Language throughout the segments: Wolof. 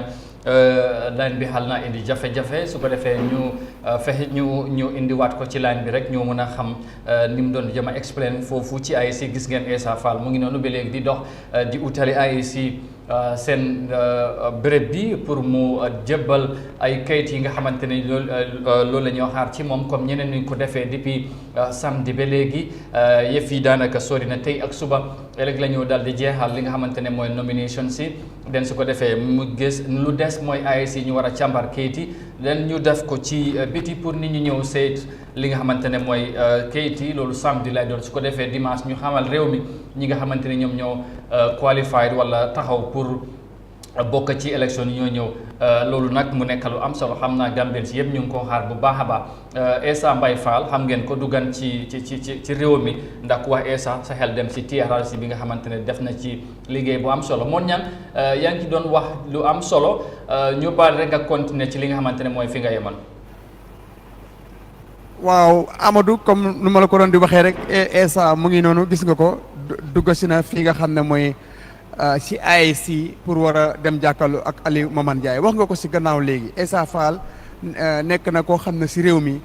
line bi xal na indi jafe-jafe su ko defee ñu fexe ñu indiwaat ko ci line bi rek ñoo mën a xam ni mu doon jëm a explain foofu ci AIC gis ngeen Essa Faal mu ngi noonu ba léegi di dox di utali AIC seen béréb bi pour mu jébbal ay kayit yi nga xamante ne loolu la ñoo xaar ci moom comme ñeneen ñu ko defee depuis samedi ba léegi yëf yi daanaka sori na tey ak suba ëllëg la ñu daal di jeexal li nga xamante ne mooy nomination si den su ko defee mu gis lu des mooy AIC ñu war a càmbar kayit yi den ñu def ko ci biti pour nit ñi ñëw seet li nga xamante ne mooy kayit yi loolu samedi lay doon su ko defee dimanche ñu xamal réew mi ñi nga xamante ne ñoom ñoo qualified wala taxaw pour bokk ci élection yi ñoo ñëw loolu nag mu nekk lu am solo xam naa Gambien si yëpp ñu ngi ko xaar bu baax a baax Essa Mbye Fall xam ngeen ko duggan ci réew mi ndax ku wax Essa sa xel dem si TRRC bi nga xamante ne def na ci liggéey bu am solo moon ñaan yaa ngi ci doon wax lu am solo ñu baal rek nga continuer ci li nga xamante ne mooy fi nga yemal. waaw Amadou comme nu ma la ko doon di waxee rek Essa mu ngi noonu gis nga ko dugg si na fi nga xam ne mooy si AIC pour war a dem jàkkaarloo ak Alieu Mamane Ndiaye wax nga ko si gannaaw léegi Essa Faal nekk na koo xam ne si réew mi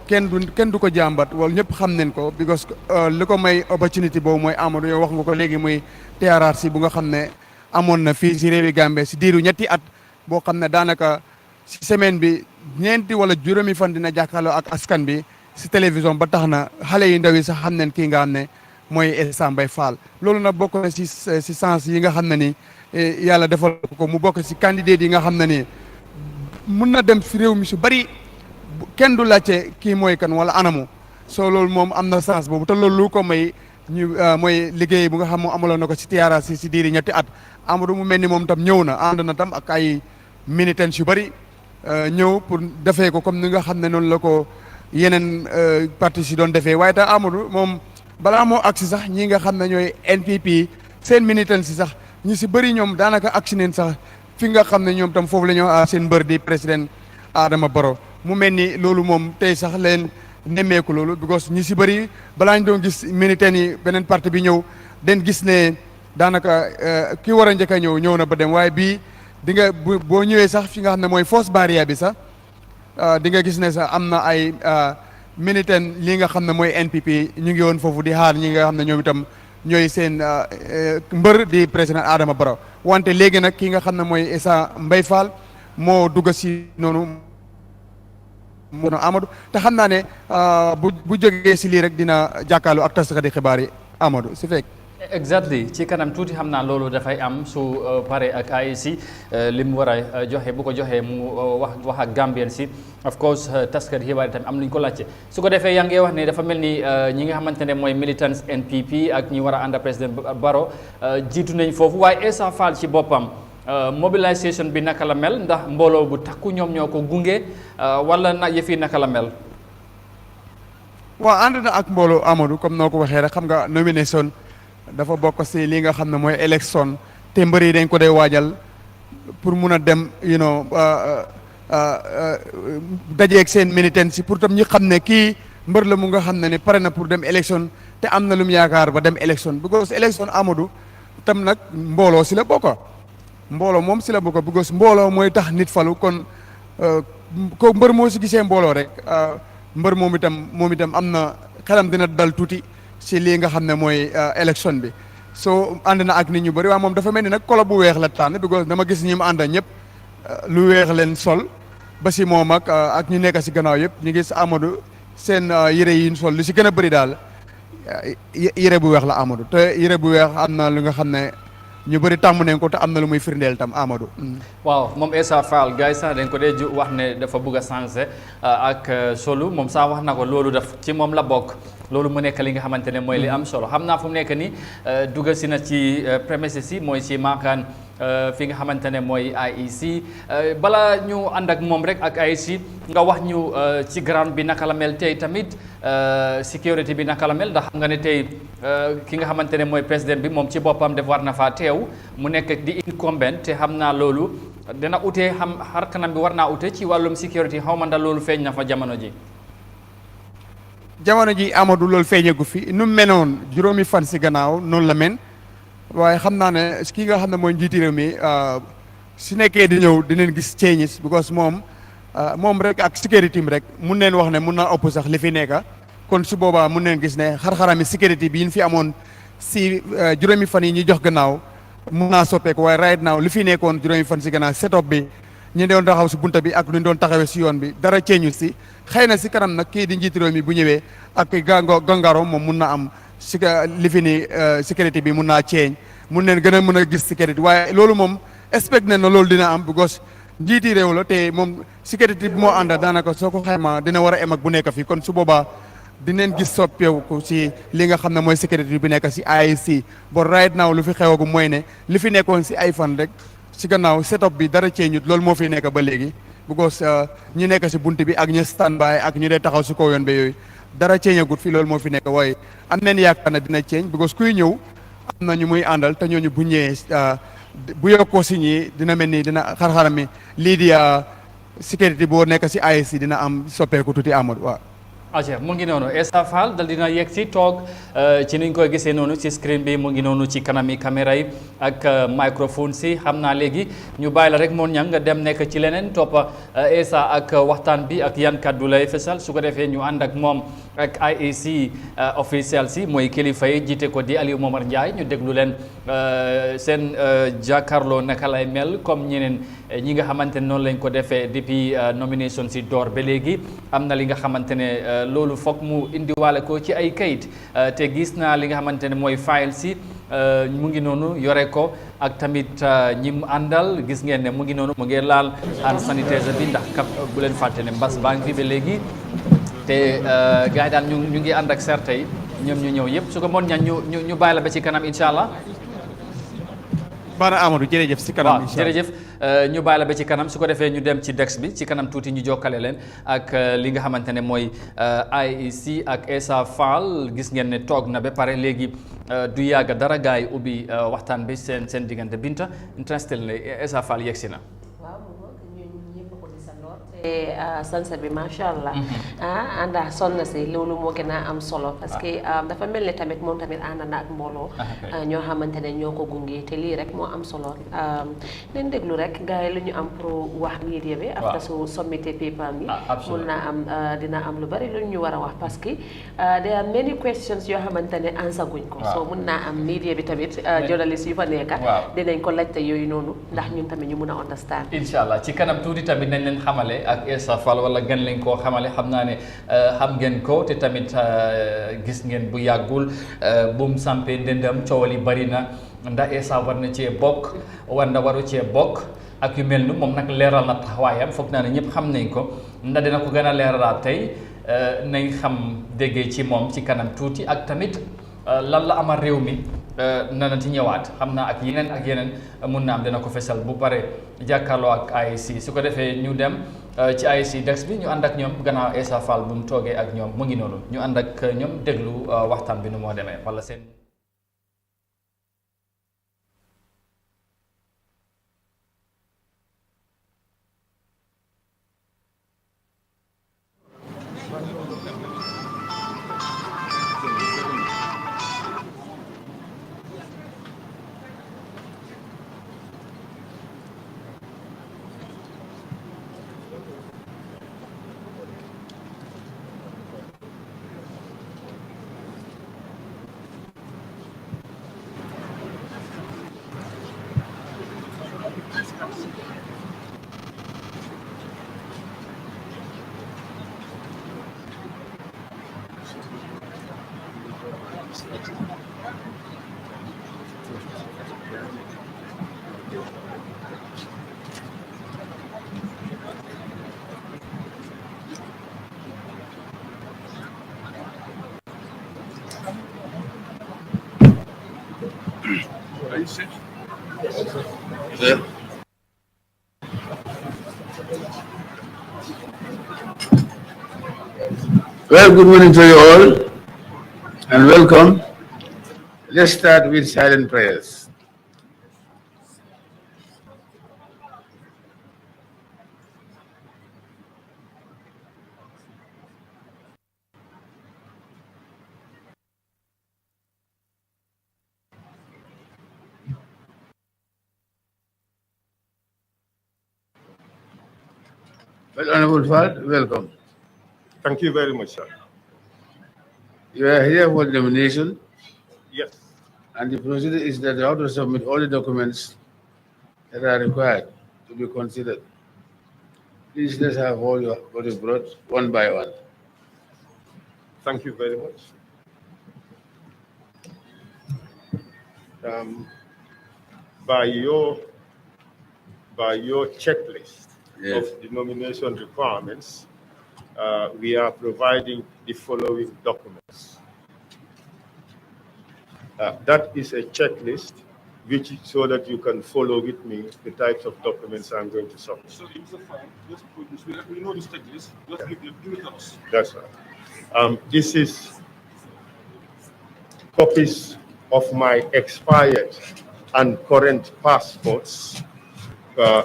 kenn du ko jàmbat wala ñëpp xam nañ ko because li ko may opportunité boobu mooy Amadou yow wax nga ko léegi muy TRRC bu nga xam ne amoon na fii si réewi Gambie si diiru ñetti at boo xam ne daanaka si semaine bi ñeenti wala juróomi fan dina jàkkaarloo ak askan bi si télévision ba tax na xale yu ndaw yi sax xam nañ kii nga xam ne mooy Essa Mbye Fall loolu nag bokk na si sens yi nga xam ne ni yàlla defal ko mu bokk si candidat yi nga xam ne ni mun na dem si réew mi su bari kenn du laajte kii mooy kan wala anamu soo loolu moom am na sens boobu te loolu lu ko may ñu mooy liggéey bu nga xam moom amaloon na ko si TRRC si diiri ñetti at Amadou mu mel ni moom tam ñëw na ànd na tam ak ay militants yu bari ñëw pour defee ko comme ni nga xam ne noonu la ko yeneen partis yi doon defee waaye tam Amadou moom balaa moo agsi sax ñi nga xam ne ñooy NPP seen militants si sax ñi si bëri ñoom daanaka agsi neen sax fi nga xam ne ñoom tam foofu la ñoo seen mbër di président Adama Barrow mu mel ni loolu moom tey sax leen nemmeeku loolu because ñi si bëri balaa ñu doon gis militants yi beneen parti bi ñëw den gis ne daanaka ki war a njëkk a ñëw na ba dem waaye bii di nga boo ñëwee sax fi nga xam ne mooy fausse barrière bi sax di nga gis ne sax am na ay militant li nga xam ne mooy NPP ñu ngi woon foofu di xaar ñi nga xam ne ñoom itam ñooy seen mbër di président Adama Barrow wante léegi nag ki nga xam ne mooy Essa Mbye Fall moo dugg si noonu Amadou te xam naa ne bu jógee si lii rek dina jàkkaarloo ak taskati xibaar yi Amadou si fekk. exactly ci kanam tuuti xam naa loolu dafay am su pare ak AIC li mu war a joxe bu ko joxee mu wax ak Gambien si of course taskat xibaar yi tamit am nañu ko laajte su ko defee yaa ngi wax ne dafa mel ni ñi nga xamante ne mooy militants NPP ak ñi war a ànd président Barrow jiitu nañ foofu waaye Essa Faal ci boppam mobilisation bi naka la mel ndax mbooloo bu takku ñoom ñoo ko gunge wala na yëf yi naka la mel. waaw ànd na ak mbooloo Amadou comme noo ko waxee rek xam nga nomination dafa bokk si li nga xam ne mooy élection te mbër yi dañ ko day waajal pour mun a dem dajeeg seen militant si pour tam ñi xam ne kii mbër la mu nga xam ne ni pare na pour dem élection te am na lu mu yaakaar ba dem élection because élection Amadou tam nag mbooloo si la bokk mbooloo moom si la bokk because mbooloo mooy tax nit falu kon ko mbër moo si gisee mbooloo rek mbër moom itam am na xelam dina dal tuuti si lii nga xam ne mooy élection bi soo ànd na ak nit ñu bëri waaye moom dafa mel ni nag kolo bu weex la tànn because dama gis ñi mu ànd ñëpp lu weex leen sol ba si moom ak ñu nekk si gannaaw yëpp ñu gis Amadou seen yére yi ñu sol lu si gën a bëri daal yére bu weex la Amadou te yére bu weex am na lu nga xam ne ñu bëri tàmm nañ ko te am na lu muy firndeel tam Amadou. waaw moom Essa Faal gars yi sax dañ ko dee wax ne dafa bëgg a changé ak solu moom sax wax na ko loolu daf ci moom la bokk loolu mu nekk li nga xamante ne mooy li am solo xam naa fu mu nekk ni dugg si na ci premises si mooy si maakaan fi nga xamante ne mooy AIC bala ñu ànd ak moom rek ak AIC nga wax ñu ci ground bi naka la mel tey tamit sécurité bi naka la mel ndax xam nga ne tey ki nga xamante ne mooy président bi moom ci boppam def war na faa teew mu nekk di incumbent te xam naa loolu dina utee xam xar kanam bi war naa ute ci wàllum sécurité xaw ma ndax loolu feeñ na fa jamono ji. jamono ji Amadou loolu feeñagu fi nu menoon juróomi fan si gannaaw noonu la men waaye xam naa ne kii nga xam ne mooy njiiti réew mi su nekkee di ñëw dinañ gis changes because moom rek ak sécurité rek mun neen wax ne mun naa ëpp sax li fi nekka kon su boobaa mun neen gis ne xar-xarami sécurité bi ñu fi amoon si juróomi fan yi ñu jox gannaaw mun naa soppeeku waaye right now li fi nekkoon juróomi fan si gannaaw setup bi ñu doon taxaw si bunta bi ak lu ñu doon taxawee si yoon bi dara ceeñu si xëy na si kanam nag kii di njiiti réew mi bu ñëwee ak gangaro moom mun na am si li fi ni sécurité bi mun naa ceeñ mun neen gën a mën a gis sécurité waaye loolu moom expect ne na loolu dina am because njiiti réew la te moom sécurité bi moo ànda daanaka soo ko xaymaa dina war a em ak bu nekk fii kon su boobaa dineen gis soppeeku si li nga xam ne mooy sécurité bi nekk si IEC but right now lu fi xewagu mooy ne li fi nekkoon si ay fan rek si gannaaw setup bi dara ceeñut loolu moo fi nekk ba léegi because ñu nekk si bunt bi ak ñu stand by ak ñu dee taxaw si kaw yoon ba yooyu dara ceeñagut fii loolu moo fi nekk waaye am neen yaakaar na dina ceeñ because kuy ñëw am na ñu muy àndal te ñooñu bu ñëwee bu yokkoo si ñii dina mel ni dina xar-xaram mi lii di sécurité boo nekk si IEC dina am soppeeku tuuti Amadou waaw. aja mu ngi noonu Essa Faal dal dina yegg si toog ci niñ koy gisee noonu ci screen bi mu ngi noonu ci kanami caméra yi ak microphone si xam naa léegi ñu bàyyi la rek moon ñang nga dem nekk ci leneen toppa Essa ak waxtaan bi ak yan kaddu lay fesal su ko defee ñu ànd ak moom ak IEC officiel si mooy kilifa yi jiite ko di Alieu Momar Njie ñu déglu leen seen jàkkaarloo naka lay mel comme ñeneen ñi nga xamante ne noonu lañ ko defee depuis nomination si door ba léegi am na li nga xamante ne loolu foog mu indiwaale ko ci ay kayit te gis naa li nga xamante ne mooy file si mu ngi noonu yore ko ak tamit ñi mu àndal gis ngeen ne mu ngi noonu mu ngi laal hand sanitizer bi ndax kap bu leen fàtte ne mbas baa ngi fi ba léegi te gars yi daal ñu ngi ànd ak serte yi ñoom ñu ñëw yëpp su ko moon ñaan ñu bàyyi la ba ci kanam incha allah. Baara Amadou jërëjëf si kanam waaw jërëjëf ñu bàyyi la ba ci kanam su ko defee ñu dem ci dex bi ci kanam tuuti ñu jokkale leen ak li nga xamante ne mooy IEC ak Essa Faal gis ngeen ne toog na ba pare léegi du yàgg dara gars yi ubbi waxtaan bi seen diggante Binta interestel ne Essa Faal yegsi na. sansa bi macha allah ànda sonna si loolu moo gën a am solo parce que dafa mel ni tamit moom tamit ànd na ak mbooloo ñoo xamante ne ñoo ko gunge te lii rek moo am solo leen déglu rek gars yi lu ñu am pour wax media bi after su sommité paper bi mun naa am dina am lu bari lu ñu war a wax parce que there are many questions yoo xamante ne answer guñ ko so mun naa am media bi tamit journaliste yu fa nekka dinañ ko laajte yooyu noonu ndax ñun tamit ñu mun a understand incha allah ci kanam tuuti tamit nañ leen xamale ak Essa Faal wala gan lañ koo xamale xam naa ne xam ngeen ko te tamit gis ngeen bu yàggul bu mu sampee ndëndam coow li bari na ndax Essa war na cee bokk war na waru cee bokk ak yu mel ni moom nag leeral na taxawaayam foog naa ne ñëpp xam nañ ko ndax dina ko gën a leeralaat tey nañ xam déggee ci moom ci kanam tuuti ak tamit lan la amal réew mi nana ci ñëwaat xam naa ak yeneen mun na am dina ko fesal bu pare jàkkaarloo ak IEC su ko defee ñu dem ci IEC dex bi ñu ànd ak ñoom gannaaw Essa Faal bu mu toogee ak ñoom mu ngi noonu ñu ànd ak ñoom déglu waxtaan bi nu moo demee wala seen Well, good morning to you all and welcome. Let's start with silent prayers. Well, Honorable Fad, welcome. Thank you very much, sir. You are here for the nomination, Yes. and the procedure is that you have to submit all the documents that are required to be considered. Please let's have all your what you brought one by one. Thank you very much. Um, by your checklist Yes. of the nomination requirements, we are providing the following documents. That is a checklist which so that you can follow with me the types of documents I'm going to submit. So it's a file. Just put this. We know this checklist. Just give it to us. That's right. This is copies of my expired and current passports,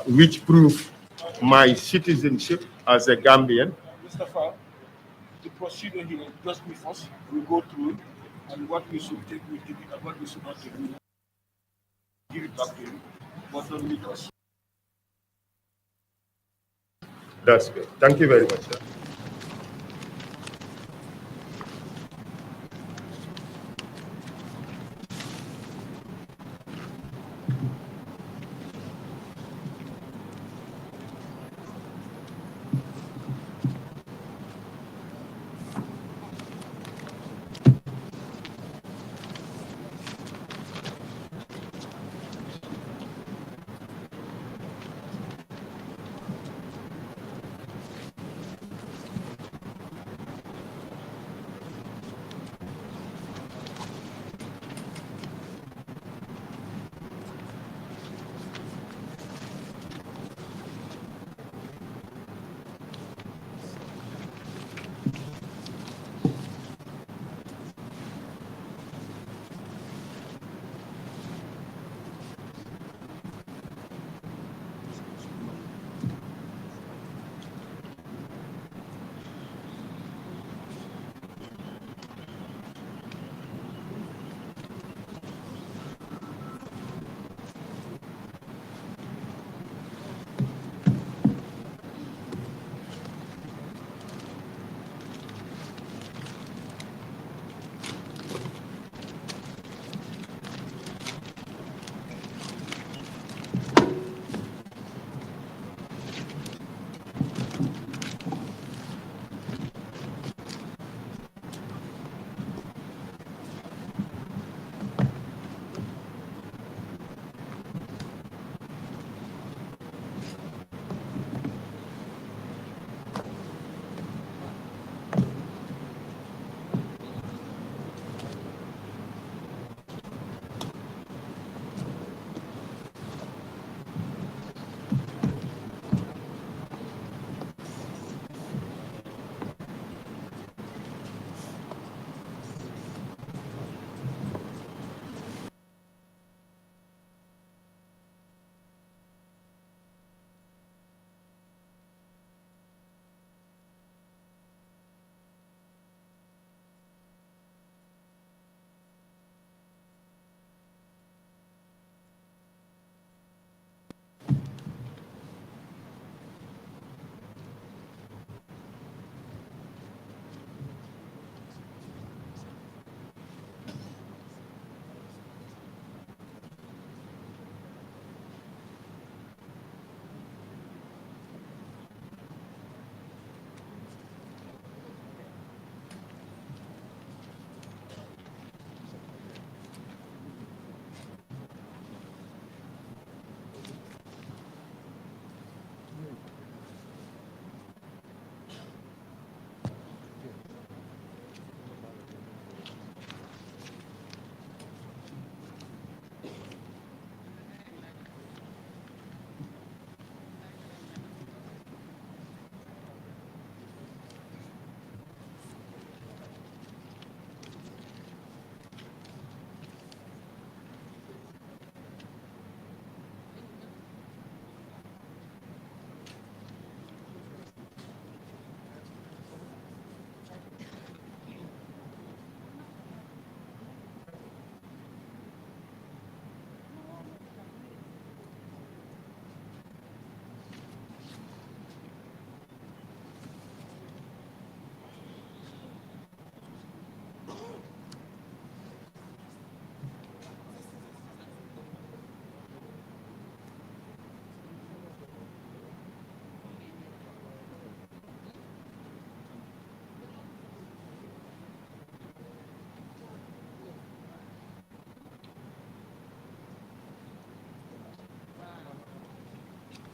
which prove my citizenship as a Gambian. Mr. File, the procedure here, just with us, we go through it, and what we should take, we take it, and what we should not take, we give it back to you. But don't meet us. That's good. Thank you very much, sir.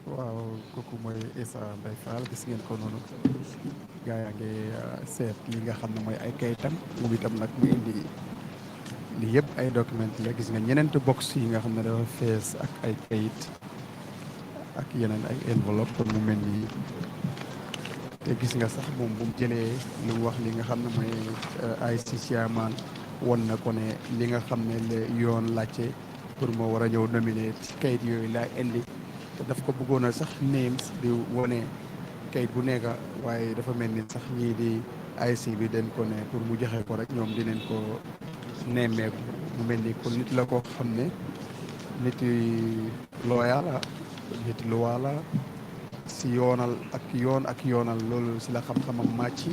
waaw kooku mooy Essa Mbaye Fall gis ngeen ko noonu gaa yaa ngi seet li nga xam ne mooy ay kayitam moom itam nag mu indi li yëpp ay document la gis nga ñeneenti box yi nga xam ne dafa fees ak ay kayit ak yeneen ay enveloppe kon mu mel nii te gis nga sax moom bu mu jëlee lu mu wax li nga xam ne mooy ay si chairman won na ko ne li nga xam ne la yoon laajte pour moo war a ñëw nominé ci kayit yooyu laa indi te daf ko bëggoon a sax names di wane kayit bu nekk waaye dafa mel ni sax ñii di IC bi dañ ko ne pour mu joxe ko rek ñoom dinañ ko nemmeeku mu mel ni kon nit la ko xam ne nit yi looya la nit luwaa la si yoonal ak yoonal loolu si la xam-xamam màcc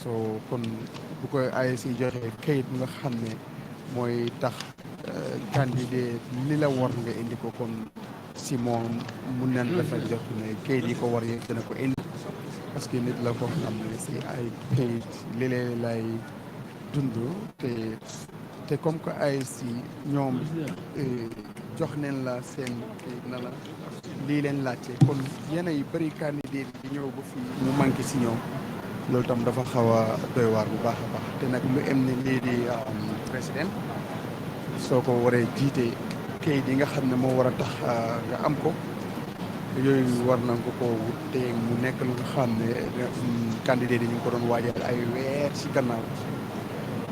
soo kon bu koy IC joxe kayit nga xam ne mooy tax candidat li la war nga indi ko kon si moom mun nañ dafa jot ne kayit yi ko war yëpp dina ko indi parce que nit la ko xam ne si ay kayit li lay dund te comme que ay si ñoom jox neen la seen kayit na la lii leen laajte kon yenn yu bëri candidat yi ñëw ba fii mu manqué si ñoom loolu tam dafa xaw a doy waar bu baax a baax te nag lu em ni lii di président soo ko waree jiite kayit yi nga xam ne moo war a tax nga am ko yooyu war na ko wut te mu nekk lu nga xam ne candidat yi ñu ngi ko doon waajal ay weer si gannaaw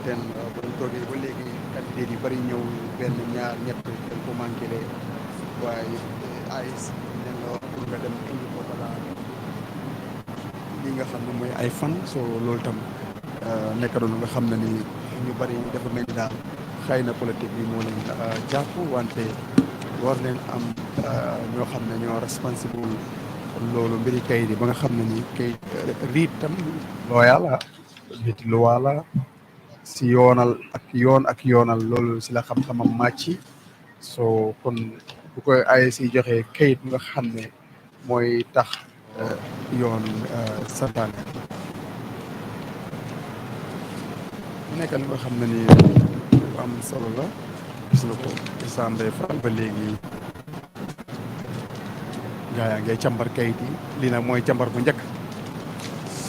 ten bu ñu toogee ba léegi candidat yi bëri ñëw benn ñaar ñett dañ ko manqué lee waaye ay nen la wax pour nga dem indi ko balaa li nga xam ne mooy ay fan soo loolu tam nekk doon nga xam ne ni ñu bëri dafa mel ni daal xëy na politique bi moo leen jàpp wante war leen am ñoo xam ne ñoo responsible loolu mbiri kayit yi ba nga xam ne ni kayit riit tam looya la nit luwaa la si yoonal ak yoonal loolu si la xam-xamam màcc soo kon bu koy ay si joxe kayit nga xam ne mooy tax yoon santaane nekk li nga xam ne ni am solo la gis nga ko Essa Mbaye Fall ba léegi gaa yaa ngay càmbar kayit yi lii nag mooy càmbar bu njëkk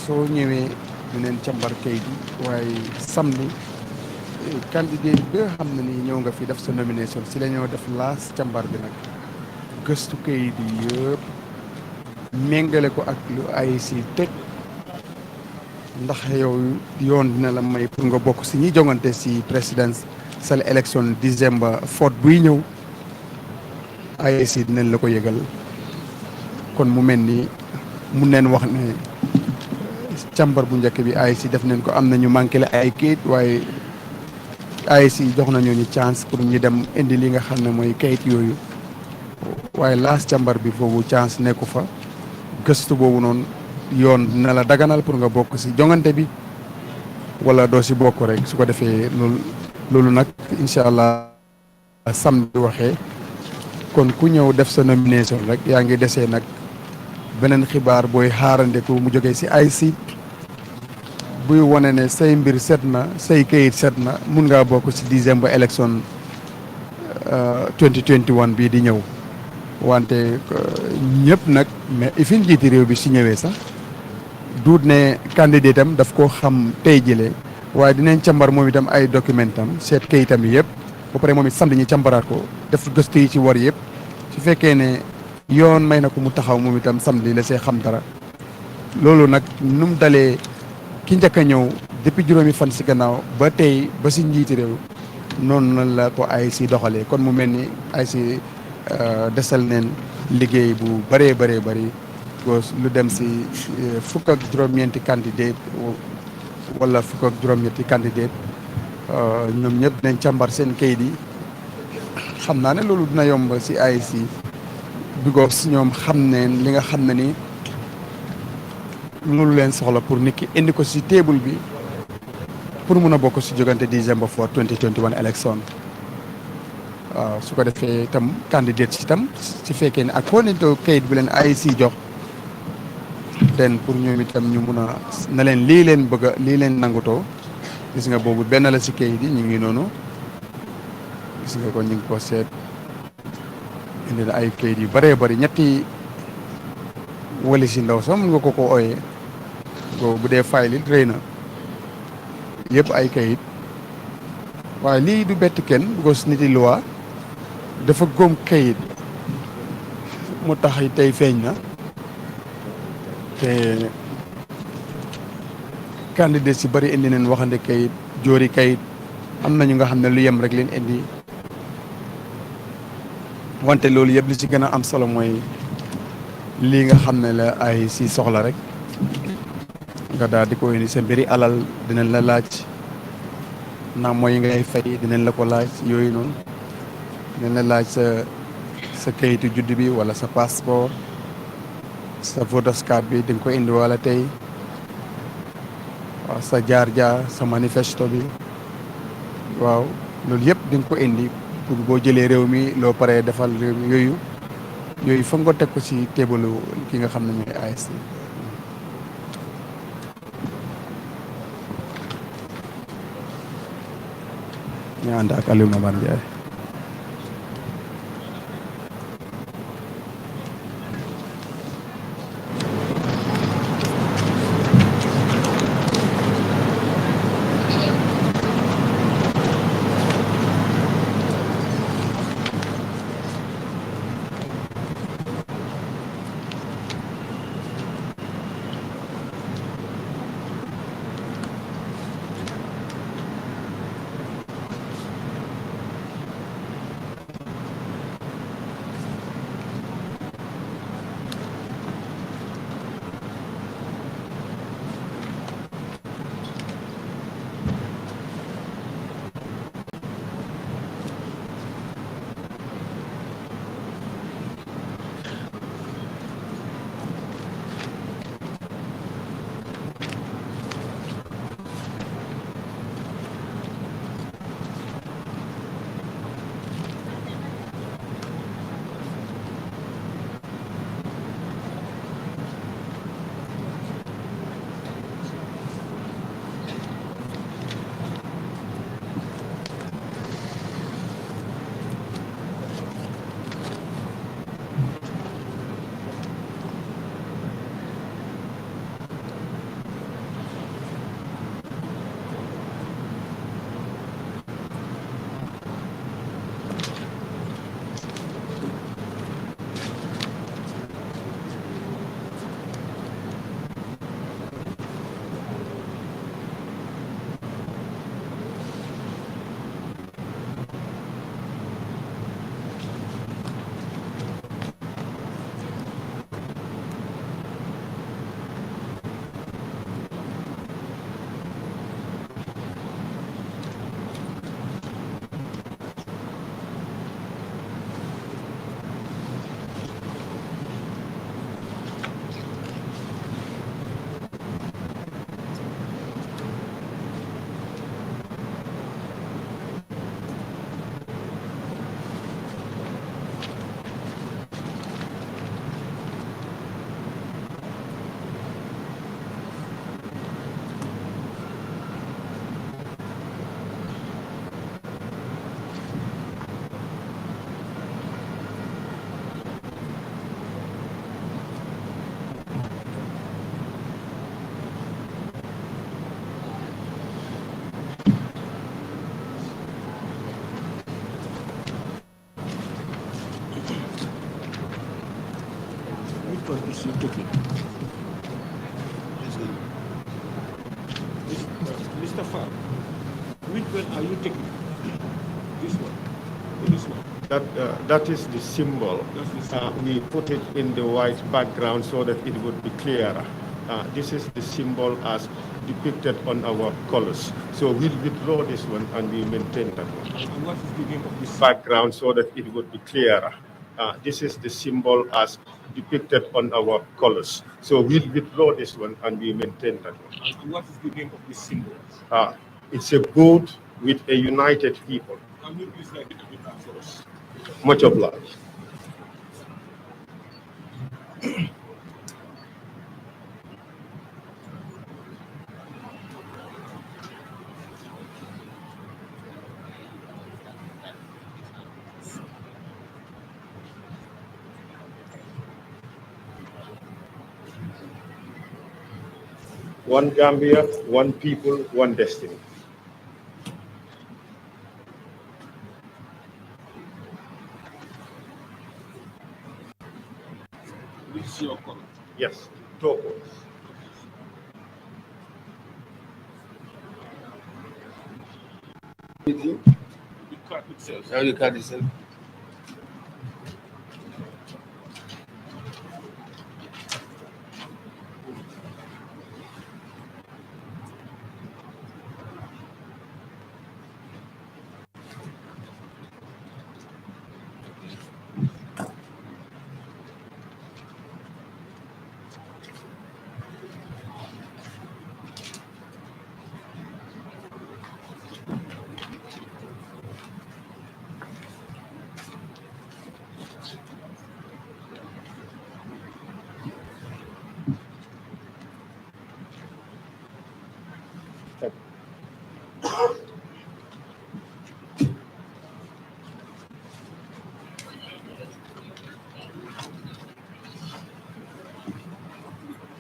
soo ñëwee ñu neen càmbar kayit yi waaye samedi candidat bi nga xam ne nii ñëw nga fi def sa nomination si la ñëw def laas càmbar bi nag gëstu kayit yi yëpp méngale ko ak lu ay si teg ndax yow yoon dina la may pour nga bokk si ñi jongante si presidential election December 4 buy ñëw IEC dinañ la ko yëgal kon mu mel ni mun neen wax ne càmbar bu njëkk bi IEC def nañ ko am na ñu manqué la ay kayit waaye IEC jox nañu ñu chance pour ñu dem indi li nga xam ne mooy kayit yooyu waaye laas càmbar bi foofu chance nekku fa gëstu boobu noonu yoon dina la daganal pour nga bokk si jongante bi wala doo si bokk rek su ko defee loolu nag incha allah samedi waxee kon ku ñëw def sa nomination rek yaa ngi desee nag beneen xibaar booy xaarandeku mu jógee si IEC buy wane ne say mbir set na say kayit set na mun ngaa bokk si December election 2021 bii di ñëw wante ñëpp nag mais fi njiiti réew bi si ñëwee sax duut ne candidat am daf koo xam tey jëlee waaye dinañ càmbar moom itam ay document am seet kayitam yi yëpp ba pare moom it samedi ñu càmbaraat ko def gëstu yi ci war yëpp su fekkee ne yoon may na ko mu taxaw moom itam samedi la see xam dara loolu nag nu mu dalee ki njëkk a ñëw depuis juróomi fan si gannaaw ba tey ba si njiiti réew noonu la ko ay si doxalee kon mu mel ni ay si desal neen liggéey bu bëree bëri lu dem si fukk ak juróom-ñeenti candidat wala fukk ak juróom-ñetti candidat ñoom ñëpp nañ càmbar seen kayit yi xam naa ne loolu dina yomb si IEC because ñoom xam ne li nga xam ne ni loolu leen soxla pour nit ki indi ko si table bi pour mun a bokk si jógante December 4 2021 election waaw su ko defee itam candidat si itam si fekkee ne ak konito kayit bi leen IEC jox den pour ñoom itam ñu mun a na leen lii leen bëgg a lii leen nangutoo gis nga boobu benn la si kayit yi ñu ngi noonu gis nga ko ñu ngi ko seet indi na ay kayit yu bëree bëri ñetti wali si ndaw sax mun nga ko ooyee boobu bu dee file it rëy na yëpp ay kayit waaye lii du bett kenn because niti loi dafa góom kayit mu tax tey feeñ na te candidat si bëri indi neen waxande kayit jóori kayit am na ñu nga xam ne lu yem rek leen indi wante loolu yëpp li ci gën a am solo mooy lii nga xam ne la ay si soxla rek nga daal di ko indi sa mbiri alal dinañ la laaj ndax mooy ngay fay dinañ la ko laaj yooyu noonu dinañ la laaj sa kayitu judd bi wala sa passeport sa voters card bi di nga ko indi wala tey waaw sa jaar-jaar sa manifesto bi waaw loolu yëpp di nga ko indi pour boo jëlee réew mi loo paree defal réew mi yooyu foog nga teg ko ci teebalu ki nga xam ne mooy ASC ñu ànd ak Aliou Mamane Ndiaye one is you taking? Mr. Farr, which one are you taking? This one or this one? That is the symbol. We put it in the white background so that it would be clearer. This is the symbol as depicted on our colors. So we'll withdraw this one and we maintain that one. And what is the name of this Background so that it would be clearer. This is the symbol as depicted on our colors. So we'll withdraw this one and we maintain that one. And what is the name of this symbol? It's a boat with a united people. Can you please write it down for us? Much obliged. One Gambia, one people, one destiny. Which is your color? Yes, turquoise. The card itself. How the card itself?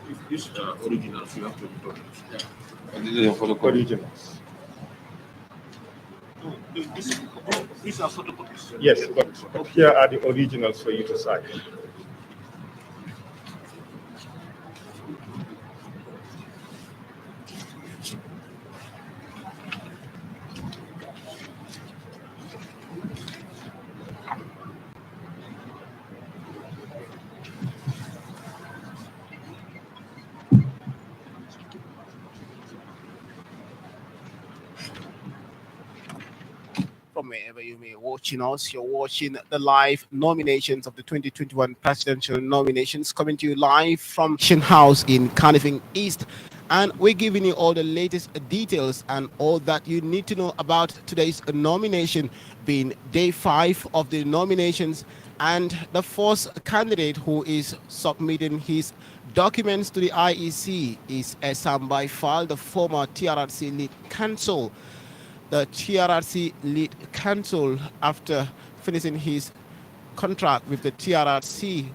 If this original, so you have to return it. Yeah. And this is a photocopy. Originals. No, these are photocopies. Yes, but here are the originals for you to sign. From wherever you may be watching us, you're watching the live nominations of the 2021 presidential nominations coming to you live from Shin House in Carnifing East. And we're giving you all the latest details and all that you need to know about today's nomination, being day 5 of the nominations. And the first candidate who is submitting his documents to the IEC is Esambai Fall, the former TRRC lead counsel. The TRRC lead counsel, after finishing his contract with the TRRC,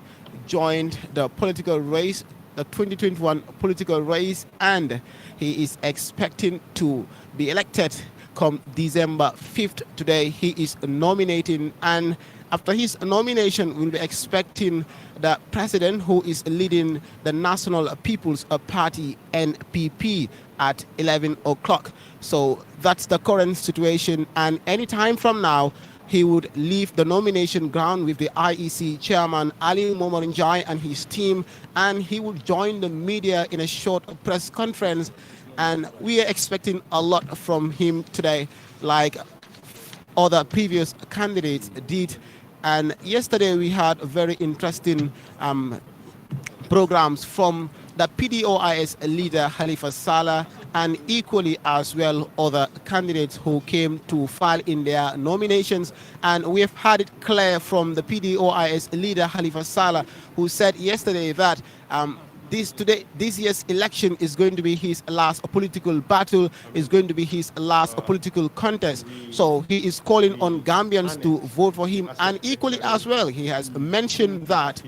joined the political race, the 2021 political race, and he is expecting to be elected come December 5th. Today he is nominating, and after his nomination, we'll be expecting the president, who is leading the National People's Party, NPP, at 11 o'clock. So that's the current situation, and anytime from now, he would leave the nomination ground with the IEC chairman, Ali Momorinjai, and his team, and he will join the media in a short press conference, and we are expecting a lot from him today, like other previous candidates did. And yesterday we had very interesting programs from the PDOIS leader Halifa Saleh, and equally as well other candidates who came to file in their nominations. And we have had it clear from the PDOIS leader Halifa Saleh, who said yesterday that this year's election is going to be his last political battle, is going to be his last political contest. So he is calling on Gambians to vote for him, and equally as well, he has mentioned that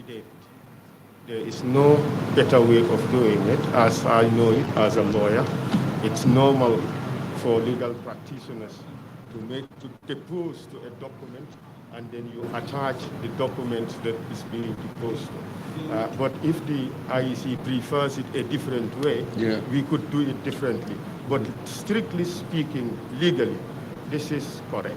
there is no better way of doing it, as I know it as a lawyer. It's normal for legal practitioners to depose to a document, and then you attach the document that is being deposed. But if the IEC prefers it a different way, we could do it differently. But strictly speaking, legally, this is correct.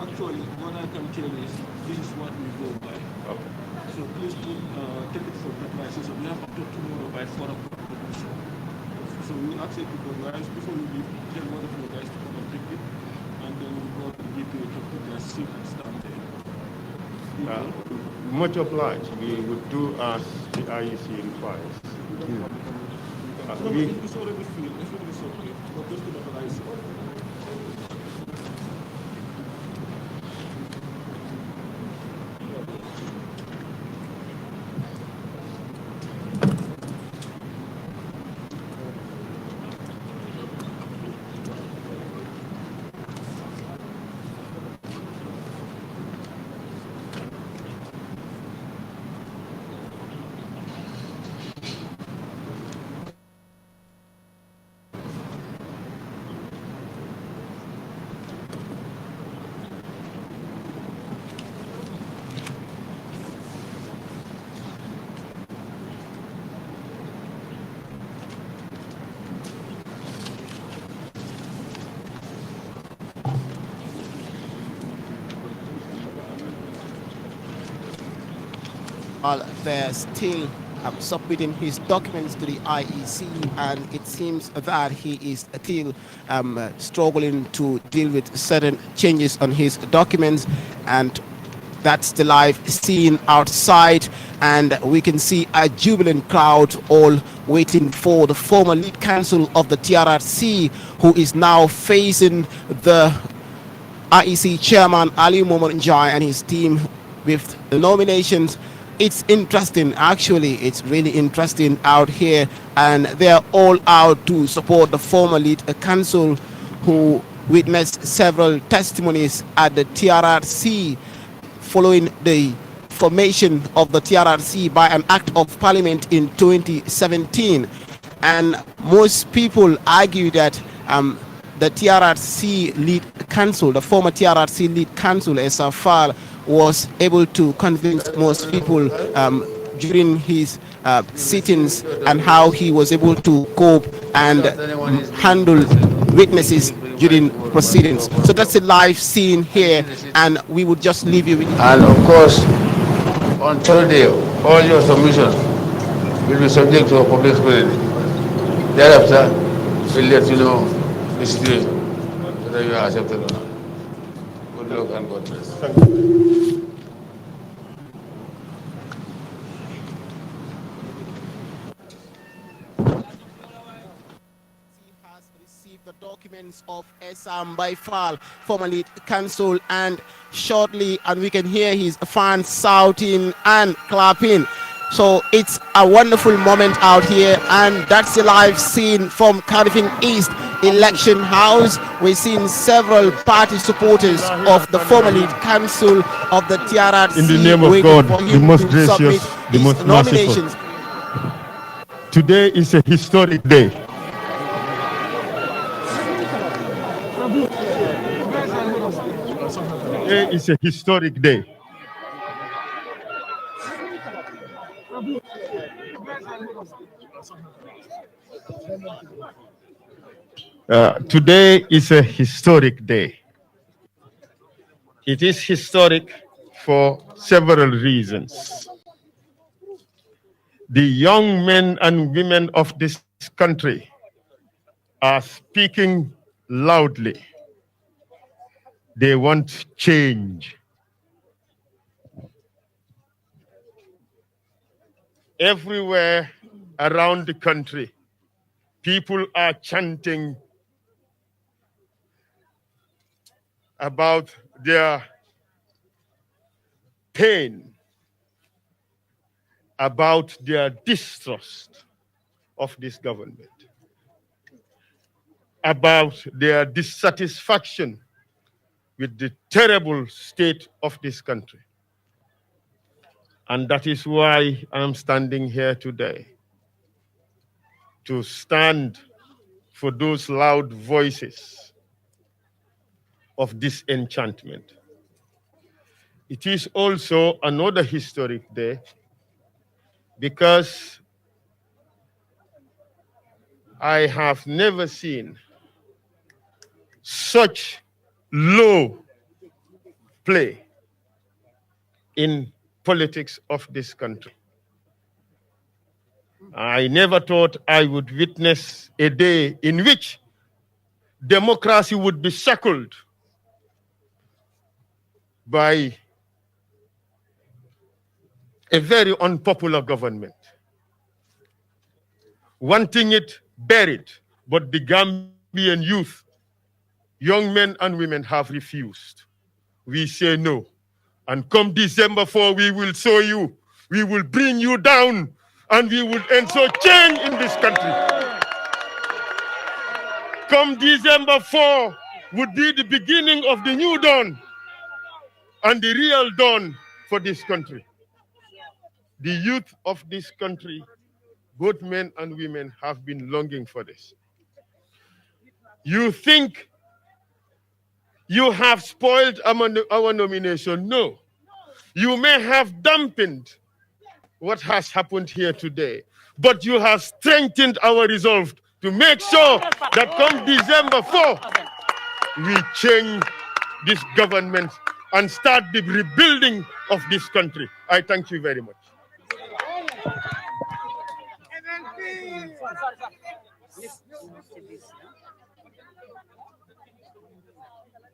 Actually, what I can tell you is this is what we go by. Okay. So please take it for that. So we have up to tomorrow by 4 o'clock. So we ask people, guys, before we leave, tell one of you guys to come and take it, and then we go to the DPA to put their seal and stamp there. Much obliged. We would do as the IEC requires. It's already filled. Everything is okay. But just to the IEC. they're still submitting his documents to the IEC, and it seems that he is still struggling to deal with certain changes on his documents. And that's the live scene outside, and we can see a jubilant crowd all waiting for the former lead counsel of the TRRC, who is now facing the IEC chairman Ali Mohamed Njai and his team with the nominations. It's interesting, actually. It's really interesting out here, and they're all out to support the former lead counsel, who witnessed several testimonies at the TRRC following the formation of the TRRC by an act of parliament in 2017. And most people argue that the TRRC lead counsel, the former TRRC lead counsel, Esafal, was able to convince most people during his sittings, and how he was able to cope and handle witnesses during proceedings. So that's a live scene here, and we would just leave you with. And of course, on Thursday, all your submissions will be subject to a public scrutiny. Thereafter, we'll let you know the situation, whether you are accepted or not. Good luck and God bless. Thank you. The documents of Esam Baifal, formerly counsel, and shortly, and we can hear his fans shouting and clapping. So it's a wonderful moment out here, and that's the live scene from Cardiff East Election House. We've seen several party supporters of the former lead counsel of the TRRC. In the name of God, the most gracious, the most merciful. Today is a historic day. Today is a historic day. Today is a historic day. It is historic for several reasons. The young men and women of this country are speaking loudly. They want change. Everywhere around the country, people are chanting about their pain, about their distrust of this government, about their dissatisfaction with the terrible state of this country. And that is why I'm standing here today, to stand for those loud voices of disenchantment. It is also another historic day because I have never seen such low play in politics of this country. I never thought I would witness a day in which democracy would be shackled by a very unpopular government. Wanting it buried, but the Gambian youth, young men and women have refused. We say no. And come December 4, we will show you, we will bring you down, and we will ensure change in this country. Come December 4 would be the beginning of the new dawn and the real dawn for this country. The youth of this country, both men and women, have been longing for this. You think you have spoiled our nomination? No. You may have dampened what has happened here today, but you have strengthened our resolve to make sure that come December 4, we change this government and start the rebuilding of this country. I thank you very much.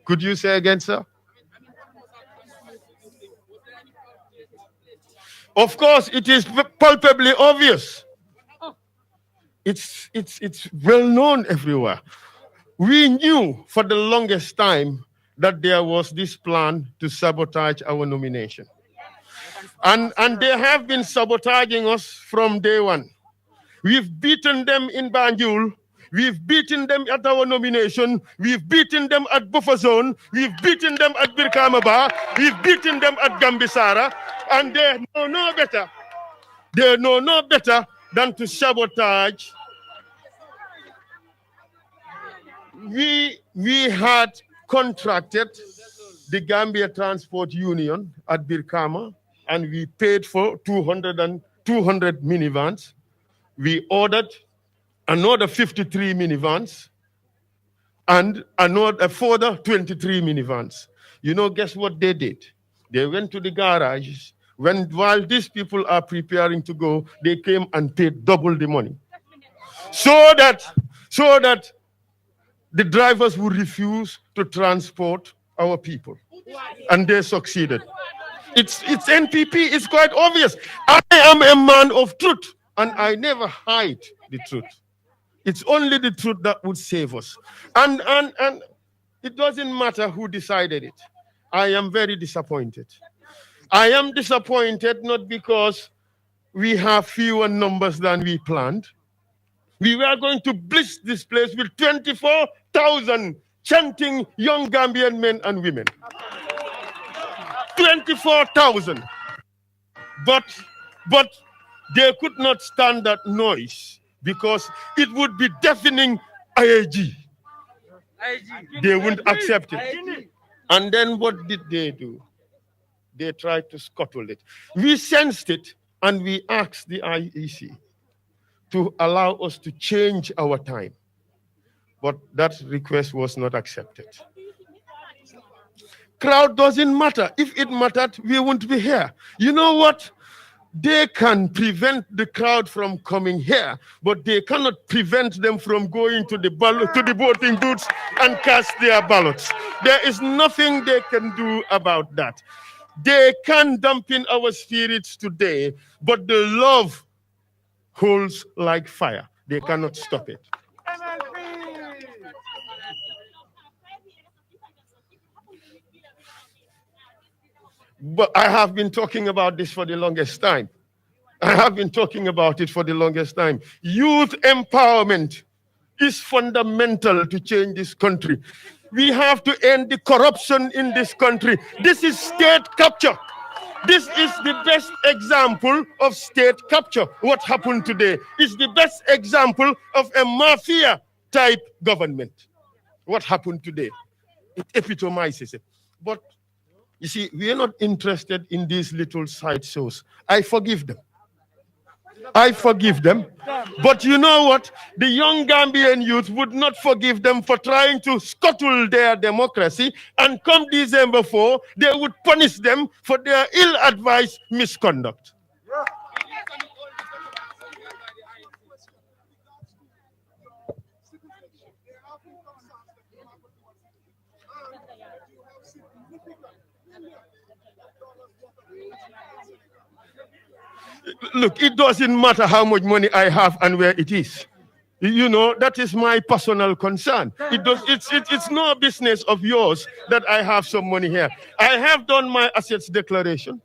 Could you say again, sir? Of course, it is palpably obvious. It's well known everywhere. We knew for the longest time that there was this plan to sabotage our nomination. And they have been sabotaging us from day one. We've beaten them in Banjul. We've beaten them at our nomination. We've beaten them at buffer zone. We've beaten them at Birkamaba. We've beaten them at Gambisara. And they know no better. They know no better than to sabotage. We had contracted the Gambia Transport Union at Birkama, and we paid for 200 minivans. We ordered another 53 minivans and another further 23 minivans. You know, guess what they did? They went to the garages. While these people are preparing to go, they came and paid double the money. So that the drivers would refuse to transport our people. And they succeeded. It's NPP, it's quite obvious. I am a man of truth, and I never hide the truth. It's only the truth that would save us. And it doesn't matter who decided it. I am very disappointed. I am disappointed not because we have fewer numbers than we planned. We were going to blitz this place with 24,000 chanting young Gambian men and women. 24,000. But they could not stand that noise because it would be deafening IAG. They wouldn't accept it. And then what did they do? They tried to scuttle it. We sensed it and we asked the IEC to allow us to change our time. But that request was not accepted. Crowd doesn't matter. If it mattered, we wouldn't be here. You know what? They can prevent the crowd from coming here, but they cannot prevent them from going to the voting booths and cast their ballots. There is nothing they can do about that. They can dampen our spirits today, but the love holds like fire. They cannot stop it. But I have been talking about this for the longest time. I have been talking about it for the longest time. Youth empowerment is fundamental to change this country. We have to end the corruption in this country. This is state capture. This is the best example of state capture. What happened today is the best example of a mafia-type government. What happened today? It epitomizes it. But you see, we are not interested in these little side shows. I forgive them. I forgive them. But you know what? The young Gambian youth would not forgive them for trying to scuttle their democracy. And come December 4, they would punish them for their ill-advised misconduct. Look, it doesn't matter how much money I have and where it is. You know, that is my personal concern. It's no business of yours that I have some money here. I have done my assets declaration.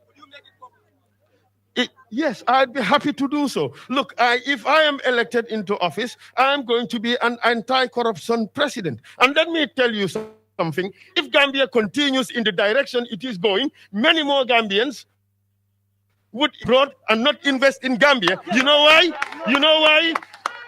Yes, I'd be happy to do so. Look, if I am elected into office, I am going to be an anti-corruption president. And let me tell you something. If Gambia continues in the direction it is going, many more Gambians would abroad and not invest in Gambia. You know why? You know why?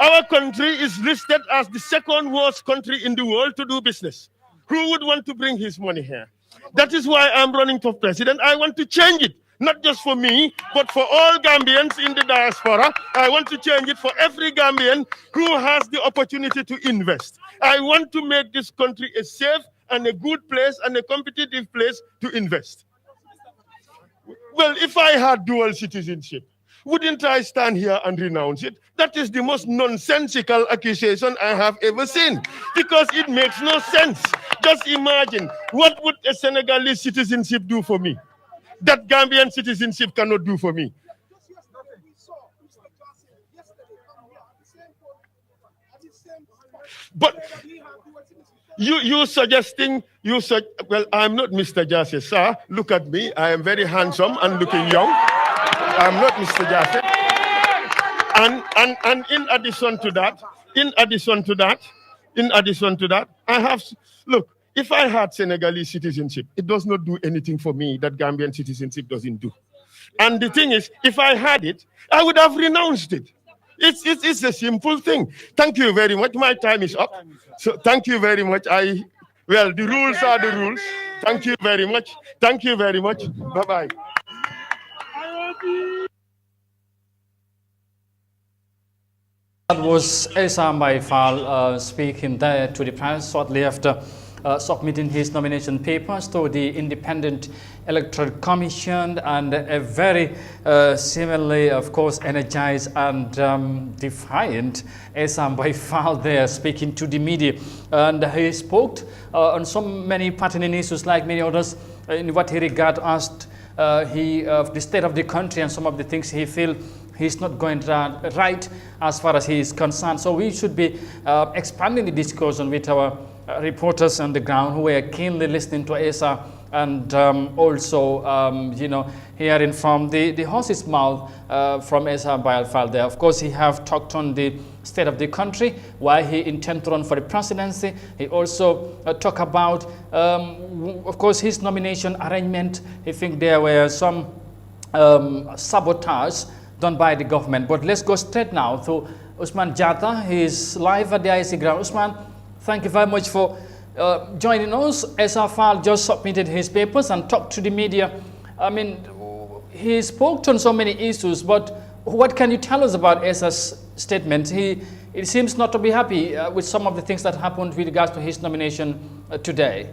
Our country is listed as the second worst country in the world to do business. Who would want to bring his money here? That is why I'm running for president. I want to change it. Not just for me, but for all Gambians in the diaspora. I want to change it for every Gambian who has the opportunity to invest. I want to make this country a safe and a good place and a competitive place to invest. Well, if I had dual citizenship, wouldn't I stand here and renounce it? That is the most nonsensical accusation I have ever seen, because it makes no sense. Just imagine, what would a Senegalese citizenship do for me that Gambian citizenship cannot do for me? But you suggesting, well, I'm not Mr. Jassy, sir. Look at me. I am very handsome and looking young. I'm not Mr. Jassy. And in addition to that, I have, look, if I had Senegalese citizenship, it does not do anything for me that Gambian citizenship doesn't do. And the thing is, if I had it, I would have renounced it. It's a simple thing. Thank you very much. My time is up. So thank you very much. Well, the rules are the rules. Thank you very much. Thank you very much. Bye-bye. That was Yahya Jammeh speaking there to the press shortly after submitting his nomination papers to the Independent Electoral Commission, and a very similarly, of course, energized and defiant Yahya Jammeh there speaking to the media. And he spoke on so many pertinent issues, like many others, in what he regard as the state of the country and some of the things he feels he's not going right as far as he is concerned. So we should be expanding the discussion with our reporters on the ground who were keenly listening to Yahya, and also, hearing from the horse's mouth from Yahya Jammeh there. Of course, he have talked on the state of the country, why he intends to run for the presidency. He also talked about, of course, his nomination arrangement. He think there were some sabotage done by the government. But let's go straight now to Usman Jata. He is live at the IEC ground. Usman, thank you very much for joining us. Yahya Jammeh just submitted his papers and talked to the media. I mean, he spoke on so many issues, but what can you tell us about Yahya's statement? It seems not to be happy with some of the things that happened with regards to his nomination today.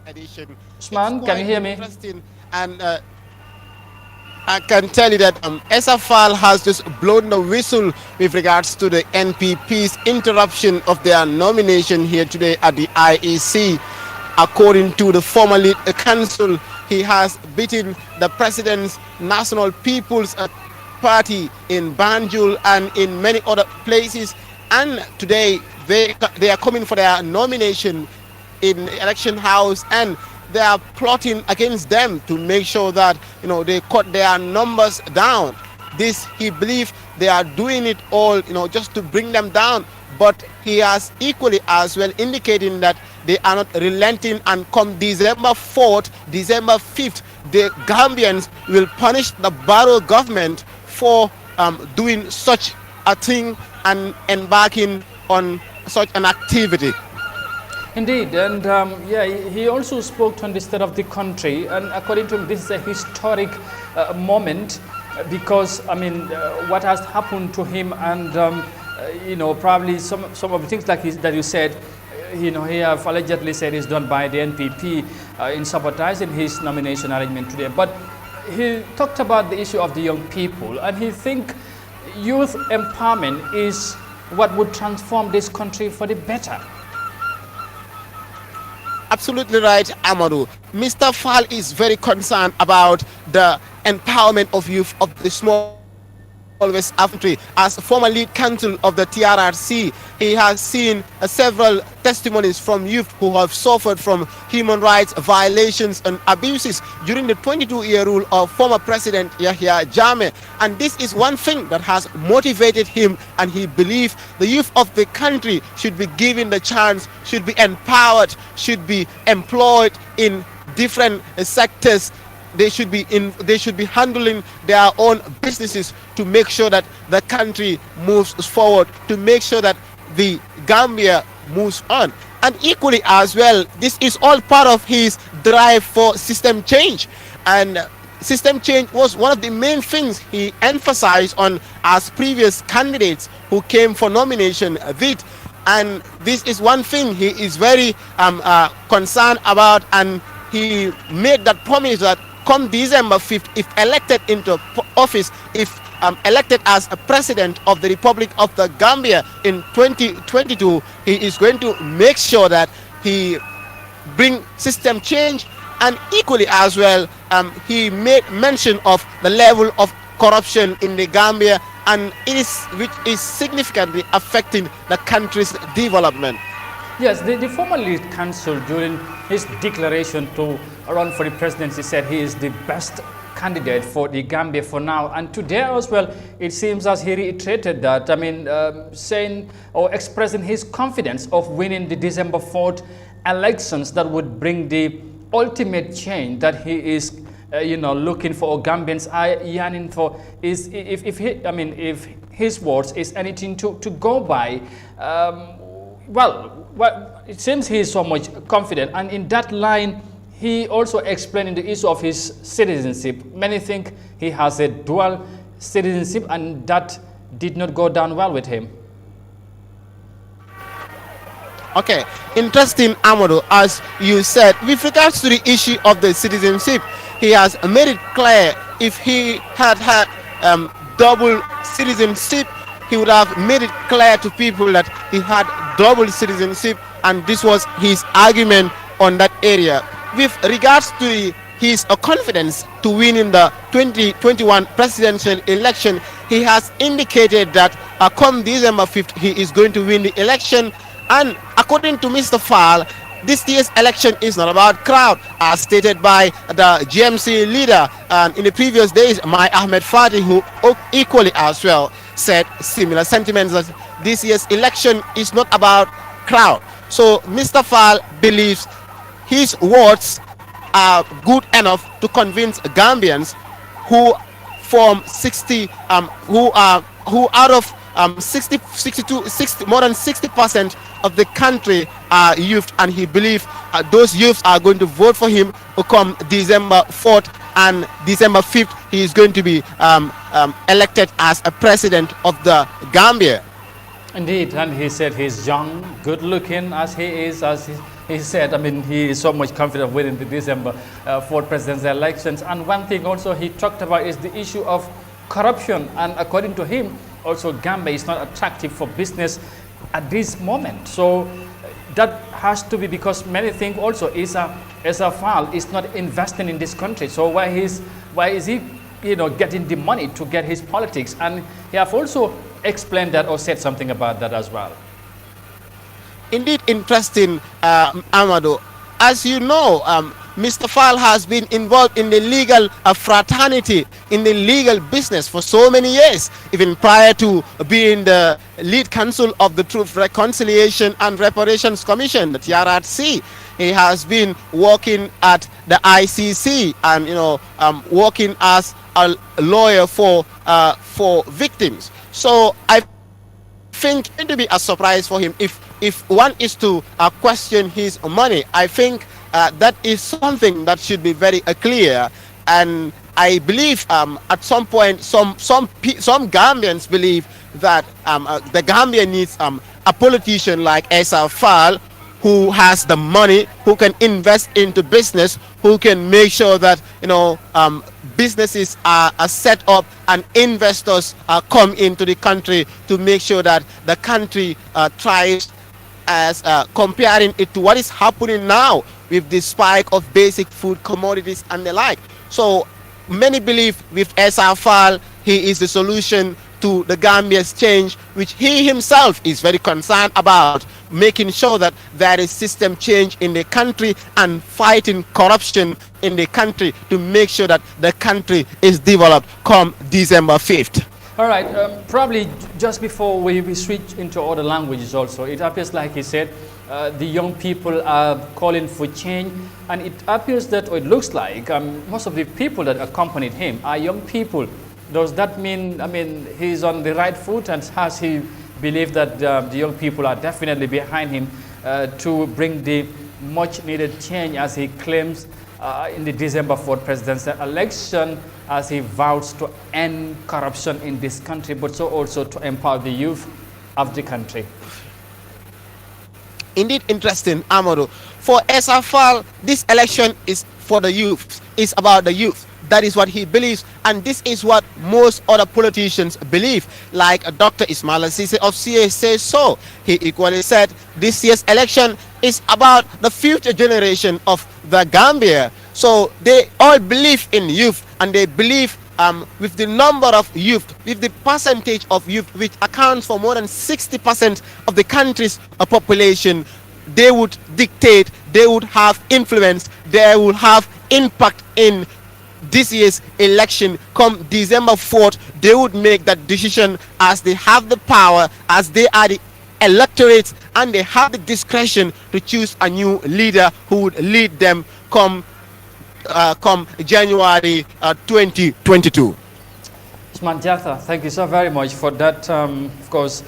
Edition. Usman, can you hear me? And I can tell you that Yahya Jammeh has just blown the whistle with regards to the NPP's interruption of their nomination here today at the IEC. According to the former lead council, he has beaten the president's National People's Party in Banjul and in many other places. And today they are coming for their nomination in the election house, and they are plotting against them to make sure that they cut their numbers down. This, he believes, they are doing it all just to bring them down, but he has equally as well indicating that they are not relenting, and come December 4th, December 5th, the Gambians will punish the Barrow government for doing such a thing and embarking on such an activity. Indeed, and he also spoke on the state of the country, and according to him, this is a historic moment because, I mean, what has happened to him, and probably some of the things that you said, he have allegedly said is done by the NPP in sabotaging his nomination arrangement today. But he talked about the issue of the young people, and he think youth empowerment is what would transform this country for the better. Absolutely right, Amadou. Mr. Fall is very concerned about the empowerment of youth of the small West Africa. As former lead counsel of the TRRC, he has seen several testimonies from youth who have suffered from human rights violations and abuses during the 22-year rule of former President Yahya Jammeh. And this is one thing that has motivated him, and he believes the youth of the country should be given the chance, should be empowered, should be employed in different sectors. They should be handling their own businesses to make sure that the country moves forward, to make sure that the Gambia moves on. And equally as well, this is all part of his drive for system change. And system change was one of the main things he emphasized on as previous candidates who came for nomination did. And this is one thing he is very concerned about, and he made that promise that come December 5th, if elected into office, if elected as a president of the Republic of the Gambia in 2022, he is going to make sure that he bring system change, and equally as well, he made mention of the level of corruption in the Gambia, and which is significantly affecting the country's development. Yes, the former lead counsel during his declaration to run for the presidency said he is the best candidate for the Gambia for now, and today as well it seems as he reiterated that, saying or expressing his confidence of winning the December 4th elections that would bring the ultimate change that he is looking for, or Gambians are yearning for. Is if his words is anything to go by, well, it seems he is so much confident, and in that line he also explained the issue of his citizenship. Many think he has a dual citizenship, and that did not go down well with him. Okay, interesting, Amadou. As you said, with regards to the issue of the citizenship, he has made it clear if he had double citizenship, he would have made it clear to people that he had double citizenship, and this was his argument on that area. With regards to his confidence to win in the 2021 presidential election, he has indicated that come December 5th, he is going to win the election. And according to Mr. Fall, this year's election is not about crowd, as stated by the GMC leader. And in the previous days, Ahmed Fadi, who equally as well said similar sentiments, that this year's election is not about crowd. So Mr. Fall believes his words are good enough to convince Gambians who form 60, who out of 60, more than 60% of the country are youth, and he believes those youths are going to vote for him to come December 4th, and December 5th he is going to be elected as a president of the Gambia. Indeed, and he said he's young, good looking as he is, as he said, he is so much confident of winning the December 4th presidential elections. And one thing also he talked about is the issue of corruption, and according to him, also Gambia is not attractive for business at this moment. So that has to be because many think also Eyeafrica is not investing in this country. So why is he getting the money to get his politics? And he have also explained that or said something about that as well. Indeed interesting, Amadou. As you know, Mr. Fall has been involved in the legal fraternity, in the legal business for so many years, even prior to being the lead counsel of the Truth, Reconciliation and Reparations Commission, the TRRC. He has been working at the ICC and working as a lawyer for victims. So I think it will be a surprise for him if one is to question his money. I think that is something that should be very clear, and I believe at some point some Gambians believe that the Gambia needs a politician like Eyeafrica, who has the money, who can invest into business, who can make sure that businesses are set up and investors come into the country to make sure that the country thrives, as comparing it to what is happening now with the spike of basic food commodities and the like. So many believe with Eyeafrica, he is the solution to the Gambia's change, which he himself is very concerned about, making sure that there is system change in the country and fighting corruption in the country to make sure that the country is developed come December 5th. All right, probably just before we switch into other languages also, it appears like he said, the young people are calling for change, and it appears that, or it looks like, most of the people that accompanied him are young people. Does that mean, he's on the right foot, and has he believed that the young people are definitely behind him to bring the much needed change, as he claims in the December 4th presidential election, as he vows to end corruption in this country, but so also to empower the youth of the country? Indeed interesting, Amadou. For Esafal, this election is for the youth. It's about the youth. That is what he believes, and this is what most other politicians believe. Like Dr. Ismail Sise of CA says so. He equally said this year's election is about the future generation of the Gambia. So they all believe in youth, and they believe with the number of youth, with the percentage of youth, which accounts for more than 60% of the country's population, they would dictate, they would have influence, they will have impact in this year's election. Come December 4th, they would make that decision, as they have the power, as they are the electorate, and they have the discretion to choose a new leader who would lead them come January 2022. Usman Jatha, thank you so very much for that, of course,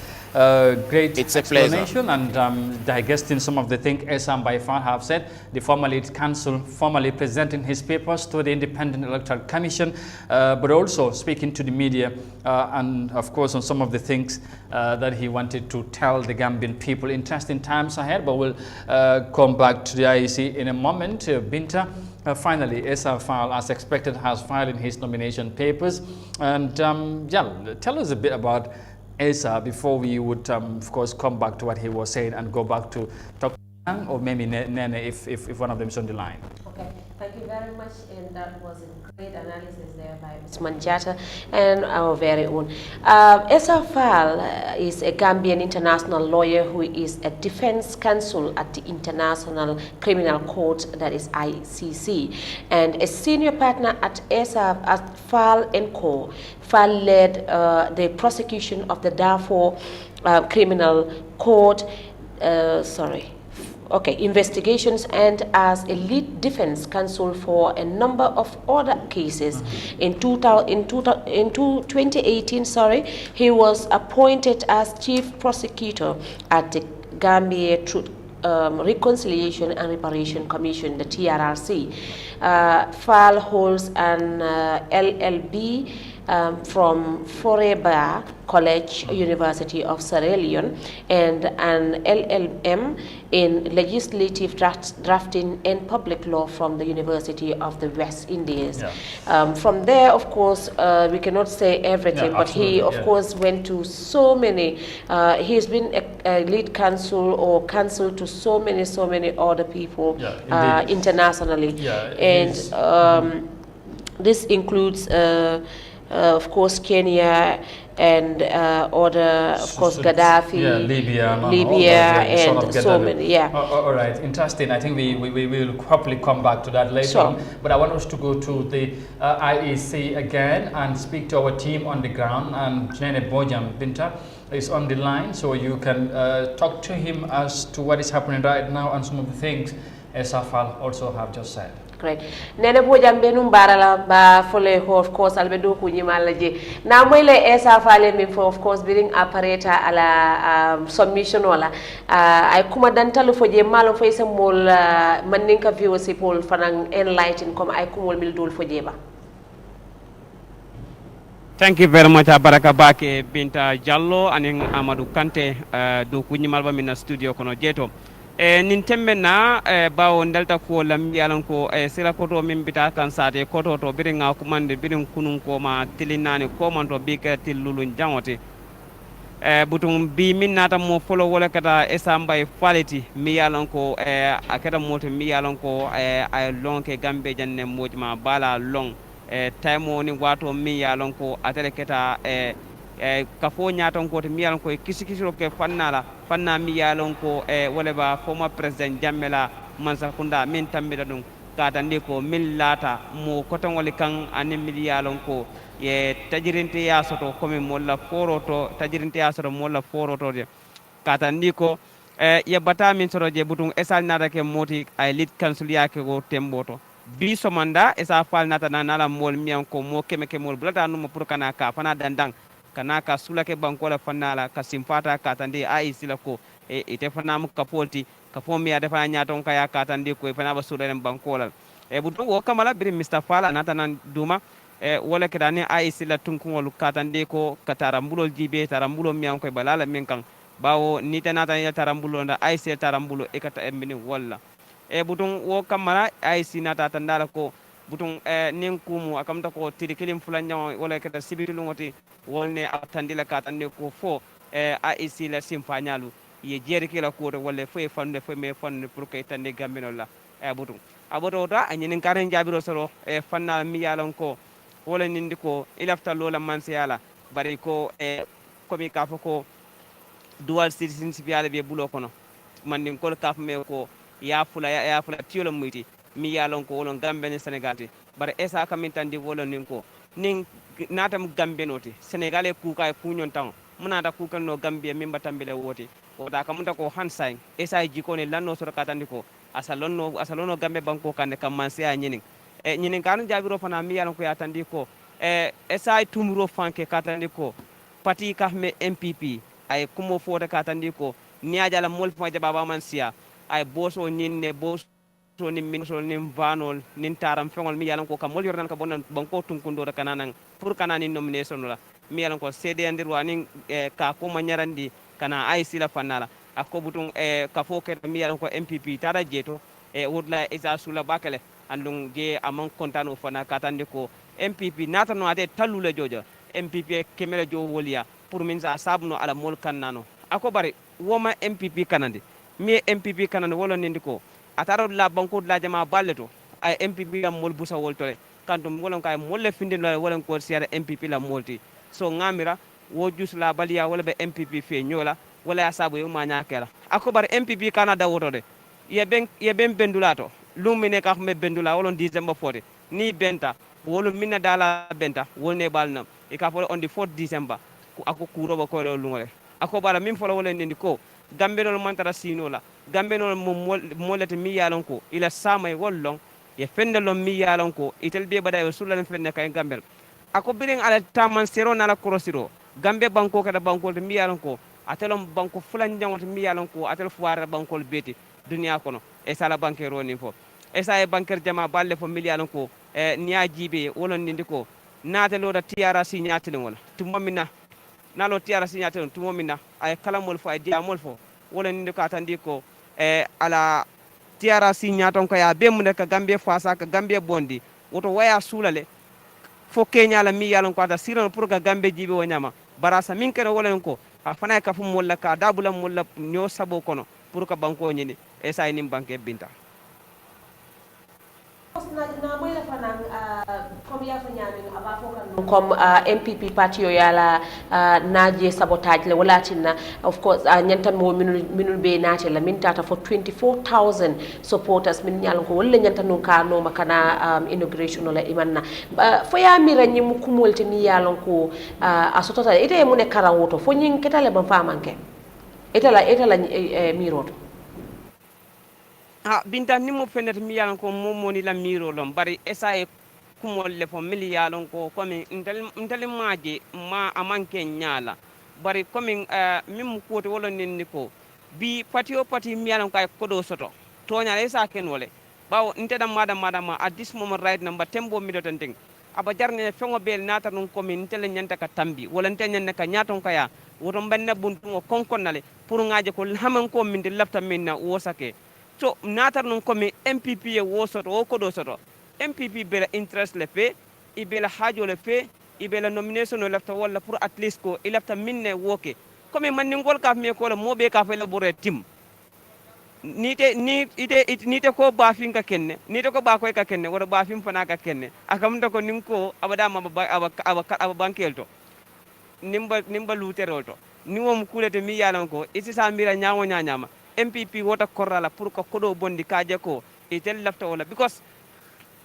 great explanation and digesting some of the things Esam Baifan have said. The former lead council formally presenting his papers to the Independent Electoral Commission, but also speaking to the media and of course on some of the things that he wanted to tell the Gambian people. Interesting times ahead, but we'll come back to the IEC in a moment. Binta, finally, Esa Fal, as expected, has filed in his nomination papers. And yeah, tell us a bit about Esa before we would, of course, come back to what he was saying and go back to talk or maybe Nene if one of them is on the line. Okay, thank you very much, and that was a great analysis there by Ms. Manjata and our very own. Esa Fal is a Gambian international lawyer who is a defense counsel at the International Criminal Court, that is ICC, and a senior partner at Esa at Fal & Co. Fal led the prosecution of the Darfur Criminal Court, investigations, and as a lead defense counsel for a number of other cases. In 2018, he was appointed as chief prosecutor at the Gambia Truth, Reconciliation and Reparation Commission, the TRRC. Fal holds an LLB from Forever College, University of Sierra Leone, and an LLM in Legislative Drafting and Public Law from the University of the West Indies. Yeah. From there, of course, we cannot say everything, but he, of course, went to so many, he's been a lead counsel or counsel to so many other people internationally. Yeah, and this includes of course, Kenya and other, of course, Gaddafi, Libya, and so many. All right, interesting. I think we will probably come back to that later on. But I want us to go to the IEC again and speak to our team on the ground. And Janet Bojam Binta is on the line, so you can talk to him as to what is happening right now and some of the things Esafal also have just said. Great. Nene Bojam benum barala ba fole ho, of course albedo ku nyimalaje. Na moyle Esa Fale mi for, of course, biring apparator ala submission wala ay kuma dantalu foje malo fay sa mol maninka viewers people fanang enlighten comme ay kumol mil dul foje ba. Thank you very much, Baraka Bake Binta Jallo and Amadou Kante do kunyimalba mina studio kono jeto. Nin tembe na bawo ndalta ko lam yalan ko sila koto min bita kan sate koto to birin nga kumande birin kunun ko ma tilinani ko man to bika tilulun jangote butum bi min nata mo folo wala kata esamba quality mi yalan ko akata moto mi yalan ko ay lonke gambe janne mojma bala long time ni wato mi yalan ko atele keta kafo nyaton ko to mi yalan ko kisikisiro ke fanna mi yalon ko wala ba former president Jammeh mansa kunda min tambida dum katande ko min lata mo koton wali kan anin mi yalon ko ye tajirinte ya soto komi molla foroto tajirinte ya soto molla foroto de katandi ko ye bata min soto je butun esal nada ke moti ay lead council yake go temboto bi somanda esa fal nata nala mol miyan ko mo keme ke mol bulata no mo pour kana ka fana dandang kana ka sulake bankola fanala ka simpata katande ai sila ko ite fana mu kapolti ka fomi ya defa nyaton ka ya katande ko fana ba sulalen bankola budu wo kamala bir Mr Fala nata nan duma wala kedane ai sila tunkungol katande ko katarambulo jibe tarambulo miyan ko balala min kan bawo ni tanata ya tarambulo nda ai sila tarambulo e kata embini walla butun wo kamara ay sinata tandala ko butun nin kumu akamta ko tiri kilim fulan nyaw wala kata sibiru ngoti wolne atandila ka tande ko fo AIC la simfanyalu ye jeri kila ko wala fo fande fo me fande pour kay tande gambino la butun aboto ta anyinin karen jabiro soro fanna mi yalon ko wala nindi ko ilafta lola mansiyala bari ko komi ka fo ko dual citizenship yala be bulo kono mandin kol kaf me ko ya fula tiyolo muyti mi yalon ko wolon gambe ni senegal ti bare esa kamin tandi wolon nin ko nin natam gambe noti senegal e kuka e kunyon tan munata kukan no gambia min batambile woti o da kamunta ko hansay esa jiko ne lanno so katandi ko asalono gambe banko kande kam man sia nyinin nyinin kan jabiro fana mi yalon ko ya tandi ko esa tumuro fanke katandi ko pati kahme MPP ay kumo fota katandi ko niajala mol fa jababa man sia ay boso ninne boso nin min so nin vanol nin taram fengol mi yalan ko kam mol yornan ka bonan banko tunkundo kananan pour kanani nomination la mi yalan ko cede andir wani ka ko manyarandi kana ay sila fanala akko butun ka fo ke mi yalan ko MPP tada jeto wodla isa sula bakale andung je amon kontano fana katande ko MPP natano ade talule jojo MPP kemele jo wolia pour min sa sabno ala mol kannano ako bari woma MPP kanande mi MPP kanande wolo nindi ko ataro la banko la jama balleto ay MPP la mol busa woltore kantum wolon kay molle finde no wolon ko siara MPP la molti so ngamira wo jus la baliya wala be MPP fe nyola wala asabu yo ma nyakela ako bari MPP kanada wotode ye ben bendulato lumine ka me bendula wolon December 40 ni benta wolo minna dala benta wolne balna e ka fo on the 4th December ako kuroba ko lo lungole ako bara min folo wala nindi ko gambenol mantara sinola gambenol molete mi yalon ko ila samay wollon ye fendelon mi yalon ko itel be bada sulan fenne kay gambel ako birin ala taman sero nala krosiro gambe banko kada banko mi yalon ko atelon banko fulan jangot mi yalon ko atel fuara bankol beti dunia kono e sala bankero ni fo e sa e banker jama balle fo mi yalon ko niya jibe wolon nindi ko natelo da tiara signatelo wala tumamina nalo tiara signature tumo minna ay kala mol fo ay diamol fo wala ni ko atandi ko ala tiara signaton ko ya bemu ne ka gambe fasa ka gambe bondi woto waya sulale fo kenya la mi yalon ko ata siron pour ka gambe jibe wonyama barasa min kere wala ko afana ka fu molla ka dabula molla nyo sabo kono pour ka banko nyini e say nim banke binta comme MPP party yo yala naje sabotage le wala tinna of course nyantan mo minul be nate la min tata for 24,000 supporters min nyal ko wala nyantan no ka no makana inauguration la imanna fo ya mira nyi mu kumolti ni yalon ko asotota ite mu ne karawoto fo nyin ketale ban famanke etala miroto binta ni mo fenet mi yalan ko momoni la miro lom bari esa e kumol le fo mili yalan ko komi intel maaje ma amanke nyala bari komi mim ko to wolo nenni ko bi pati mi yalan kay kodo soto to nyala esa ken wole bawo inteda madama at this moment right number tembo mi do tanting aba jarne fengo bel nata non komi intel nyanta ka tambi wala intel nyanna ka nyaton kaya woto banna buntu ngo konkonnale pour ngaaje ko haman ko min de lafta minna wosake so natar non comme MPP e wosoto o kodo soto MPP bela interest le fe i bela hajo le fe i bela nomination le lafta wala pour at least ko i lafta minne woke comme man ni ngol ka me ko la mobe ka fe la bore tim nite ko ba fin ka kenne nite ko ba ko ka kenne wala ba fin fana ka kenne akam to ko nin ko abada ma aba bankel to nimba luterol to ni wom kulete mi yalan ko isi sa mira nyaawo nyaama MPP wota korrala pour ko kodo bondi kaje ko itel lafta wala because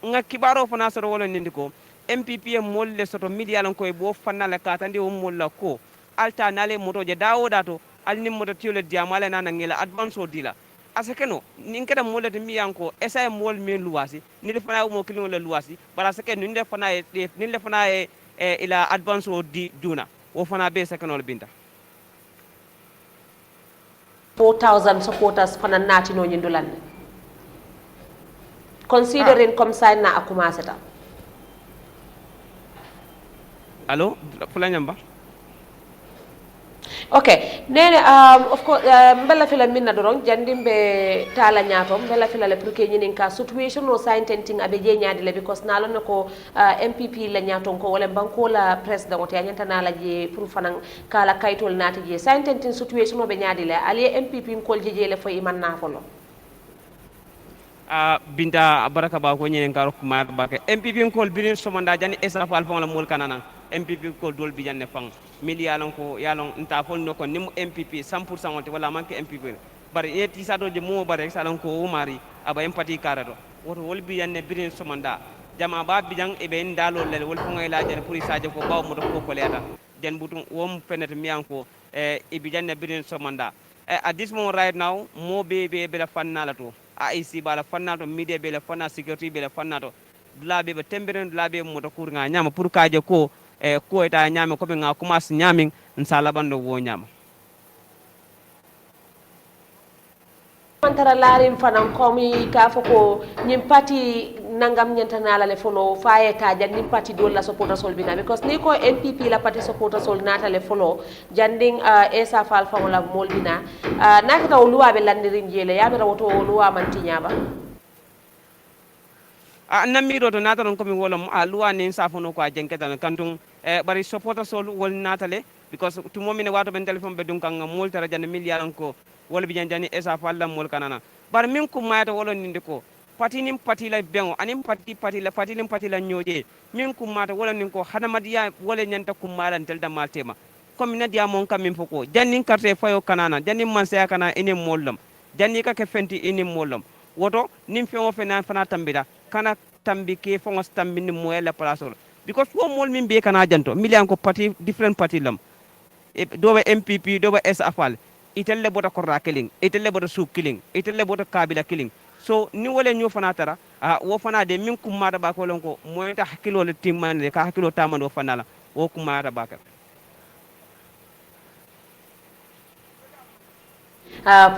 nga kibaro fana soro wala nindi ko MPP e molle soto midialan ko e bo fanala katandi o molla ko alta nale moto je dawoda to alni moto tiole diamale nana ngela advance o dila asakeno ninkeda molle de miyanko esa mol me luwasi ni le fana mo kilon le luwasi bara sakeno ni le fana e ila advance o di duna o fana be sakeno le binta 4,000 supporters fana nati no nyindulan considering comme ça na akuma seta allo fulanyamba Okay, nene of course mbella fila minna dorong jandimbe tala nyato mbella fila le pour que nyinin ka situation no sciententing abe je nyaade le because nalo nako MPP la nyato ko wala banko la president wote nyanta nala je pour fanan kala kaytol nati je sciententing situation no be nyaade le ali MPP ko je le fo iman na folo binta baraka ba ko nyenen karo kuma ba ke MPP ko birin somanda jani esaf alfa la mol kanana MPP ko dol bi janne fang mili yalon ko yalon nta fol no ko nim MPP 100% wonte wala manke MPP bari yeti sado je mo bare salon ko umari aba empati karato woto wol bi janne birin somanda jama ba bi jang e be ndalo lel wol ko ngayla jere pour isaje ko baw mo do ko leta den butum wom penet miyanko e bi janne birin somanda at this moment right now mo be la fannala to AIC bala fannato media be la fanna security be la fannato dulabe be temberen dulabe mo to kur nga nyama pour kaje ko ko eta nyama ko be nga commence nyamin nsala bando wo nyama mantara larim fanan komi ka foko nyim parti nangam nyantanala le follow faye ta jandim parti dol la supporter sol bina because ni ko MPP la parti supporter sol nata le follow janding esa fal fa wala molbina nakata luwa be landirin jele ya bera woto luwa man tinyaba namiro to nata non komi wolom luwa ni safono ko jenketa kantung bari supporter sol wol nata le because to momine wato ben telephone be dun kan mol tara jande milliard ko wala bi jani esa falla mol kanana bar min ko mayata wolo ninde ko pati nim pati la bengo anim pati la nyoje min ko mata wala nin ko hadamadiya wala nyanta ko malan tel damal tema comme na dia mon kam min foko janni carte fayo kanana janni man se kana ene mollam janni ka ke fenti ene mollam woto nim fengo fena fana tambida kana tambi ke fongo tambi ni moyela place because wo mol min be kana janto milian ko pati different pati lam dobe MPP dobe SFL itelle bota korra killing itelle bota su killing itelle bota kabila killing so ni wala ñu fana tara wo fana de min kum mata ba ko lon ko moyta hakilo le timmane ka hakilo tamando fana la wo kum mata ba ka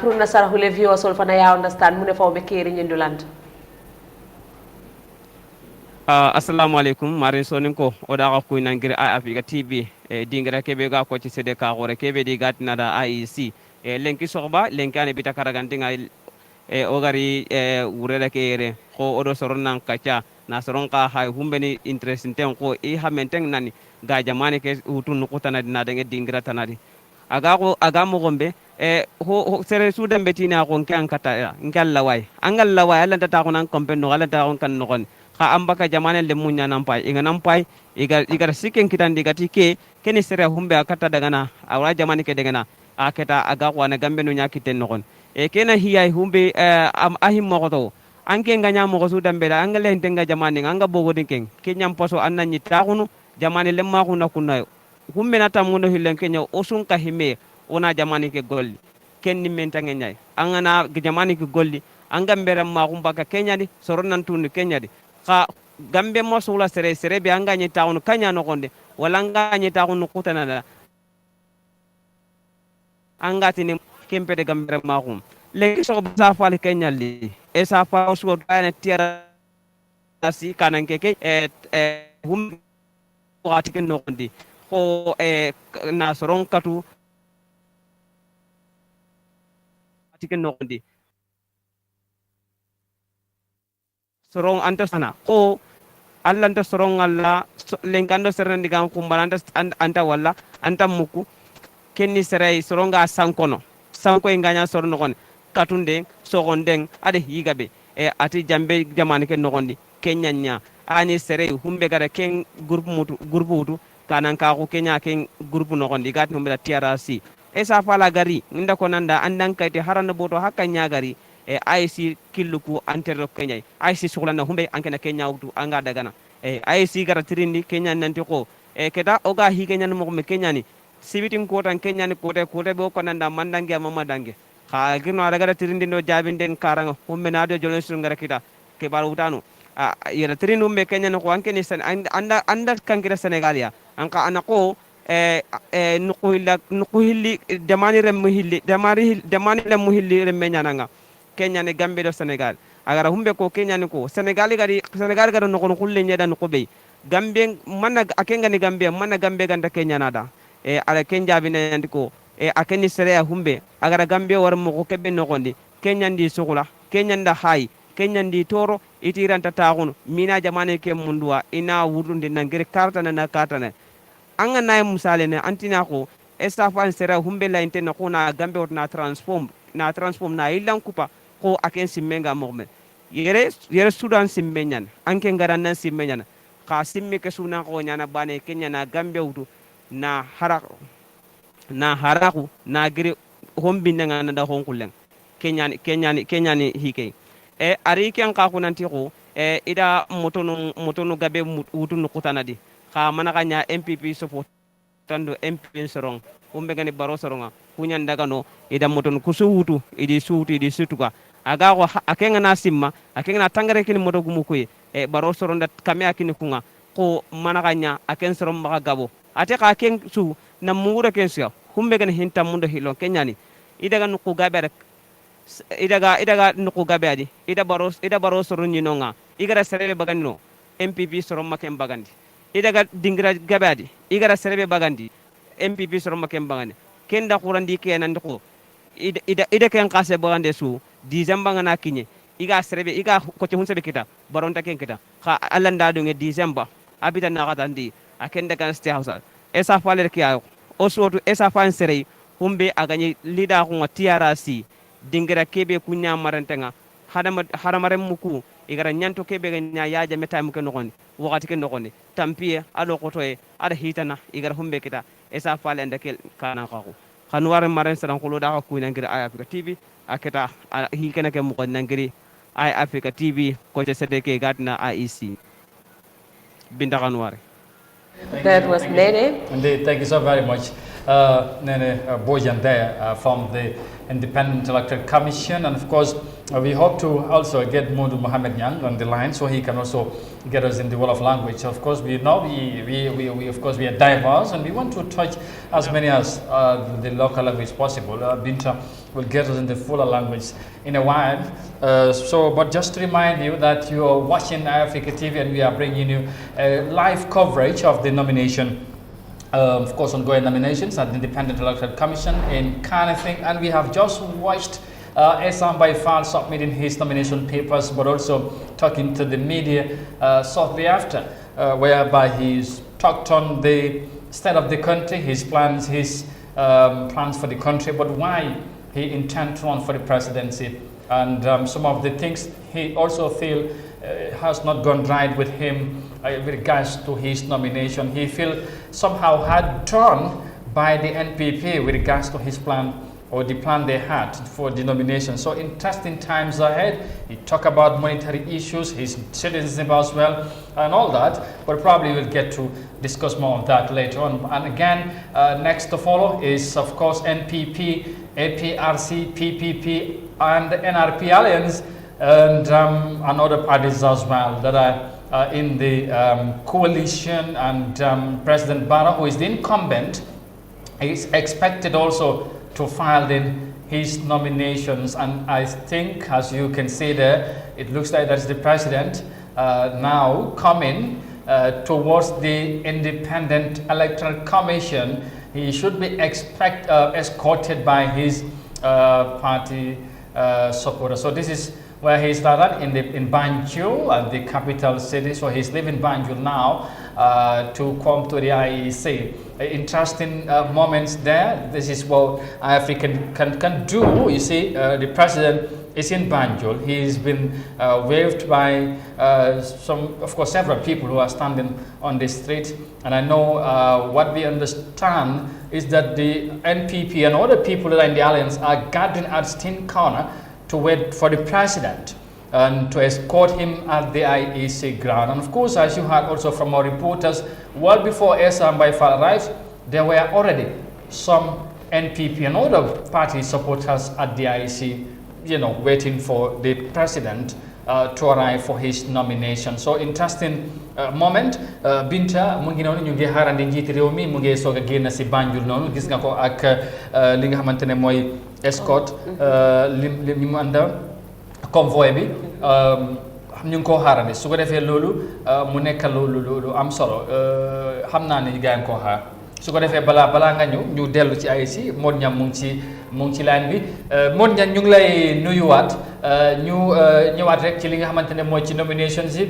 pour nasara hule view sol fana ya understand mu ne fo be keri ñindulant assalamu alaikum marin sonin ko o da ko nangir Eyeafrica TV dingira kebe ga ko ci sede ka gore kebe di gatina da AIC lenki soxba lenki ane bita karagantinga o gari wurele kere ko odo soron kacha na soron ka hay humbeni interesting ko ha menteng nani ga jamane ke utun ko tanadi na dange dingira tanadi aga mo gombe ho sere su dembe tina ko kan kata ngalla way angalla way alla ta ko nan kompenno alla ta ko kan no kon ka ambaka jamane le munya nampai inga nampai igar siken kitan digati ke keni sere humbe akata daga na awra jamane ke daga na aketa aga wana gambe no nyakiten no kon kena hiyai humbe ahim mo to anke nganya mo su dambe da angale tenga jamane anga bogo dinken kenyam poso annanyi taxunu jamane le ma xuna kunna humbe na tamuno hilen kenya osun ka hime ona jamane ke golli kenni menta ngenya angana jamane ke golli anga mbere ma xumbaka kenya di soronan tunu kenya di ka gambe mo sula sere be anga nyi taxunu kanya no gonde wala anga nyi taxunu kutana da anga tini kempe de gambe ma xum legi so sa fal kenya li e sa fa so tane tierra si kanan keke hum wati ken no gondi ko na soron katu wati ken no gondi soron anta sana ko alla anta soron alla lengando serandi gam kumbalanta anta walla anta muku kenni serai soronga sankono sanko nganya sorno kon katunde sogondeng ade higabe ati jambe jamane ken nogondi kenyanya ani sere humbe gara ken groupe mutu kanan ka ko kenya ken groupe nogondi gat humbe TRC sa fala gari nda ko nanda andan kayti haranda boto hakanya gari IC killuku antero kenya IC suglana humbe ankena kenya wutu anga dagana IC gara tirindi kenya nanti ko keda oga hi kenya mo me kenya ni sibitin kotan kenya ni kote bo ko nanda mandange mama dange ha gino daga tirindi no jabinden karanga humbe na do jolon ngara kita ke baru utanu yera tirindi humbe kenya no ko anke ni anda kankira senegalia anka anako nukuhilli demani rem hilli demani lem hilli rem nyananga kenya ne gambe do senegal agara humbe ko kenya ni ko senegal gari no ko kulle nyeda no ko be gambe manna akenga ni gambe manna gambe ganda kenya nada ala kenja bine ko e akeni sere humbe agara Gambia war mo ko kebe no gondi kenyandi sugula kenyanda hay kenyandi toro itiranta taxunu mina jamane ke mundua ina wurunde nangere karta na katana anga nay musale ne antina ko estafan sere humbe la intena ko na Gambia na transform na ilan kupa ko aken simmenga momme yere Sudan simmenyan anke ngaranna simmenyan ka simme ke suna ko nyana bane kenya na Gambia wutu na haraku na giri hombi nga na da honkulen kenyani hike e ari ken ka kunanti ko e ida motonu gabe wutu no kutanadi ka manakanya MPP support tando MP sorong umbe gani baro soronga kunyan daga no ida motonu kusu wutu idi sutuka aga ko akenga na simma akenga na tangare kini moto gumukoy e baro soronda kame akini kunga ko manakanya aken sorom maka gabo ate ka ken su na mura ken su humbe gani hinta mundo hilo kenyani idaga nuku gabe rek idaga nuku gabe adi ida baro soron nyinonga igara serebe bagandi MPP sorom maken bagandi idaga dingira gabe adi igara serebe bagandi MPP sorom maken bagandi kenda kurandi kenan ko ida ken kase bagande su December ngana kinye iga serebe iga ko ci hunse kita baronta ken kita ka alanda do nge December abita na katandi akenda kan state house esa faler kiya osoto esa fan sere humbe aganye lida ko TRC dingira kebe kunya marantenga hadamare muku igara nyanto kebe ganya yaja meta muke nokoni wakati ke nokoni tampie ado kotoe ada hitana igara humbe kita esa faler ndakel kana kako kanware maren sadan ko da ko nangiri Eyeafrica TV aketa hikena ke muko nangiri Eyeafrica TV ko te sedeke gadna IEC binda kanware. That was Nene. Indeed, thank you so very much, Nene Bojan there from the Independent Electoral Commission, and of course we hope to also get Modu Mohamed Nyang on the line so he can also get us in the world of language. Of course, we know we of course we are diverse and we want to touch as many as the local language possible. Binta will get us in the fuller language in a while. But just to remind you that you are watching Eyeafrica TV and we are bringing you live coverage of the nomination. Of course, ongoing nominations at the Independent Electoral Commission in Carnifing, and we have just watched Esam Baifal submitting his nomination papers, but also talking to the media shortly after, whereby he's talked on the state of the country, his plans for the country, but why he intends to run for the presidency, and some of the things he also feels has not gone right with him with regards to his nomination. He feels somehow hard done by the NPP with regards to his plan or the plan they had for the nomination. So interesting times ahead. He talked about monetary issues, his citizenship as well, and all that, but probably we'll get to discuss more of that later on. And again, next to follow is of course NPP, APRC, PPP, and the NRP Alliance, and other parties as well that are in the coalition, and President Barrow, who is the incumbent, is expected also to file in his nominations. And I think, as you can see there, it looks like that's the president now coming towards the Independent Electoral Commission. He should be escorted by his party supporters. So this is where he started in Banjul, the capital city. So he's leaving Banjul now to come to the IEC. Interesting moments there. This is what Eyeafrica can do. You see, the president is in Banjul. He's been waved by several people who are standing on the street. And I know what we understand is that the NPP and other people that are in the alliance are gathering at Steen Corner to wait for the president and to escort him at the IEC ground. And of course, as you heard also from our reporters, well before Esam Baifal arrived, there were already some NPP and other party supporters at the IEC, waiting for the president to arrive for his nomination. So interesting moment. Binta mu ngi noonu ñu ngi xaarandi njiiti réew mi mu ngi soog a génn si Banjul noonu gis nga ko ak li nga xamante ne mooy escorte li mu ànda convoy bi ñu ngi koo xaarandi su ko defee loolu mu nekk loolu am solo xam naa ne gars yi koo xaar su ko defee balaa nga ñëw ñu dellu ci AIC Modou Niang mu ngi ci line bi Modou Niang ñu ngi lay nuyuwaat ñu ñëwaat rek ci li nga xamante ne mooy ci nominations yi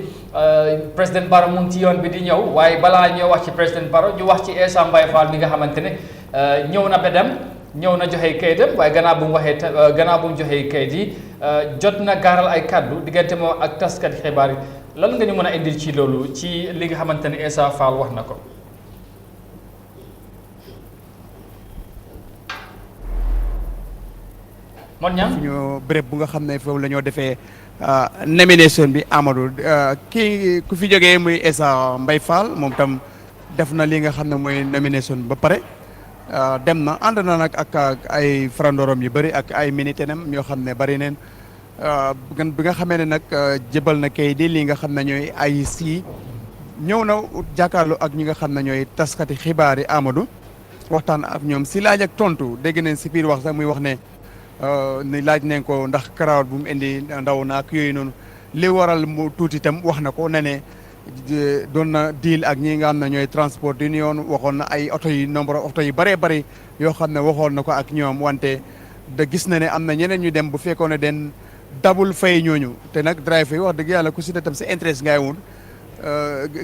président Barrow mu ngi ci yoon bi di ñëw waaye balaa ñoo wax ci président Barrow ñu wax ci Essa Mbaye Fall mi nga xamante ne ñëw na ba dem ñëw na joxe kayitam waaye gannaaw bu mu joxee kayit yi jot na gaaral ay kaddu diggante moom ak taskat xibaar yi lan nga ñu mën a indil ci loolu ci li nga xamante ne Essa Fall wax na ko. Modou Niang ñu béréb bu nga xam ne foofu la ñoo defee nomination bi Amadou kii ku fi jógee muy Essa Mbaye Fall moom tam def na li nga xam ne mooy nomination ba pare dem na ànd na nag ak ay farandorom yu bëri ak ay militaires yoo xam ne bëri neen bi nga xamee ne nag jëbal na kay di li nga xam ne ñooy AIC ñëw na jàkkaarloo ak ñi nga xam ne ñooy taskati xibaar yi Amadou waxtaan ak ñoom si laaj ak tontu dégg nañ si biir wax sax muy wax ne ni laaj nañ ko ndax karawat bu mu indi ndaw na ak yooyu noonu li waral mu tuuti itam wax na ko ne doon na deal ak ñi nga xam ne ñooy transport union waxoon na ay oto yi nombre oto yu bëree bëri yoo xam ne waxoon na ko ak ñoom wante da gis na ne am na ñeneen ñu dem bu fekkoon ne den dabul fay ñooñu te nag driver yi wax dëgg yàlla ku si ne tam sa interest ngay wut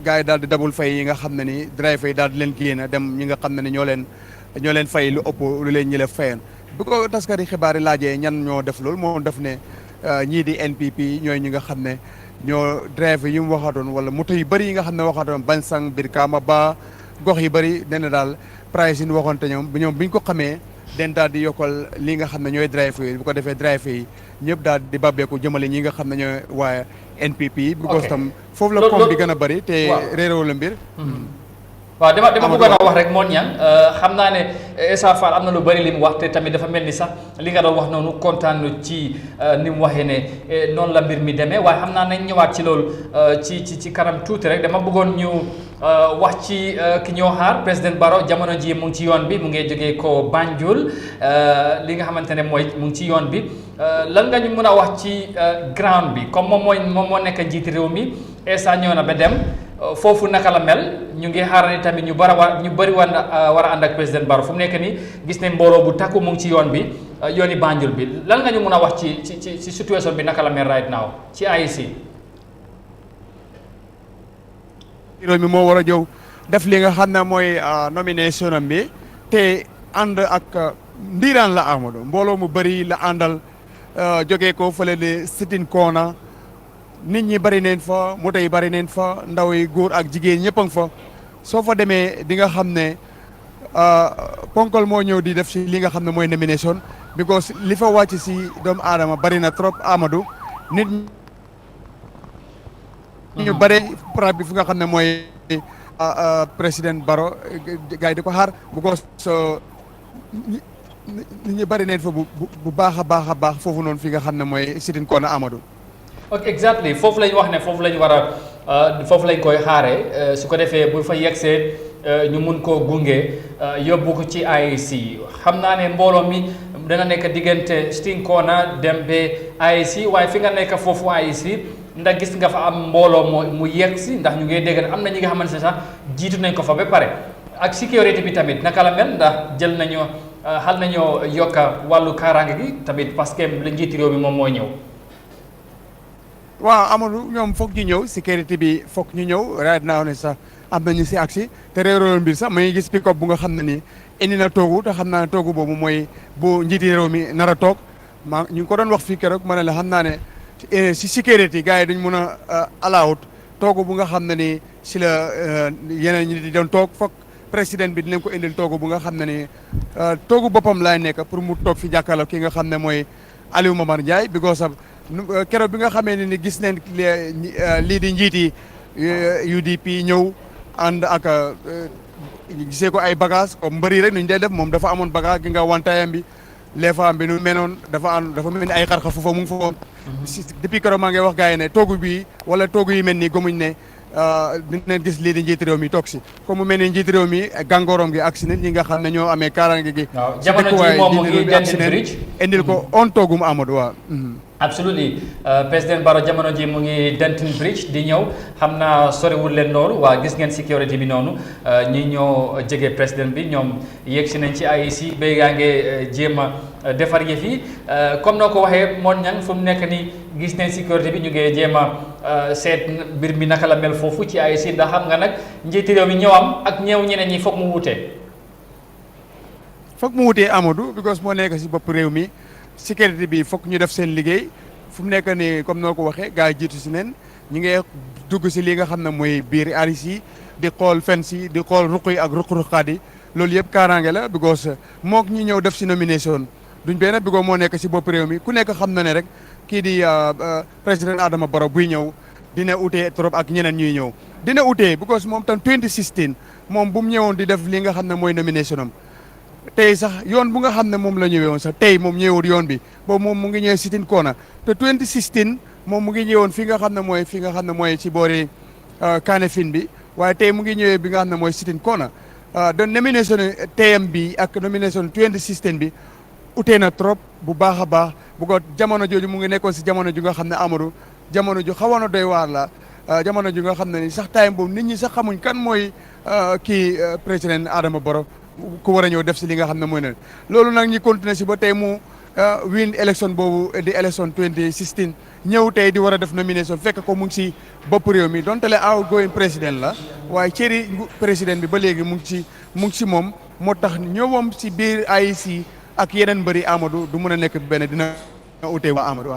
gars yi daal di dabul fay yi nga xam ne ni driver yi daal di leen génn dem ñi nga xam ne ni ñoo leen fay lu ëpp lu leen ñi la fayoon bu ko taskari xibaar yi laajee ñan ñoo def loolu moo def ne ñii di NPP ñooy ñi nga xam ne ñoo driver yi mu waxatoon wala moto yu bëri yi nga xam ne waxatoon Bansang Brikama ba gox yu bëri dana daal price yi ñu waxoon te ñoom biñ ko xamee den daal di yokkal li nga xam ne ñooy driver yi bu ko defee driver yi ñëpp daal di babbeeku jëmale ñi nga xam ne ñooy waa NPP yi because tam foofu la koom di gën a bëri te réeréw la mbir waaw dama bëggoon a wax rek Modou Niang xam naa ne Essa Fall am na lu bëri li mu wax te tamit dafa mel ni sax li nga doon wax noonu kontaan ci ni mu waxee ne noonu la mbir mi demee waaye xam naa nañ ñëwaat ci loolu ci kanam tuuti rek dama bëggoon ñu wax ci ki ñoo xaar président Barrow jamono ji mu ngi ci yoon bi mu ngi jógee ko Banjul li nga xamante ne mooy mu ngi ci yoon bi lan nga ñu mën a wax ci ground bi comme moom moo nekk njiiti réew mi Essa ñëw na ba dem foofu naka la mel ñu ngi xaarandi tamit ñu bëri war a ànd ak président Barrow fu mu nekk nii gis ne mbooloo bu takku mu ngi ci yoon bi yooni Banjul bi lan nga ñu mën a wax ci situation bi naka la mel right now ci AIC. réew mi moo war a jëw def li nga xam ne mooy nomination am bi te ànd ak ndiiraan la Amadou mbooloo mu bëri la àndal jógee ko fële de sitin koona nit ñi bari neen fa moto yi bari neen fa ndaw yi góor ak jigéen ñëpp a ngi fa soo fa demee di nga xam ne ponkal moo ñëw di def si li nga xam ne mooy nomination because li fa wàcc si doomu aadama bari na trop Amadou nit ñu bari pra bi fi nga xam ne mooy président Barrow gars yi di ko xaar because nit ñi bari neen fa bu baax a baax foofu noonu fi nga xam ne mooy sitin koona Amadou ok exactly foofu lañ wax ne foofu lañ war a foofu lañ koy xaaree su ko defee bu fa yegsee ñu mun koo gunge yóbbu ko ci AIC xam naa ne mbooloo mi dana nekk diggante Stinkoona dem ba AIC waaye fi nga nekk foofu AIC ndax gis nga fa am mbooloo mu yegsi ndax ñu ngi dégg ne am na ñi nga xamante ne sax jiitu nañ ko fa ba pare ak sécurité bi tamit naka la mel ndax jël nañoo xal nañoo yokka wàllu kaaraange gi tamit parce que la njiiti réew mi moom mooy ñëw. waaw Amadou ñoom foog ñu ñëw sécurité bi foog ñu ñëw right now ne sax am nañu si agsi te réeróo mbir sax ma ngi gis pick-up bu nga xam ne ni indi na toogu te xam naa ne toogu boobu mooy bu njiiti réew mi nar a toog ñu ngi ko doon wax fii keroog ma ne la xam naa ne si sécurité gars yi dañ mun a allowed toogu bu nga xam ne ni si la yeneen ñi di doon toog foog président bi dinañ ko indil toogu bu nga xam ne ni toogu boppam laay nekk pour mu toog fi jàkkaarloo ki nga xam ne mooy Alieu Momar Njie because of keroog bi nga xamee ne ni gis neen lii di njiiti UDP ñëw ànd ak gisee ko ay bagage comme mbëri rek nuñ dee def moom dafa amoon bagage gi nga wantayam bi les femmes bi nu menoon dafa mel ni ay xarxa foofa mu ngi fa woon depuis keroog maa ngi wax gars yi ne toogu bi wala toogu yi mel ni gëmuñ ne dinañ gis lii di njiiti réew mi toog si comme mu mel ni njiiti réew mi gàngoorom gi accident ñi nga xam ne ñoo amee kaaraange gi jamono ji moom mu ngi accident indil ko on toogum Amadou waaw absolutely président Barrow jamono ji mu ngi Denton Bridge di ñëw xam naa soriwul leen loolu waa gis ngeen sécurité bi noonu ñi ñoo jege président bi ñoom yegg si nañ ci IEC ba yaa ngi jéem a defar yëf yi comme noo ko waxee moon ñang fu mu nekk ni gis nañ sécurité bi ñu ngi jéem a seet mbir mi naka la mel foofu ci IEC ndax xam nga nag njiiti réew mi ñëwam ak ñëw ñeneen ñi foog mu wutee Amadou because moo nekk si bopp réew mi sécurité bi foog ñu def seen liggéey fu mu nekk nii comme noo ko waxee gars yi jiitu si neen ñu ngi dugg si li nga xam ne mooy biir aris yi di xool fen si di xool ruq yi ak ruq-ruqaat yi loolu yëpp kaaraange la because mook ñi ñëw def si nomination duñ benn bigoo moo nekk si bopp réew mi ku nekk xam na ne rek kii di président Adama Barrow buy ñëw dina utee trop ak ñeneen ñuy ñëw dina utee because moom tam 2016 moom bu mu ñëwoon di def li nga xam ne mooy nomination am tey sax yoon bu nga xam ne moom la ñëwee woon sax tey moom ñëwul yoon bi boobu moom mu ngi ñëwee sitin koona te 2016 moom mu ngi ñëwoon fi nga xam ne mooy ci boori Kanifing bi waaye tey mu ngi ñëwee bi nga xam ne mooy sitin koona de nomination teyam bi ak nomination 2016 bi utee na trop bu baax a baax bu ko jamono jooju mu ngi nekkoon si jamono ju nga xam ne Amadou jamono ju xawoon a doy waar la jamono ju nga xam ne ni sax time boobu nit ñi sax xamuñ kan mooy kii président Adama Barrow ku war a ñëw def si li nga xam ne mooy ne loolu nag ñi continuer si ba tey mu win élection boobu di élection 2016 ñëw tey di war a def nomination fekk ko mu ngi si bopp réew mi donte le outgoing président la waaye cëri président bi ba léegi mu ngi si moom moo tax ñëwam si biir IEC ak yeneen mbëri Amadou du mën a nekk benn dina utee waa Amadou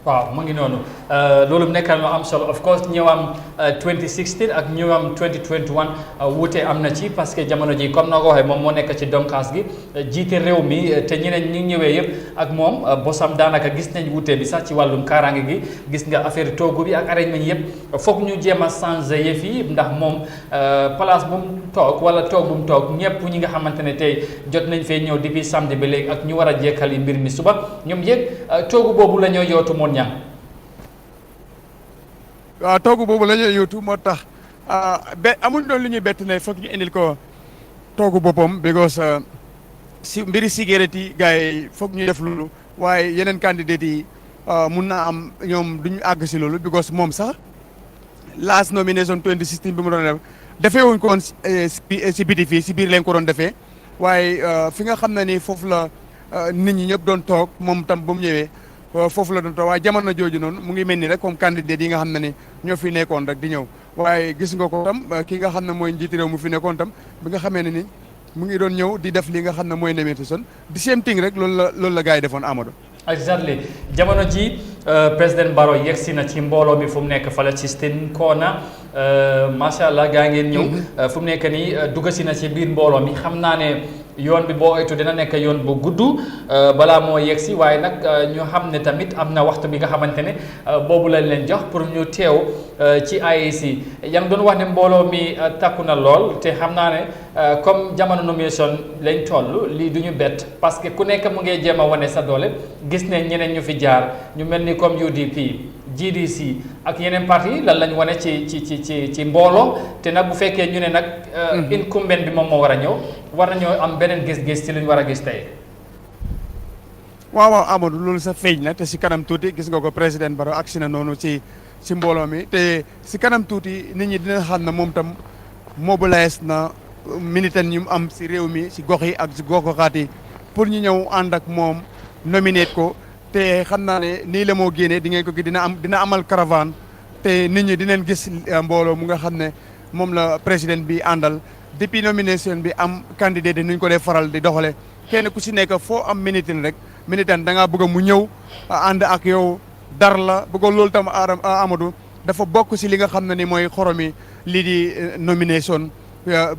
waaw mu ngi noonu loolu nekkal ma am solo of course ñëwam 2016 ak ñëwam 2021 wuute am na ci parce que jamono ji comme noo ko waxee moom moo nekk ci donkaas gi jiite réew mi te ñeneen ñi ñëwee yëpp ak moom bosam daanaka gis nañ wuute bi sax ci wàllum kaaraange gi gis nga affaire toogu bi ak arrangement yëpp foog ñu jéem a changer yëf yi ndax moom place bu mu toog wala toog bu mu toog ñëpp ñi nga xamante ne tey jot nañ fee ñëw depuis samedi ba léegi ak ñu war a jekkali mbir mi suba ñoom yëg toogu boobu la ñoo yootu moon waaw toogu boobu la ñuy yóotu moo tax amul doon lu ñuy bett ne foog ñu indil ko toogu boppam because si mbiri cigarette yi gars yi foog ñu def loolu waaye yeneen candidate yi mun naa am ñoom du ñu àgg si loolu because moom sax last nomination 2016 bi mu doon def defee wuñ ko woon si biti fii si biir leen ko doon defee waaye fi nga xam ne ni foofu la nit ñi ñëpp doon toog moom tam ba mu ñëwee foofu la doon toog waaye jamono jooju noonu mu ngi mel ni rek comme candidat yi nga xam ne ni ñoo fi nekkoon rek di ñëw waaye gis nga ko tam ki nga xam ne mooy njiiti réew mu fi nekkoon tam bi nga xamee ne ni mu ngi doon ñëw di def li nga xam ne mooy nomination di same thing rek loolu la gars yi defoon Amadou. exactly jamono ji président Barrow yegsi na ci mbooloo mi fu mu nekk fala ci Stin Corner macha allah gaa ngeen ñëw fu mu nekk nii dugg si na ci biir mbooloo mi xam naa ne yoon bi boo oytu dina nekk yoon bu gudd balaa moo yegsi waaye nag ñu xam ne tamit am na waxtu bi nga xamante ne boobu lañ leen jox pour ñu teew ci IEC yaa ngi doon wax ne mbooloo mi takku na lool te xam naa ne comme jamono nomination lañ toll lii du ñu bett parce que ku nekk mu ngi jéem a wane sa doole gis ne ñeneen ñu fi jaar ñu mel ni comme UDP GDC ak yeneen parti lan lañ wane ci mbooloo te nag bu fekkee ñu ne nag incumbent bi moom moo war a ñëw war nañoo am beneen gis-gis ci li ñu war a gis tey. waaw Amadou loolu sa feeñ na te si kanam tuuti gis nga ko président Barrow agsi na noonu ci mbooloo mi te si kanam tuuti nit ñi dina xam ne moom tam mobilise na militant ñu am si réew mi si gox yi ak si gox-goxaat yi pour ñu ñëw ànd ak moom nominate ko. te xam naa ne nii la moo génnee di ngeen ko gis dina amal caravane te nit ñi dinañ gis mbooloo mu nga xam ne moom la président bi àndal depuis nomination bi am candidat di nuñ ko dee faral di doxale kenn ku si nekk foo am militant rek militant da ngaa bëgg mu ñëw ànd ak yow dar la bëgg loolu tam Amadou dafa bokk si li nga xam ne ni mooy xoromi lii di nomination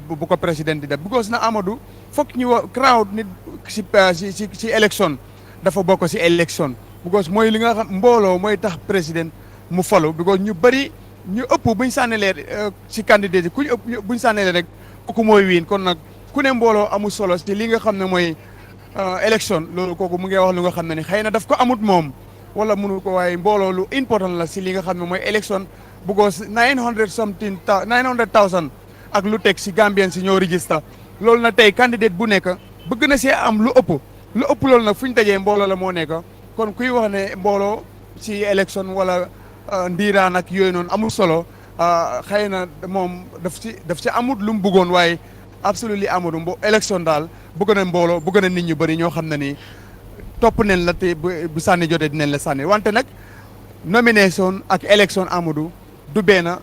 bu ko président di def because na Amadou foog ñu crowd nit si élection dafa bokk si élection because mooy li nga xam mbooloo mooy tax président mu falu because ñu bëri ñu ëpp buñ sànnilee si candidat yi ku ñu ëpp buñ sànnilee rek kooku mooy wiin kon nag ku ne mbooloo amul solo si li nga xam ne mooy élection loolu kooku mu ngi wax lu nga xam ne ni xëy na daf ko amut moom wala mënu ko waaye mbooloo lu important la si li nga xam ne mooy élection because 900,000 ak lu teg si Gambien si ñoo register loolu na tey candidat bu nekk bëgg na see am lu ëpp loolu nag fu ñu dajee mbooloo la moo nekk kon kuy wax ne mbooloo ci élection wala ndiiraan ak yooyu noonu amul solo xëy na moom daf ci amut lu mu bëggoon waaye absolument amul élection daal bëgg na mbooloo bëgg na nit ñu bëri ñoo xam ne ni topp nañ la te bu sànni jotee dinañ la sànni wante nag nomination ak élection Amadou du benn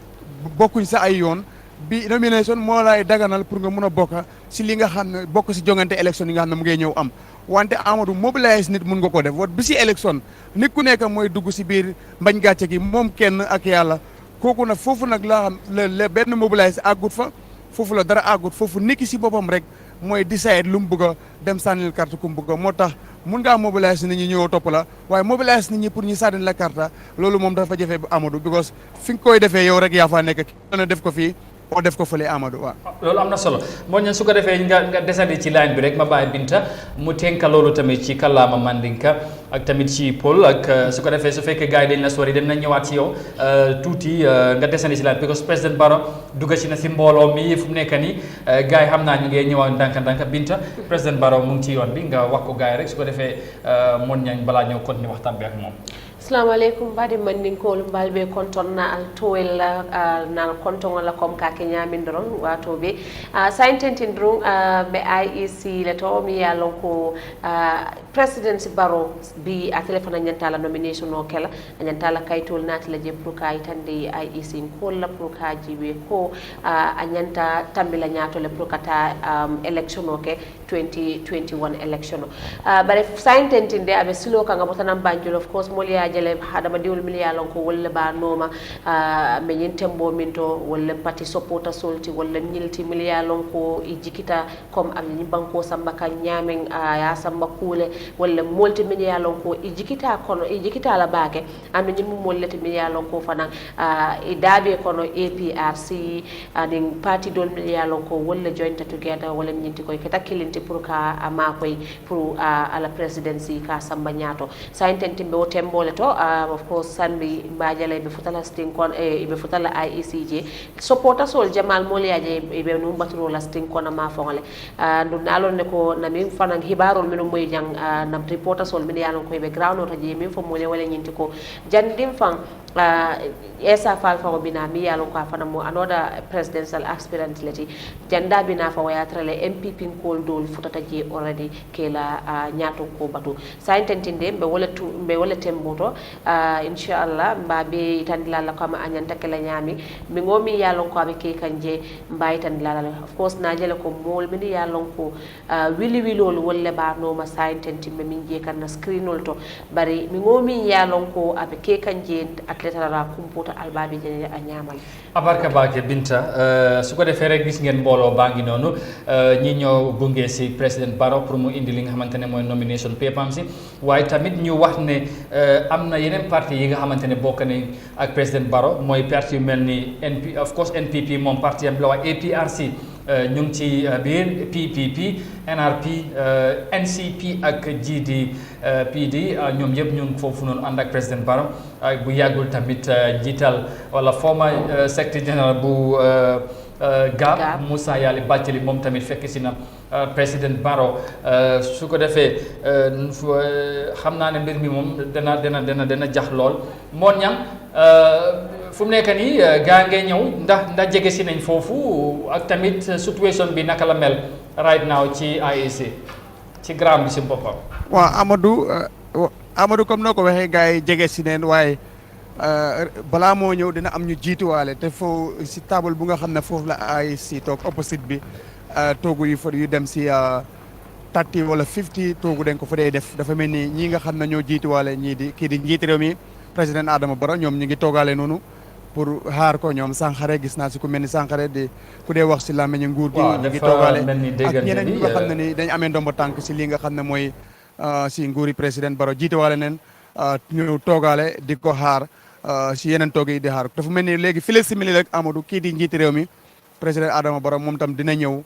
bokkuñ sa ay yoon bi nomination moo lay daganal pour nga mun a bokk si li nga xam ne bokk si jongante élection yi nga xam ne mu ngay ñëw am wante Amadou mobilise nit mun nga ko def woot bi si élection nit ku nekk mooy dugg si biir mbañ gàcce gi moom kenn ak yàlla kooku nag foofu nag laa xam la benn mobilise àggut fa foofu la dara àggut foofu nit ki si boppam rek mooy decide lu mu bëgg a dem sànnil carte ku mu bëgg moo tax mun ngaa mobiliser nit ñi ñëw topp la waaye mobiliser nit ñi pour ñu sànnil la carte loolu moom dafa jafe bu Amadou because fi nga koy defee yow rek yaa faa nekk ki def ko fii oo def ko fële Amadou waaw. loolu am na solo moo ñan su ko defee nga desandi ci line bi rek ma bàyyi Binta mu tenka loolu tamit ci kàllaama Mandinka ak tamit ci Pël ak su ko defee su fekkee gars yi dañ la sori dañ na ñëwaat ci yow tuuti nga desandi ci line bi because président Barrow dugg si na si mbooloo mi fu mu nekk nii gars yi xam naa ñu ngi ñëwaat ndànk-ndànk Binta président Barrow mu ngi ci yoon bi nga wax ko gars yi rek su ko defee mon ñañ balaa ñëw continuer waxtaan bi ak moom. Assalamu alaikum badi mandinkol mbalbe konton na al towel na konton wala kom ka kenya min doron wato be saintentin drung be IEC leto mi yalon ko president Barrow bi a telephone nyanta la nomination o kala nyanta la kaytol nati la je pour ka itande IEC ko la pour ka jibe ko anyanta tambila nyato le pour kata election o ke 2021 election bare saintentin de abe silo ka ngabotana banjul of course molia jele hadama diwol min yalon ko wolle ba noma me yin tembo min to wolle parti supporter solti wolle nyilti min yalon ko i jikita comme am ni banko samba kan nyamen ya samba kule wolle molti min yalon ko i jikita kono i jikita la baake am ni mum molleti min yalon ko fana i dabe kono APRC adin parti dol min yalon ko wolle jointa together wolle nyinti koy keta kilinti pour ka ama koy pour ala presidency ka samba nyato sa intentimbe o tembole to of course sanbi mbajale be futala sting kon be futala IECJ supporter sol jamal moliaje be no batro la sting kon ma fongale ndu nalon ne ko na min fanan hibarol min moy jang na reporter sol min yalon ko be ground to je min fo mole wala nyinti ko jandim fan esa fal fa bina mi yalon ko fana mo another presidential aspirant leti janda bina fa wayatrale MPP kol dol futata je already kela nyato ko batu sa intentinde be wala temboto inshallah mbabe itandila la kama anyanta kala nyami mi ngomi yalon ko abe ke kanje mbay itandila la of course na jele ko mol mi yalon ko wili wilol wolle ba no ma sa intentinde min je kan na screenol to bari mi ngomi yalon ko abe ke kanje atletara kumputa albabi jene a ñamal abarka baake Binta su ko defee rek gis ngeen mbooloo baa ngi noonu ñi ñoo bunge si président Barrow pour mu indi li nga xamante ne mooy nomination papers si waaye tamit ñu wax ne am na yeneen parti yi nga xamante ne bokk nañ ak président Barrow mooy parti yu mel ni NPP moom parti am la waa APRC ñu ngi ci biir PPP NRP NCP ak GDPD ñoom yëpp ñu ngi foofu noonu ànd ak président Barrow bu yàggul tamit jiital wala former secrétaire général bu GAP Moussa Yali Bathily moom tamit fekk si na président Barrow su ko defee xam naa ne mbir mi moom dana jax lool moon ñam fu mu nekk nii gaa ngee ñëw ndax jege si nañ foofu ak tamit situation bi naka la mel right now ci IEC ci ground bi si boppam. waaw Amadou comme noo ko waxee gars yi jege si neen waaye balaa moo ñëw dina am ñu jiituwaale te foofu si table bu nga xam ne foofu la IEC toog opposite bi toogu yu dem si 30 wala 50 toogu dañ ko fa dee def dafa mel ni ñii nga xam ne ñoo jiituwaale kii di njiiti réew mi président Adama Barrow ñoom ñu ngi toogaale noonu pour xaar ko ñoom Sankharé gis naa si ku mel ni Sankharé di ku dee wax si làmmiñu nguur gi ñu ngi toogaale ak ñeneen ñi nga xam ne ni dañ amee ndomba tànk si lii nga xam ne mooy si nguuri président Barrow jiitewaale neen ñu toogaale di ko xaar si yeneen toog yi di xaar dafa mel ni léegi fii simili rek Amadou kii di njiiti réew mi président Adama Barrow moom tam dina ñëw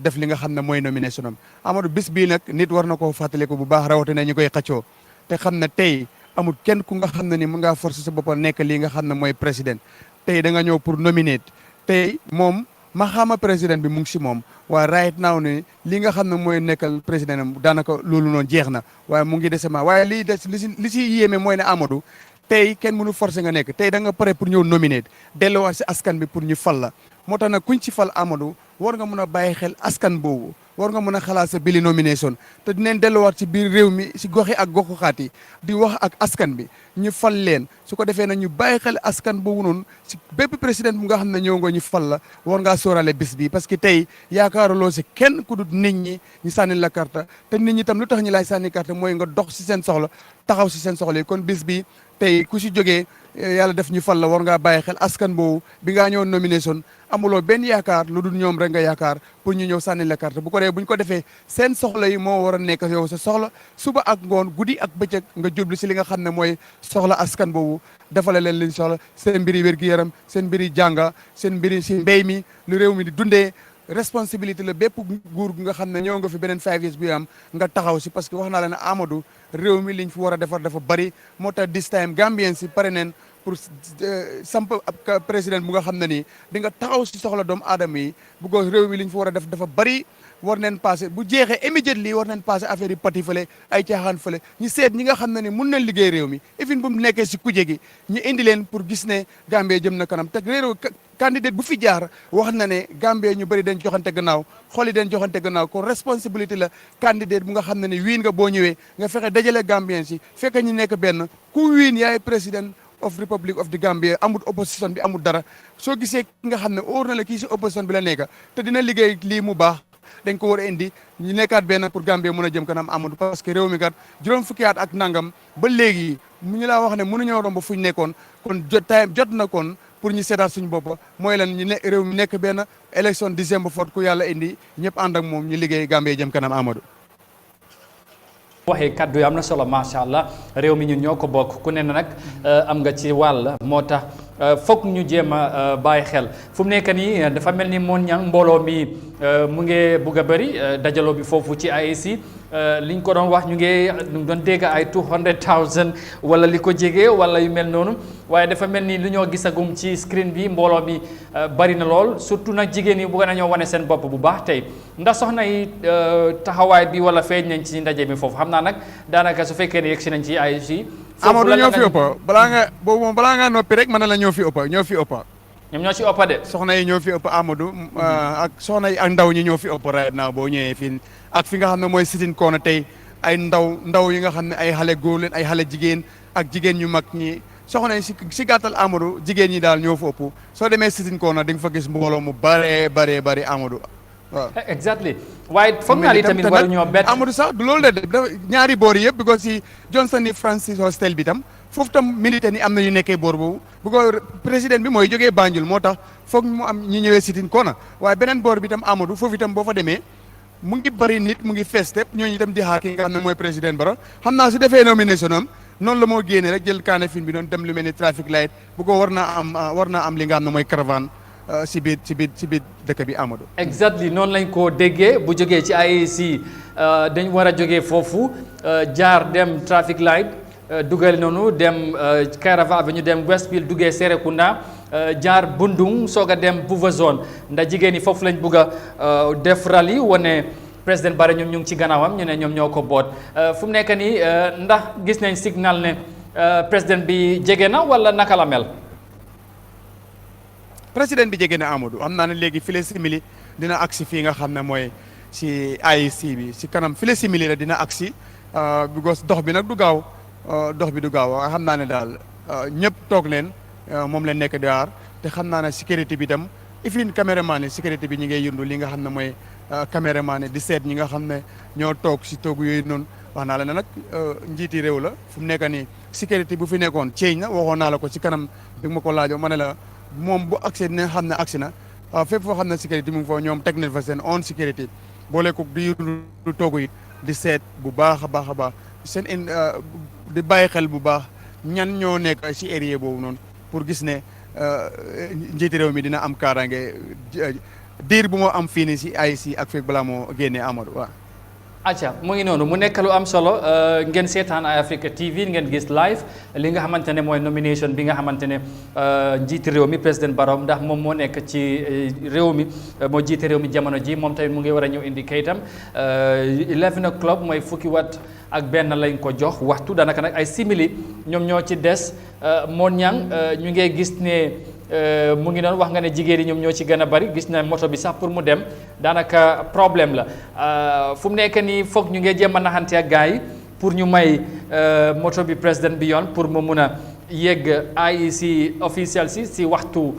def li nga xam ne mooy nomination am Amadou bis bii nag nit war na koo fàttaliku bu baax rawatina ñu koy xaccoo te xam ne tey amul kenn ku nga xam ne ni mu ngaa forcer sa boppam nekk lii nga xam ne mooy président tey da nga ñëw pour nominer tey moom ma xama président bi mu ngi si moom waaye right now ne li nga xam ne mooy nekkal président am daanaka loolu noonu jeex na waaye mu ngi dese ma waaye lii des li si yéeme mooy ne Amadou tey kenn mënu forcer nga nekk tey da nga pare pour ñëw nominer delluwaat si askan bi pour ñu fal la moo tax nag kuñ ci fal Amadou war nga mun a bàyyi xel askan boobu war nga mun a xalaat sa bili nomination te dinañ delluwaat ci biir réew mi si goxi ak goxuxaat yi di wax ak askan bi ñu fal leen su ko defee nag ñu bàyyi xel askan boobu noonu si bépp président bu nga xam ne ñëw nga ñu fal la war ngaa sóorale bis bi parce que tey yaakaaruloo si kenn ku dul nit ñi ñu sànni la carte te nit ñi tam lu tax ñu laay sànni carte mooy nga dox si seen soxla taxaw si seen soxla yi kon bis bi tey ku si jógee yàlla def ñu fal la war ngaa bàyyi xel askan boobu bi ngaa ñëw nomination amuloo benn yaakaar lu dul ñoom rek nga yaakaar pour ñu ñëw sànni la carte bu ko dee bu ñu ko defee seen soxla yi moo war a nekk yow sa soxla suba ak ngoon guddi ak bëccëg nga jublu si li nga xam ne mooy soxla askan boobu defale leen liñ soxla seen mbiri wér-gu-yaram seen mbiri jànga seen mbiri si mbéy mi lu réew mi di dundee responsabilité la bépp nguur gu nga xam ne ñëw nga fi beneen 5 years bi am nga taxaw si parce que wax naa la ne Amadou réew mi liñ fi war a defar dafa bari moo tax this time Gambien si pare neen pour samp ab président bu nga xam ne nii di nga taxaw si soxla doomu aadama yi bu ko réew mi liñ fi war a def dafa bari war neen passé bu jeexee immediately war neen passé affaire yi pati fële ay caaxaan fële ñu seet ñi nga xam ne ni mun nañ liggéey réew mi even bu mu nekkee si kuje gi ñu indi leen pour gis ne Gambie jëm na kanam te réew candidat bu fi jaar wax na ne Gambie ñu bëri dañ joxante gannaaw xol yi dañ joxante gannaaw kon responsabilité la candidat bu nga xam ne ni wiin nga boo ñëwee nga fexe dajale Gambien si fekk ñu nekk benn ku wiin yaay président of Republic of the Gambia amul opposition bi amul dara soo gisee ki nga xam ne óor na la kii si opposition bi la nekk te dina liggéey lii mu baax dañ ko war a indi ñu nekkaat benn pour Gambie mën a jëm kanam Amadou parce que réew mi kat juróom fukki at ak nangam ba léegi mu ñu laa wax ne mënuñoo romb fu ñu nekkoon kon jot na kon pour ñu seetaat suñu bopp mooy lan ñu ne réew mi nekk benn élection décembre fort ku yàlla indi ñëpp ànd ak moom ñu liggéey Gambie jëm kanam Amadou. waxee kaddu yi am na solo macha allah réew mi ñun ñoo ko bokk ku ne nag am nga ci wàll moo tax foog ñu jéem a bàyyi xel fu mu nekk nii dafa mel ni moon ñang mbooloo mi mu ngi bugg a bëri dajaloo bi foofu ci AIC liñ ko doon wax ñu doon dégg ay 200,000 wala li ko jege wala yu mel noonu waaye dafa mel ni lu ñoo gisagum ci screen bi mbooloo mi bari na lool surtout nag jigéen yi bëgg nañoo wane seen bopp bu baax tey ndax soxna yi taxawaay bi wala feeñ nañ ci ndaje mi foofu xam naa nag daanaka su fekkee ne yegg si nañ ci AIC. Amadou ñoo fi ëpp balaa nga noppi rek mën na la ñoo fi ëpp ñoom ñoo ci ëpp de. soxna yi ñoo fi ëpp Amadou ak soxna yi ak ndaw ñi ñoo fi ëpp right now boo ñëwee fii ak fi nga xam ne mooy sitin koona tey ay ndaw yi nga xam ne ay xale góor leen ay xale jigéen ak jigéen ñu mag ñi soxna yi si gàttal Amadou jigéen ñi daal ñoo fa ëpp soo demee sitin koona di nga fa gis mbooloo mu bare Amadou waaw. exactly waaye foog naa li tamit waru ñoo bett Amadou sax du loolu de ñaari boor yëpp because si Johnson ni Francis Hostel bi tam foofu tam militaire ni am na ñu nekkee boor boobu bu ko président bi mooy jógee Banjul moo tax foog mu am ñu ñëwee sitin koona waaye beneen boor bi tam Amadou foofu itam boo fa demee mu ngi bëri nit mu ngi fees tepp ñooñu itam di xaar ki nga xam ne mooy président Barrow xam naa su defee nomination am noonu la moo génne rek jël kaane fin bi noonu dem lu mel ni traffic light bu ko war naa am li nga xam ne mooy caravane si biir dëkk bi Amadou. exactly noonu lañ ko déggee bu jógee ci AIC dañ war a jógee foofu jaar dem traffic light dugal noonu dem Kairaba Avenue dem Westfield duggee Serekunda jaar Bundung soog a dem Buva Zone ndax jigéen ñi foofu lañ bugg a def rally wane président Barrow ñoom ñu ngi ci gannaawam ñu ne ñoom ñoo ko boot fu mu nekk nii ndax gis nañ signal ne président bi jege na wala naka la mel. président bi jege na Amadou xam naa ne léegi file simili dina agsi fii nga xam ne mooy si AIC bi si kanam file simili la dina agsi because dox bi nag du gaaw xam naa ne daal ñëpp toog leen moom leen nekk di aar te xam naa ne sécurité bi tam ifin caméraman yi sécurité bi ñi ngay yëndu li nga xam ne mooy caméraman yi di seet ñi nga xam ne ñoo toog si toogu yooyu noonu wax naa la ne nag njiiti réew la fu mu nekk nii sécurité bu fi nekkoon ceeñ na waxoon naa la ko ci kanam bi ma ko laajoo ma ne la moom bu accès dina xam ne agsi na fépp foo xam ne sécurité mu ngi foofu ñoom teg nañ fa seen on sécurité boole ko di yëndu toogu yi di seet bu baax a baax seen di bàyyi xel bu baax ñan ñoo nekk ci area boobu noonu pour gis ne njiiti réew mi dina am kaaraange diir bu moo am fii nii si AIC ak fekk balaa moo génnee Amadou waaw. acca mu ngi noonu mu nekk lu am solo ngeen seetaan Eyeafrica TV ngeen gis live li nga xamante ne mooy nomination bi nga xamante ne njiiti réew mi président Barrow ndax moom moo nekk ci réew mi moo jiite réew mi jamono ji moom tamit mu ngi war a ñëw indi kayitam 11 o'clock mooy fukki wat ak benn lañ ko jox waxtu daanaka nag ay simili ñoom ñoo ci des moo ñang ñu ngee gis ne mu ngi noonu wax nga ne jigéen yi ñoom ñoo ci gën a bari gis na moto bi sax pour mu dem daanaka problème la fu mu nekk nii foog ñu ngi jéem a naxante ak gars yi pour ñu may moto bi président bi yoon pour mu mun a yegg IEC officiel si waxtu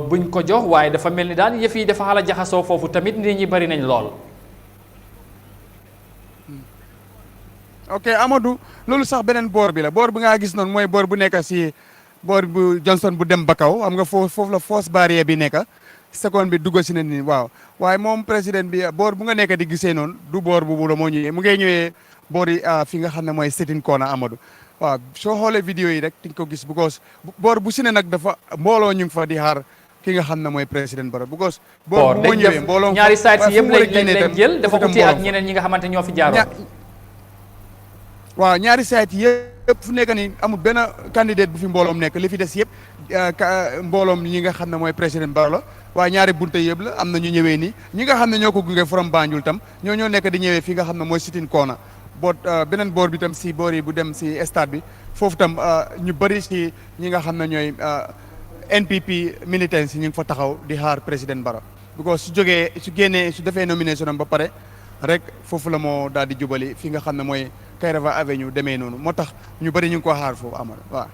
buñ ko jox waaye dafa mel ni daal yëf yi dafa xala jaxasoo foofu tamit nit ñi bari nañ lool. ok Amadou loolu sax beneen boor bi la boor bi nga gis noonu mooy boor bu nekk si boor bu Johnson bu dem ba kaw xam nga foofu la force barrière bi nekk seconde bi dugg si na ni waaw waaye moom président bi boor bu nga nekk di gisee noonu du boor bu la moo ñëwee mu ngay ñëwee boor yi fi nga xam ne mooy sitting corner Amadou waaw soo xoolee vidéo yi rek di nga ko gis because boor bu si ne nag dafa mbooloo ñu ngi fa di xaar ki nga xam ne mooy président Barrow because boor bu moo ñëwee mbooloo ñaari sites yi yëpp lañ jël dafa uti ak ñeneen ñi nga xamante ñoo fi jaaroon waaw ñaari sites yëpp fu nekk ni amul benn candidate bu fi mbooloom nekk li fi des yëpp mbooloom ñi nga xam ne mooy président Barrow la waaye ñaari bunte yëpp la am na ñu ñëwee nii ñi nga xam ne ñoo ko gunge from Banjul tam ñoo nekk di ñëwee fi nga xam ne mooy sitting corner boot beneen boor bi tam si boor yi bu dem si stade bi foofu tam ñu bëri si ñi nga xam ne ñooy NPP militants yi ñu ngi fa taxaw di xaar président Barrow because su génnee su defee nomination am ba pare rek foofu la moo daal di jubali fi nga xam ne mooy Kairaba Avenue demee noonu moo tax ñu bëri ñu ngi ko xaar foofu amal waaw.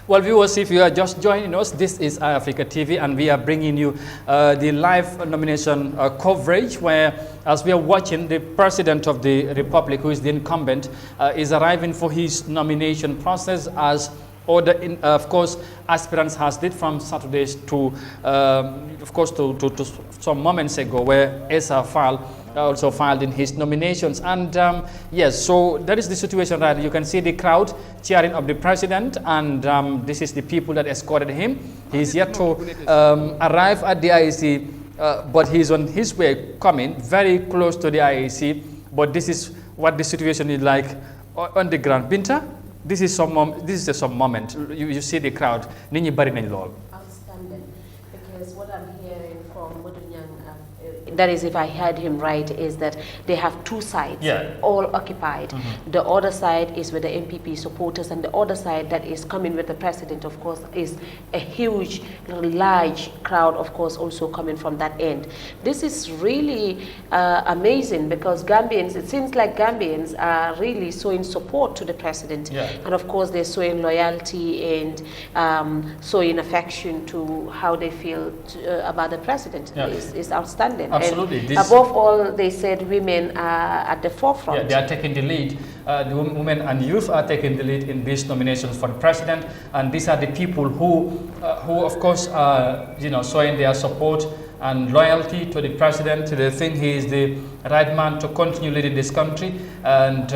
Well, viewers, if you are just joining us, this is Eyeafrica TV, and we are bringing you the live nomination coverage, where, as we are watching, the President of the Republic, who is the incumbent, is arriving for his nomination process as of course, aspirants has did from Saturdays to, of course, to some moments ago, where Esa also filed in his nominations. And yes, so that is the situation, right? You can see the crowd cheering up the president, and this is the people that escorted him. He's yet to arrive at the IEC, but he's on his way coming, very close to the IEC. But this is what the situation is like on the ground. Binta? This is some moment. You see the crowd. Nini bari nañ lool. Outstanding, because what I'm hearing from Modunyang, that is, if I heard him right, is that they have two sides, all occupied. The other side is with the MPP supporters, and the other side that is coming with the president, of course, is a huge, large crowd, of course, also coming from that end. This is really amazing, because Gambians, it seems like Gambians are really showing support to the president. And of course, they're showing loyalty and showing affection to how they feel about the president. It's outstanding. Absolutely. And above all, they said women are at the forefront. Yeah, they are taking the lead. The women and youth are taking the lead in these nominations for the president, and these are the people who of course, are showing their support and loyalty to the president. They think he is the right man to continue leading this country, and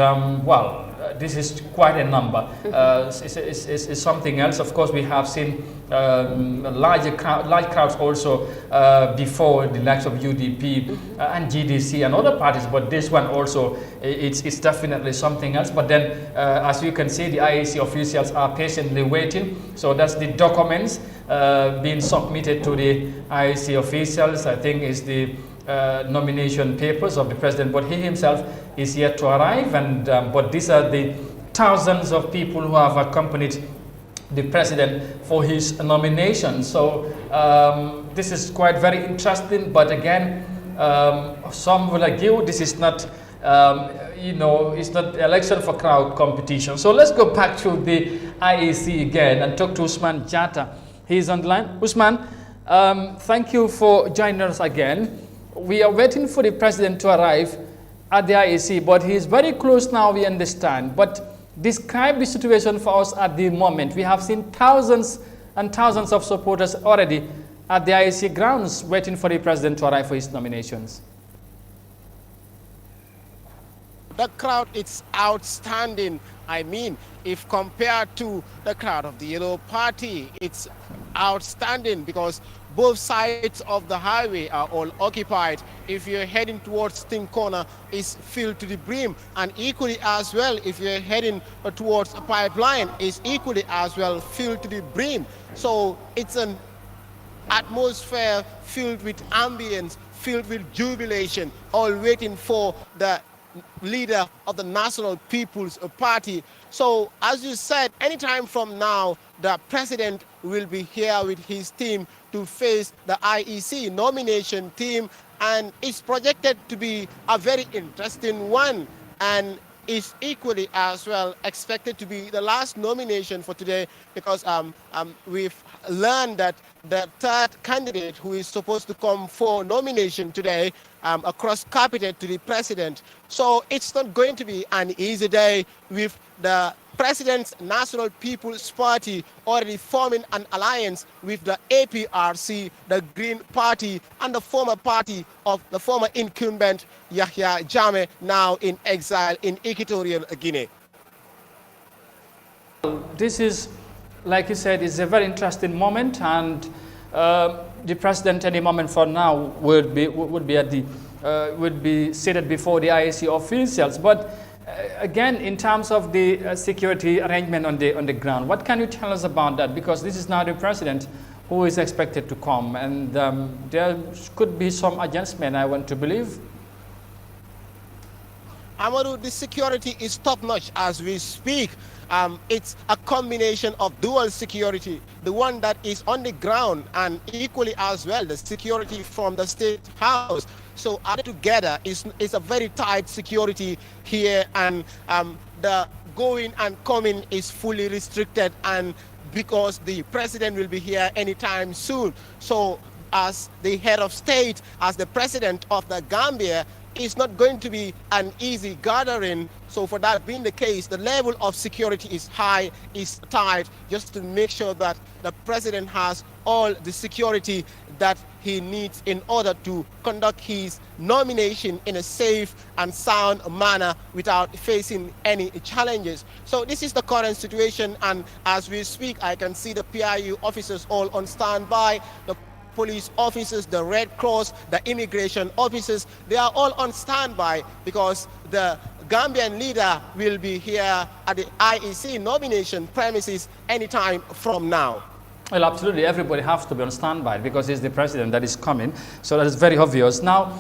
well, this is quite a number. It's something else. Of course, we have seen large crowds also before the likes of UDP and GDC and other parties, but this one also, it's definitely something else. But then, as you can see, the IEC officials are patiently waiting. So that's the documents being submitted to the IEC officials. I think is the nomination papers of the president, but he himself is yet to arrive. And but these are the thousands of people who have accompanied the president for his nomination. So this is quite very interesting. But again, some will argue this is not, it's not election for crowd competition. So let's go back to the IEC again and talk to Usman Jatta. He's on the line. Usman, thank you for joining us again. We are waiting for the president to arrive at the IEC, but he is very close now, we understand. But describe the situation for us at the moment. We have seen thousands and thousands of supporters already at the IEC grounds waiting for the president to arrive for his nominations. The crowd, it's outstanding. I mean, if compared to the crowd of the Yellow Party, it's outstanding, because both sides of the highway are all occupied. If you're heading towards Ting Corner, it's filled to the brim. And equally as well, if you're heading towards a pipeline, it's equally as well filled to the brim. So it's an atmosphere filled with ambience, filled with jubilation, all waiting for the leader of the National People's Party. So as you said, anytime from now, the president will be here with his team to face the IEC nomination team, and it's projected to be a very interesting one, and is equally as well expected to be the last nomination for today, because we've learned that the third candidate who is supposed to come for nomination today across capital to the president. So it's not going to be an easy day, with the president's National People's Party already forming an alliance with the APRC, the Green Party, and the former party of the former incumbent Yahya Jammeh, now in exile in Equatorial Guinea. This is, like you said, is a very interesting moment, and the president any moment from now would be seated before the IEC officials. But again, in terms of the security arrangement on the ground, what can you tell us about that? Because this is now the president who is expected to come, and there could be some adjustment, I want to believe. Amadou, the security is top-notch as we speak. It's a combination of dual security, the one that is on the ground, and equally as well the security from the State House. So added together is a very tight security here, and the going and coming is fully restricted, and because the president will be here anytime soon. So as the head of state, as the president of the Gambia, it's not going to be an easy gathering. So for that being the case, the level of security is high, is tight, just to make sure that the president has all the security that he needs in order to conduct his nomination in a safe and sound manner without facing any challenges. So this is the current situation, and as we speak, I can see the PIU officers all on standby, the police officers, the Red Cross, the immigration officers, they are all on standby, because the Gambian leader will be here at the IEC nomination premises anytime from now. Well, absolutely, everybody has to be on standby because it's the president that is coming, so that is very obvious. Now,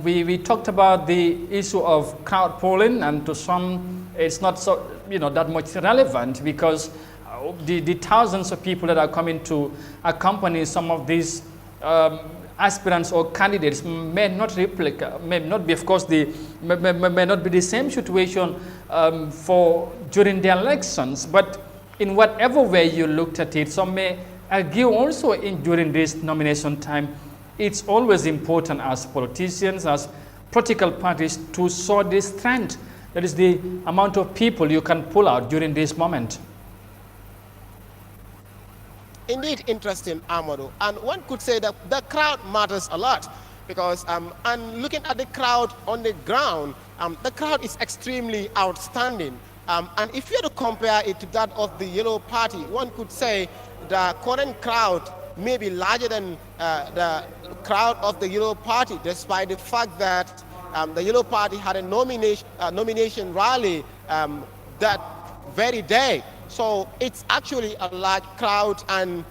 we talked about the issue of crowd polling, and to some it's not so that much relevant, because the thousands of people that are coming to accompany some of these aspirants or candidates may not be, of course, may not be the same situation during the elections. But in whatever way you looked at it, some may argue also during this nomination time, it's always important as politicians, as political parties, to show the strength, that is the amount of people you can pull out during this moment. Indeed interesting, Amadou. And one could say that the crowd matters a lot, because and looking at the crowd on the ground, the crowd is extremely outstanding. And if you had to compare it to that of the Yellow Party, one could say the current crowd may be larger than the crowd of the Yellow Party, despite the fact that the Yellow Party had a nomination rally that very day. So it's actually a large crowd, and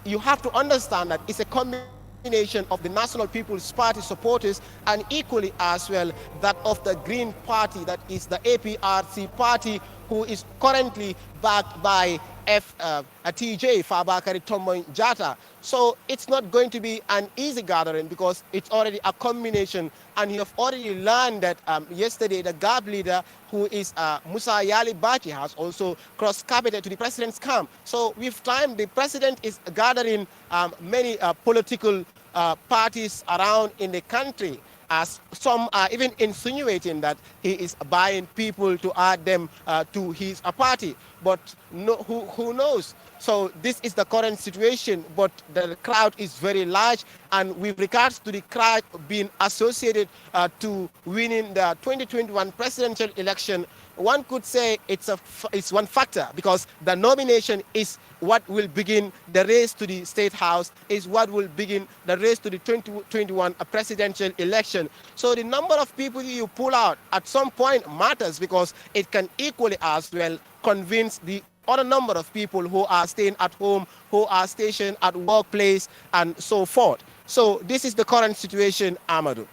you have to understand that it's a combination of the National People's Party supporters, and equally as well that of the Green Party, that is the APRC party, who is currently backed by TJ Fabakary Tombong Jatta. So it's not going to be an easy gathering, because it's already a combination, and you have already learned that yesterday the GAB leader, who is Musa Yali Bachi, has also crossed capital to the president's camp. So with time, the president is gathering many political parties around in the country, as some are even insinuating that he is buying people to add them to his party. But who knows? So this is the current situation, but the crowd is very large. And with regards to the crowd being associated to winning the 2021 presidential election, one could say it's one factor, because the nomination is what will begin the race to the State House, is what will begin the race to the 2021 presidential election. So the number of people you pull out at some point matters, because it can equally as well convince the other number of people who are staying at home, who are stationed at workplace, and so forth. So this is the current situation, Amadou.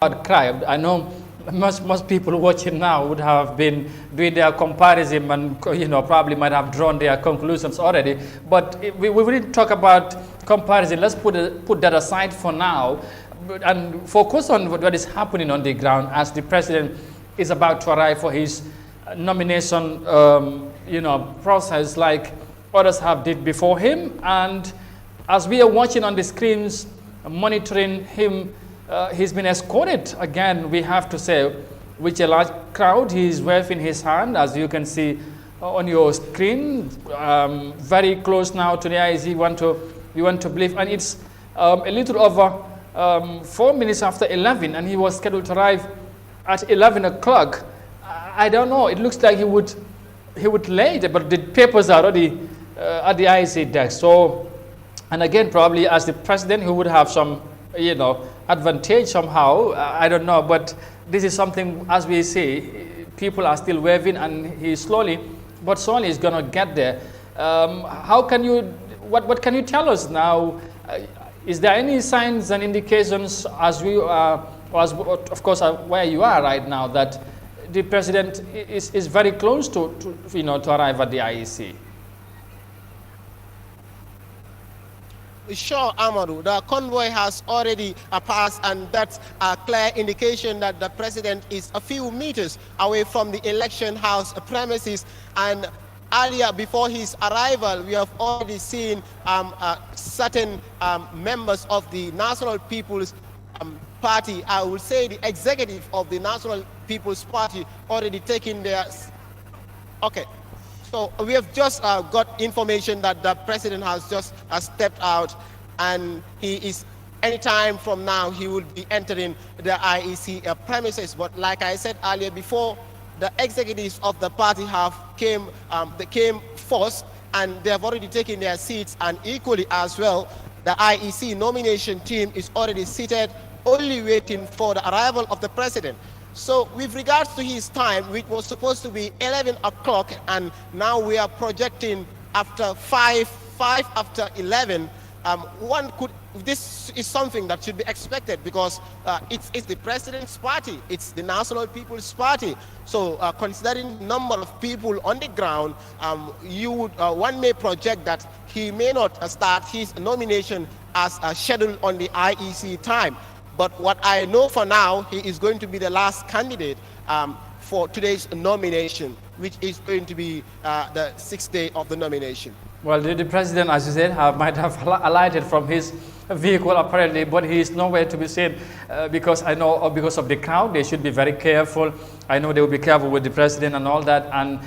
I know most people watching now would have been doing their comparison and probably might have drawn their conclusions already. But we didn't talk about comparison. Let's put that aside for now and focus on what is happening on the ground as the president is about to arrive for his nomination process, like others have did before him. And as we are watching on the screens, monitoring him, he's been escorted again, we have to say, with a large crowd. He's waving his hand, as you can see on your screen, very close now to the IEC. You want to believe, and it's a little over 4 minutes after 11, and he was scheduled to arrive at 11 o'clock. I don't know. It looks like he would late, but the papers are already at the IEC desk. So, and again, probably as the president, he would have some advantage somehow. I don't know, but this is something, as we see, people are still waving, and he slowly but surely is going to get there. How can you, what can you tell us now? Is there any signs and indications, as we are, of course, where you are right now, that the president is very close to arrive at the IEC? Sure, Amadou. The convoy has already passed, and that's a clear indication that the president is a few meters away from the election house premises. And earlier, before his arrival, we have already seen certain members of the National People's Party, I will say the executive of the National People's Party, already taking their... Okay. So we have just got information that the president has just stepped out, and he is, anytime from now, he will be entering the IEC premises. But like I said earlier, before the executives of the party they came first, and they have already taken their seats, and equally as well, the IEC nomination team is already seated, only waiting for the arrival of the president. So with regards to his time, which was supposed to be 11 o'clock, and now we are projecting after 5 after 11, this is something that should be expected, because it's the president's party, it's the National People's Party. So considering number of people on the ground, one may project that he may not start his nomination as scheduled on the IEC time. But what I know for now, he is going to be the last candidate for today's nomination, which is going to be the 6th day of the nomination. Well, the president, as you said, might have alighted from his vehicle apparently, but he is nowhere to be seen because I know because of the crowd, they should be very careful. I know they will be careful with the president and all that, and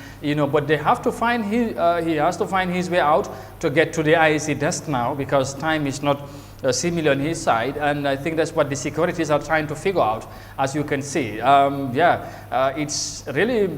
but they have to find he has to find his way out to get to the IEC desk now, because time is not similar on his side, and I think that's what the securities are trying to figure out, as you can see. It's really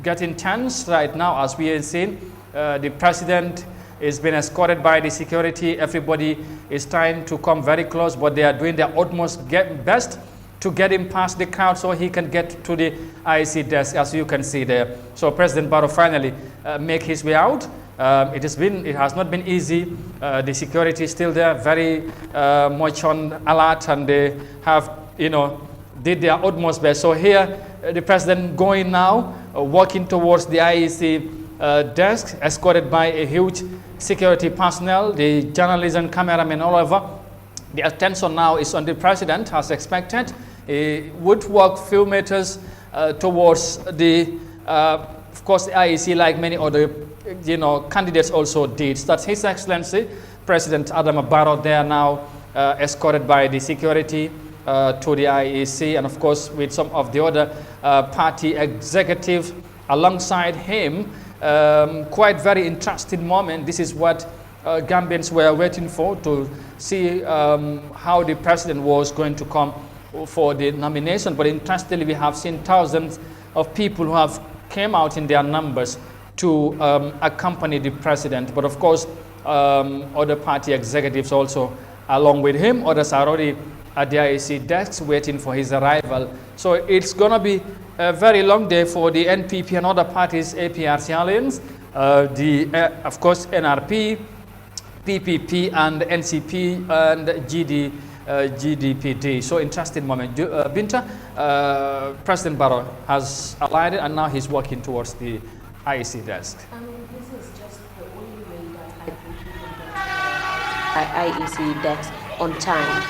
getting tense right now, as we are seeing. The president is being escorted by the security. Everybody is trying to come very close, but they are doing their utmost best to get him past the crowd so he can get to the IEC desk, as you can see there. So President Barrow finally make his way out. It has not been easy. The security is still there, very much on alert, and they have did their utmost best. So here the president going now, walking towards the IEC desk, escorted by a huge security personnel, the journalists and cameramen all over. The attention now is on the president, as expected. He would walk few meters towards the, of course, the IEC, like many other candidates also did. That's His Excellency President Adama Barrow there now, escorted by the security to the IEC, and of course with some of the other party executives alongside him. quite very interesting moment. This is what Gambians were waiting for, to see how the president was going to come for the nomination. But interestingly, we have seen thousands of people who have came out in their numbers to accompany the president. But of course, other party executives also along with him. Others are already at the IEC desks waiting for his arrival. So it's going to be a very long day for the NPP and other parties, APRC Alliance, of course, NRP, PPP, and NCP, and GDPD. So interesting moment. Binta, President Barrow has aligned and now he's walking towards the IEC desk. This is just the only way that I IEC desk on time.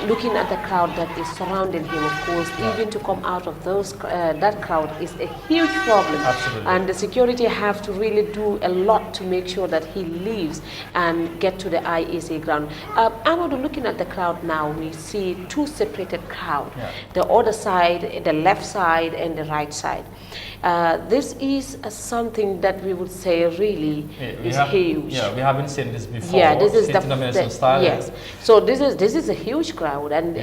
Looking at the crowd that is surrounding him, of course, even to come out of that crowd is a huge problem. Absolutely. And the security have to really do a lot to make sure that he leaves and get to the IEC ground. Amadou, looking at the crowd now, we see two separated crowds. Yeah. The other side, the left side, and the right side. This is something that we would say really is huge. Yeah, we haven't seen this before. Yeah, this is the style. Yes. So this is a huge crowd, and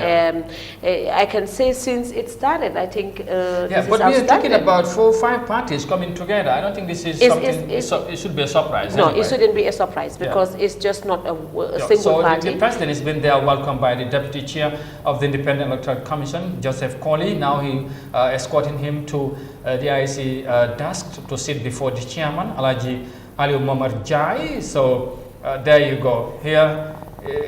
I can say since it started, I think. This but is we are talking about 4 or 5 parties coming together. I don't think this is something. It should be a surprise. No, anyway. it shouldn't be a surprise because it's just not a single party. The president has been there, welcomed by the deputy chair of the Independent Electoral Commission, Joseph Colley. Now he escorting him to the IEC desk to sit before the chairman, Alaji Ali Momar Jai. So there you go. Here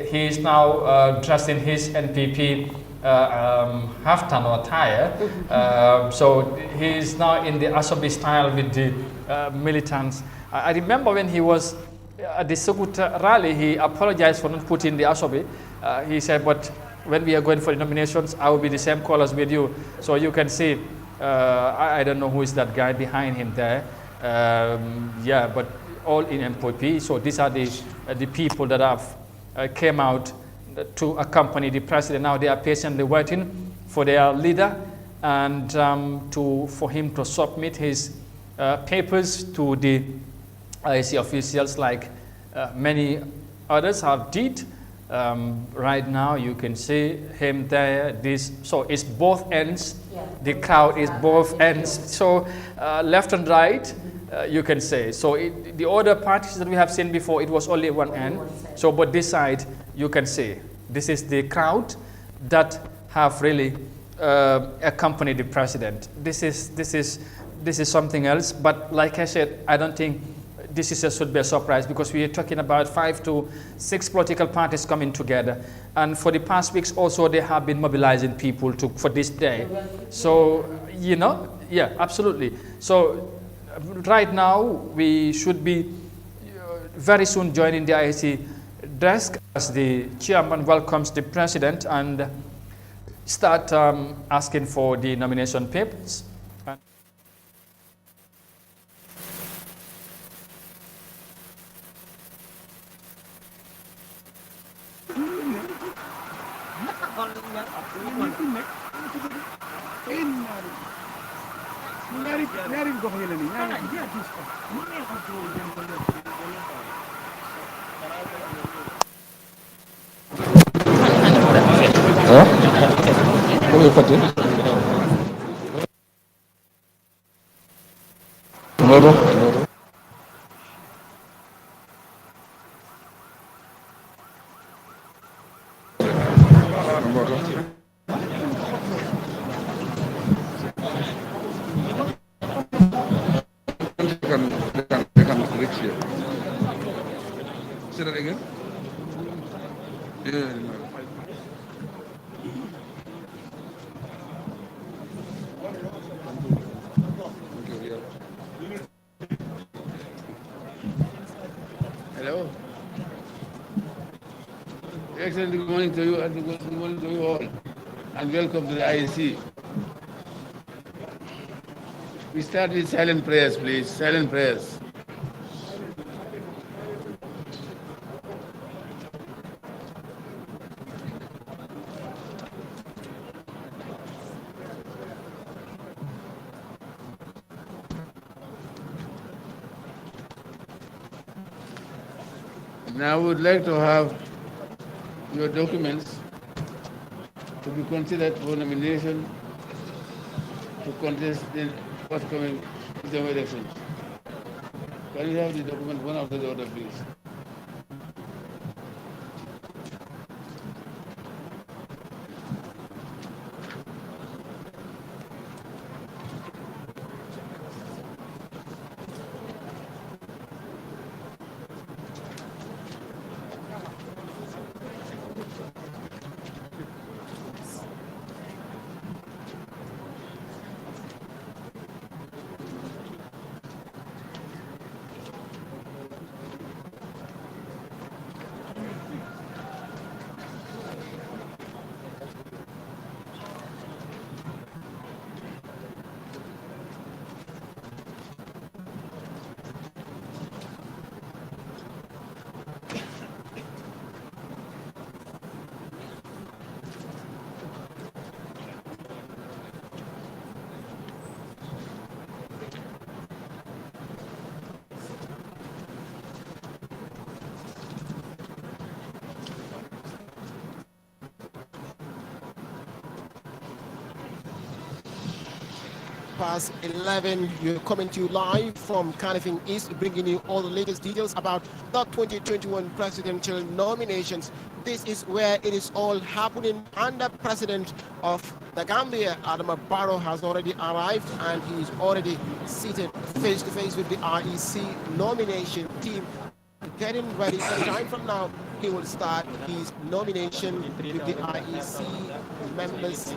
he is now dressed in his NPP haftan or attire. So he is now in the Asobi style with the militants. I remember when he was at the Sukuta rally, he apologized for not putting the Asobi. He said, but when we are going for the nominations, I will be the same colors with you. So you can see, I don't know who is that guy behind him there. Yeah, but all in MPP. So these are the people that have came out to accompany the president. Now they are patiently waiting for their leader and for him to submit his papers to the IEC officials, like many others have did. Right now you can see him there. So it's both ends. Yeah. The crowd is both ends. So left and right. You can say. So the other parties that we have seen before, it was only one end. So, but this side, you can see. This is the crowd that have really accompanied the president. This is something else. But like I said, I don't think this should be a surprise, because we are talking about 5 to 6 political parties coming together. And for the past weeks also, they have been mobilizing people for this day. So, yeah, absolutely. So, right now, we should be very soon joining the IEC desk as the chairman welcomes the president and start asking for the nomination papers. Say that again? Yeah. Hello. Excellent, good morning to you and good morning to you all. And welcome to the IEC. We start with silent prayers, please. Silent prayers. Now I would like to have your documents to be considered for nomination to contest in forthcoming general elections. Can you have the document one after the other, please? Past 11, we're coming to you live from Canifing East, bringing you all the latest details about the 2021 presidential nominations. This is where it is all happening, and the president of the Gambia, Adama Barrow, has already arrived, and he is already seated face to face with the IEC nomination team, getting ready. Any time from now, he will start his nomination with the IEC members,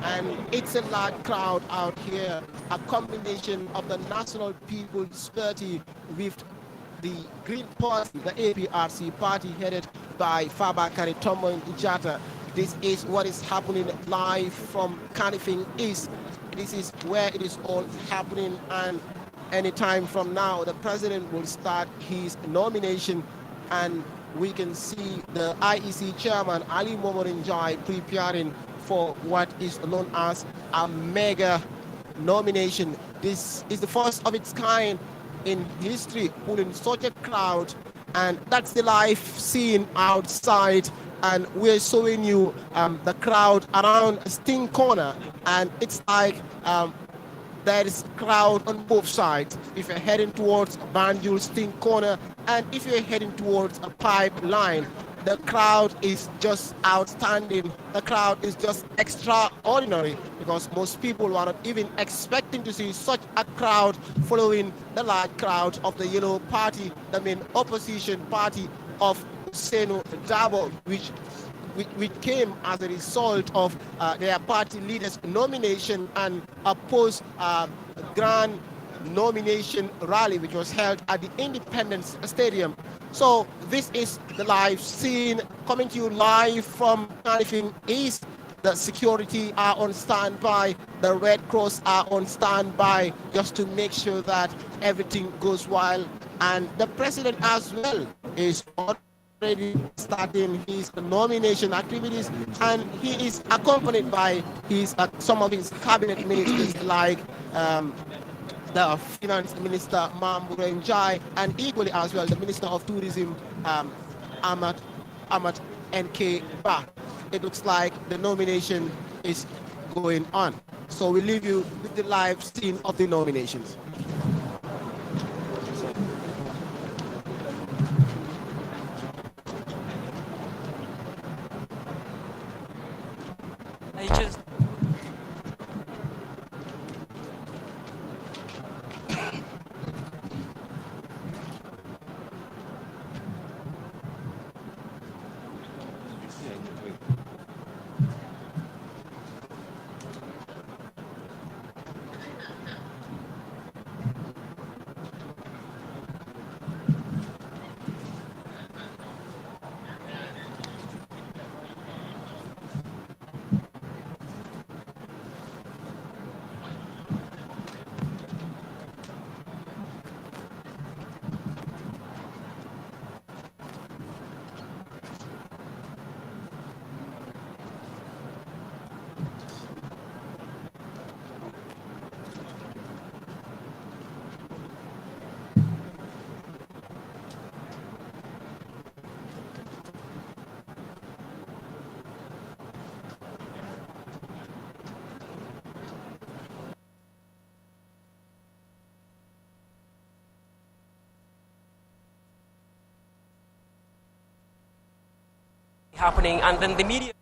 and it's a large crowd out here, a combination of the National People's Party with the Green Party, the APRC party headed by Fabakary Tombong Jatta. This is what is happening live from Canifing East. This is where it is all happening, and anytime from now, the president will start his nomination, and we can see the IEC chairman, Ali Momorinjai, preparing for what is known as a mega nomination. This is the first of its kind in history, pulling such a crowd, and that's the live scene outside. And we're showing you the crowd around Sting Corner, and it's like there is crowd on both sides. If you're heading towards Banjul Sting Corner, and if you're heading towards a pipeline, the crowd is just outstanding. The crowd is just extraordinary, because most people were not even expecting to see such a crowd following the large crowd of the Yellow Party, the main opposition party of Seno Dabo, which came as a result of their party leader's nomination and a post-grand nomination rally, which was held at the Independence Stadium. So this is the live scene coming to you live from Canifing East. The security are on standby, the Red Cross are on standby, just to make sure that everything goes well. And the president as well is already starting his nomination activities, and he is accompanied by his some of his cabinet ministers, like the finance minister Mambu Njai, and equally as well the minister of tourism Ahmad N.K. Ba. It looks like the nomination is going on, so we leave you with the live scene of the nominations. happening, and then the media.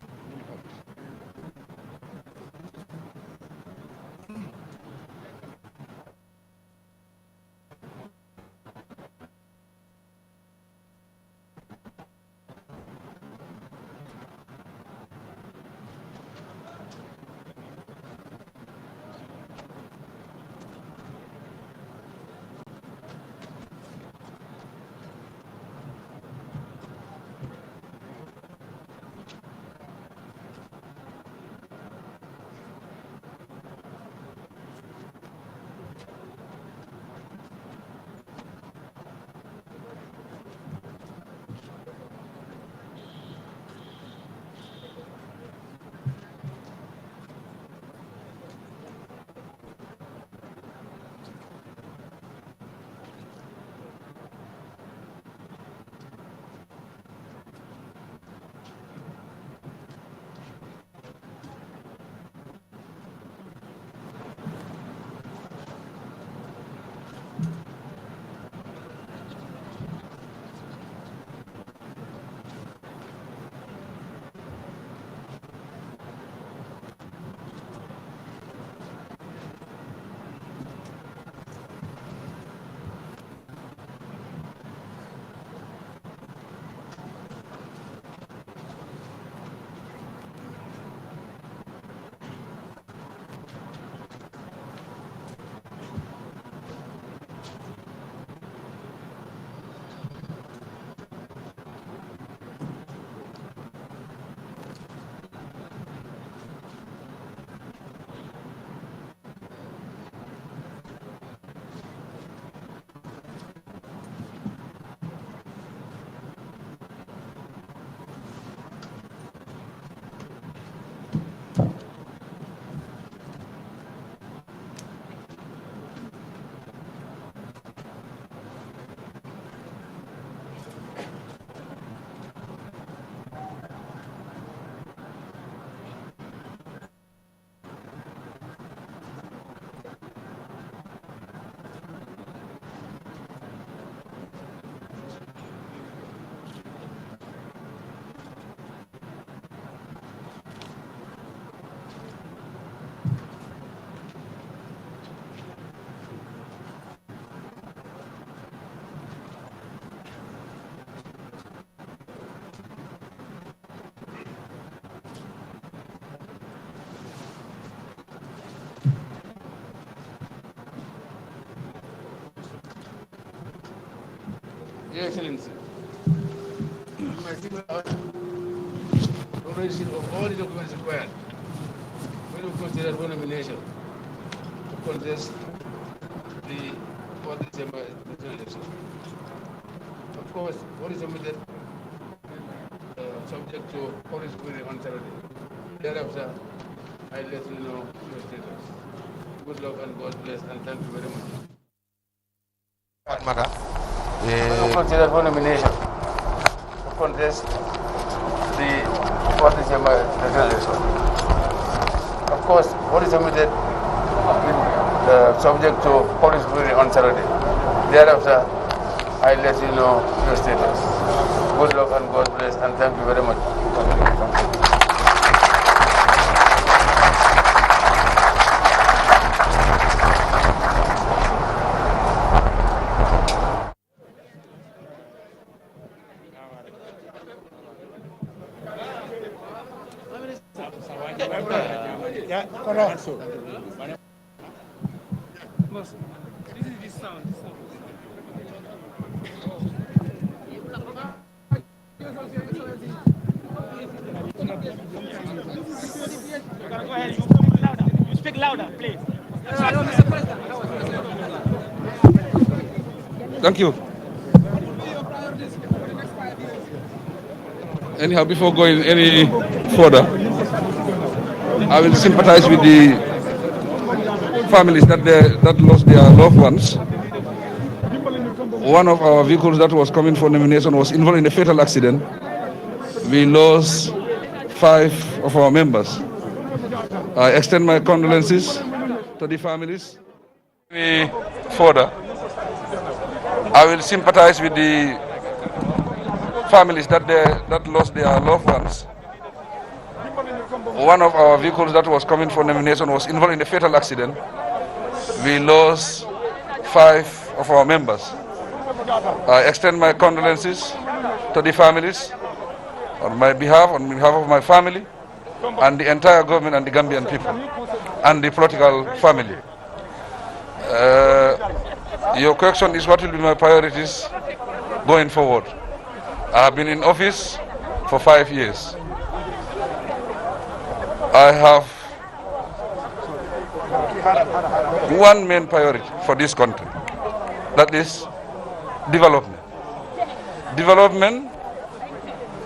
Your Excellency, my single out operation of all the documents required when we consider one nomination to contest the 4th December election. Of course, what is submitted subject to police screening on Saturday. Thereafter, I'll let you know your status. Good luck and God bless, and thank you very much. We consider one nomination to contest the 4th December election. Of course, what is submitted subject to police screening on Saturday. Thereafter, I'll let you know your status. Good luck and God bless, and thank you very much. Speak louder, please. Thank you. Anyhow, before going any further, I will sympathize with the families that lost their loved ones. One of our vehicles that was coming for nomination was involved in a fatal accident. We lost 5 of our members. I extend my condolences to the families. Further, I will sympathize with the families that lost their loved ones. One of our vehicles that was coming for nomination was involved in a fatal accident. We lost 5 of our members. I extend my condolences to the families on behalf of my family and the entire government and the Gambian people and the political family. Your question is what will be my priorities going forward. I have been in office for 5 years. I have one main priority for this country, that is development. Development,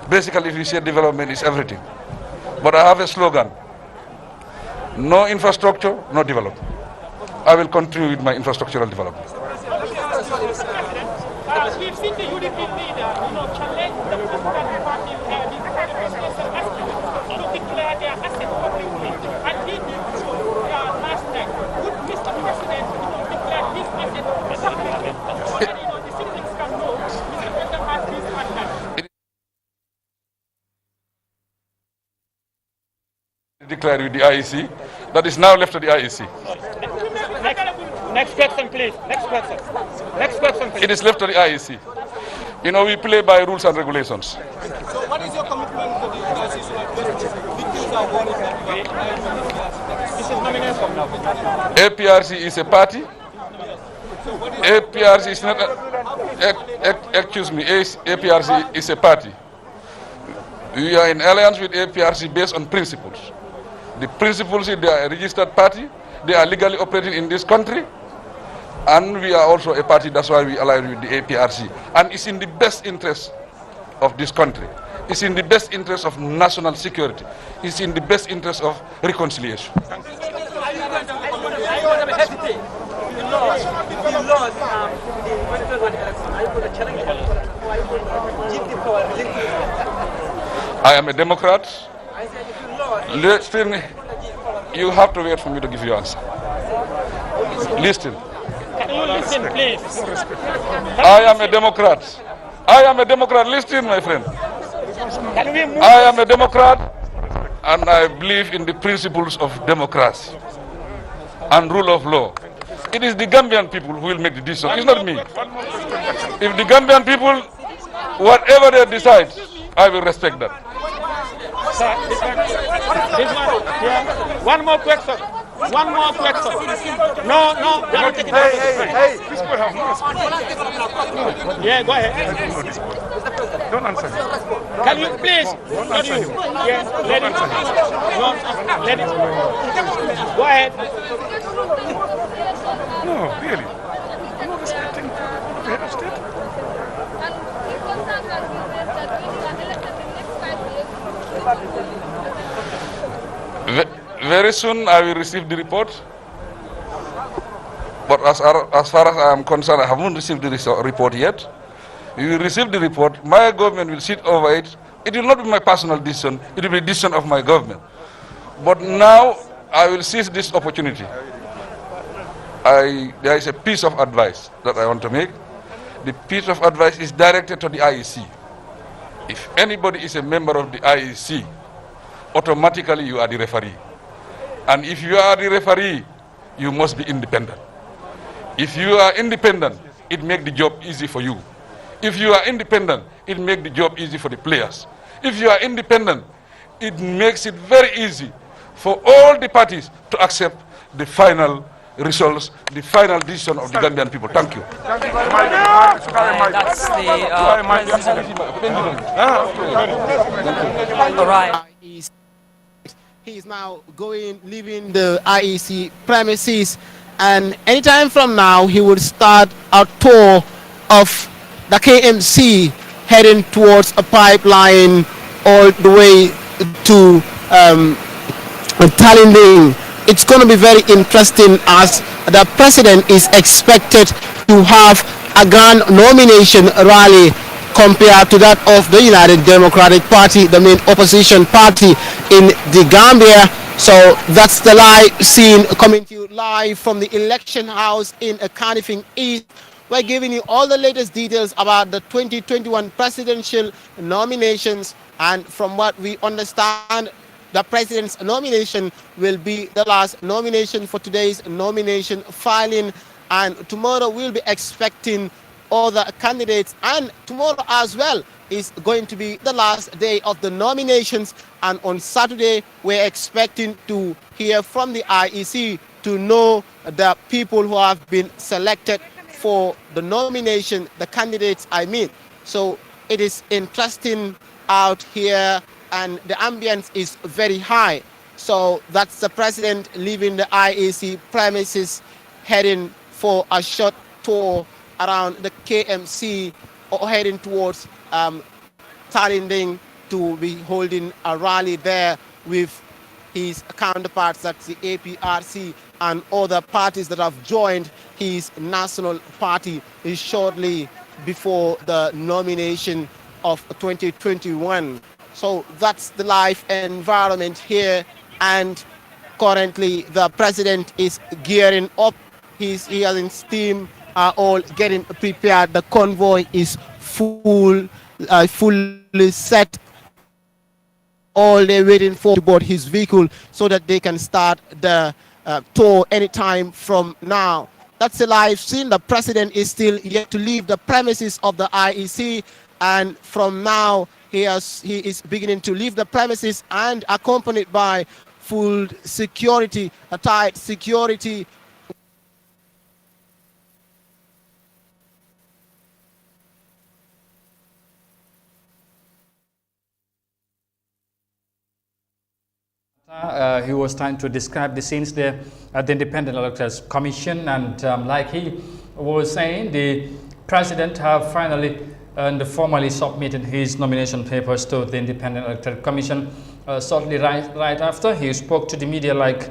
basically if you say development is everything. But I have a slogan, no infrastructure, no development. I will continue with my infrastructural development. We've seen the UDP leader, challenge the Democratic Party to declare their asset publicly. And he did so last night. Would Mr. President declare this asset publicly so that the citizens can know Mr. President has this asset? Declare with the IEC, that is now left to the IEC. Next question, please. Next question. Next question, please. It is left to the IEC. We play by rules and regulations. So what is your commitment to the victims are warning that this is nomination now? APRC is a party. APRC is not excuse me, APRC is a party. We are in alliance with APRC based on principles. The principles is they are a registered party. They are legally operating in this country. And we are also a party, that's why we align with the APRC. And it's in the best interest of this country. It's in the best interest of national security. It's in the best interest of reconciliation. I am a Democrat. Listen, you have to wait for me to give you answer. Listen. Can you listen, please? I am a Democrat. I am a Democrat. Listen, my friend. I am a Democrat and I believe in the principles of democracy and rule of law. It is the Gambian people who will make the decision. It's not me. If the Gambian people, whatever they decide, I will respect that. This one, yeah. One more question. One more question. No. Hey. Yeah, go ahead. Don't answer. Can you please? Not you. Yes, let it. No, let it. Go ahead. No, really. I'm not respecting the head of state. Very soon I will receive the report. But as far as I am concerned, I haven't received the report yet. We will receive the report. My government will sit over it. It will not be my personal decision. It will be the decision of my government. But now I will seize this opportunity. There is a piece of advice that I want to make. The piece of advice is directed to the IEC. If anybody is a member of the IEC, automatically you are the referee. And if you are the referee, you must be independent. If you are independent, it makes the job easy for you. If you are independent, it makes the job easy for the players. If you are independent, it makes it very easy for all the parties to accept the final results, the final decision of the Gambian people. Thank you. That's the president. All right. He is now leaving the IEC premises, and anytime from now he will start a tour of the KMC heading towards a pipeline all the way to Tallinn. It's going to be very interesting as the president is expected to have a grand nomination rally compared to that of the United Democratic Party, the main opposition party in the Gambia. So that's the live scene coming to you live from the election house in Carnifing East, we're giving you all the latest details about the 2021 presidential nominations. And from what we understand, the president's nomination will be the last nomination for today's nomination filing. And tomorrow we'll be expecting other candidates. And tomorrow as well is going to be the last day of the nominations. And on Saturday, we're expecting to hear from the IEC to know the people who have been selected for the nomination, the candidates I mean. So it is interesting out here and the ambience is very high. So that's the president leaving the IEC premises, heading for a short tour around the KMC or heading towards Tarinding to be holding a rally there with his counterparts, that's the APRC and other parties that have joined his national party shortly before the nomination of 2021. So that's the live environment here, and currently the president is gearing up. He has his team are all getting prepared. The convoy is fully set. All they're waiting for to board his vehicle so that they can start the tour anytime from now. That's a live scene. The president is still yet to leave the premises of the IEC, and from now he is beginning to leave the premises and accompanied by full security, a tight security. He was trying to describe the scenes there at the Independent Electors Commission, and like he was saying, the president have finally and formally submitted his nomination papers to the Independent Electoral Commission. Shortly right after, he spoke to the media like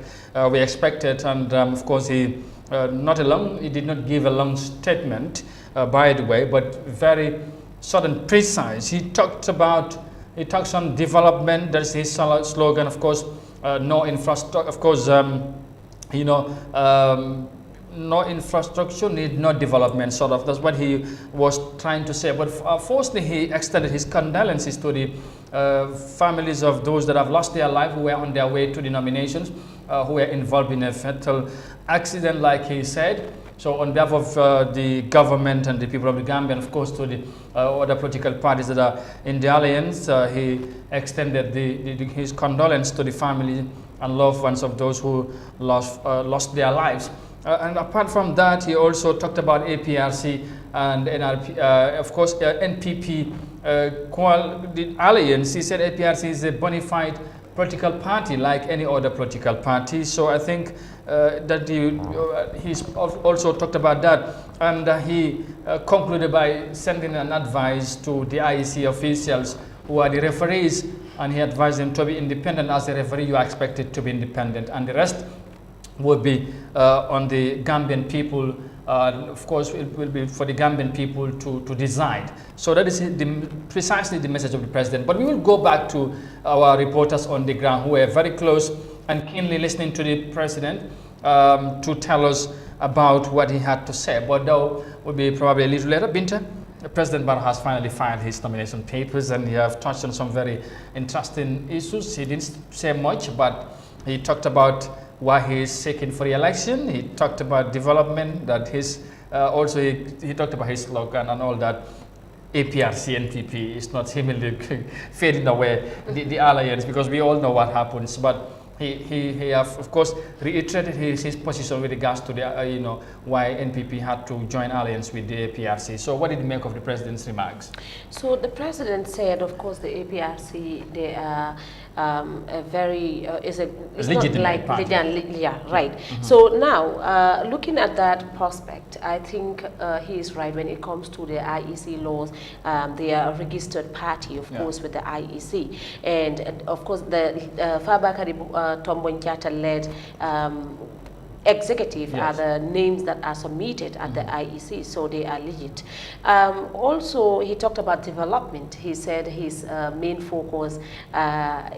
we expected, and of course he he did not give a long statement, by the way, but very short and precise. He talked on development. That's his slogan, of course. No infrastructure, of course. No infrastructure, need no development, sort of. That's what he was trying to say. But firstly, he extended his condolences to the families of those that have lost their life, who were on their way to the nominations, who were involved in a fatal accident, like he said. So on behalf of the government and the people of the Gambia, and of course to the other political parties that are in the alliance, he extended his condolence to the family and loved ones of those who lost their lives. And apart from that, he also talked about APRC and NRP, of course, NPP, the alliance. He said APRC is a bona fide political party like any other political party. So I think that he's also talked about that. And he concluded by sending an advice to the IEC officials who are the referees, and he advised them to be independent. As a referee, you are expected to be independent, and the rest will be on the Gambian people. Of course, it will be for the Gambian people to decide. So that is precisely the message of the president. But we will go back to our reporters on the ground who were very close and keenly listening to the president to tell us about what he had to say. But that will be probably a little later. Binta, President Barrow has finally filed his nomination papers, and he have touched on some very interesting issues. He didn't say much, but he talked about why he is seeking for re-election. He talked about development, that also he talked about his slogan and all that. APRC, NPP is not seemingly fading away the alliance, because we all know what happens. But he have, of course, reiterated his position with regards to the why NPP had to join alliance with the APRC. So what did you make of the president's remarks? So the president said, of course, the APRC, they are a very it's not like yeah, right. So now looking at that prospect, I think he is right when it comes to the IEC laws. They are a registered party, of course, with the IEC, and of course the Fabakary Tombonjata led executive are Yes. the names that are submitted at the IEC, so they are legit. Also, he talked about development. He said his main focus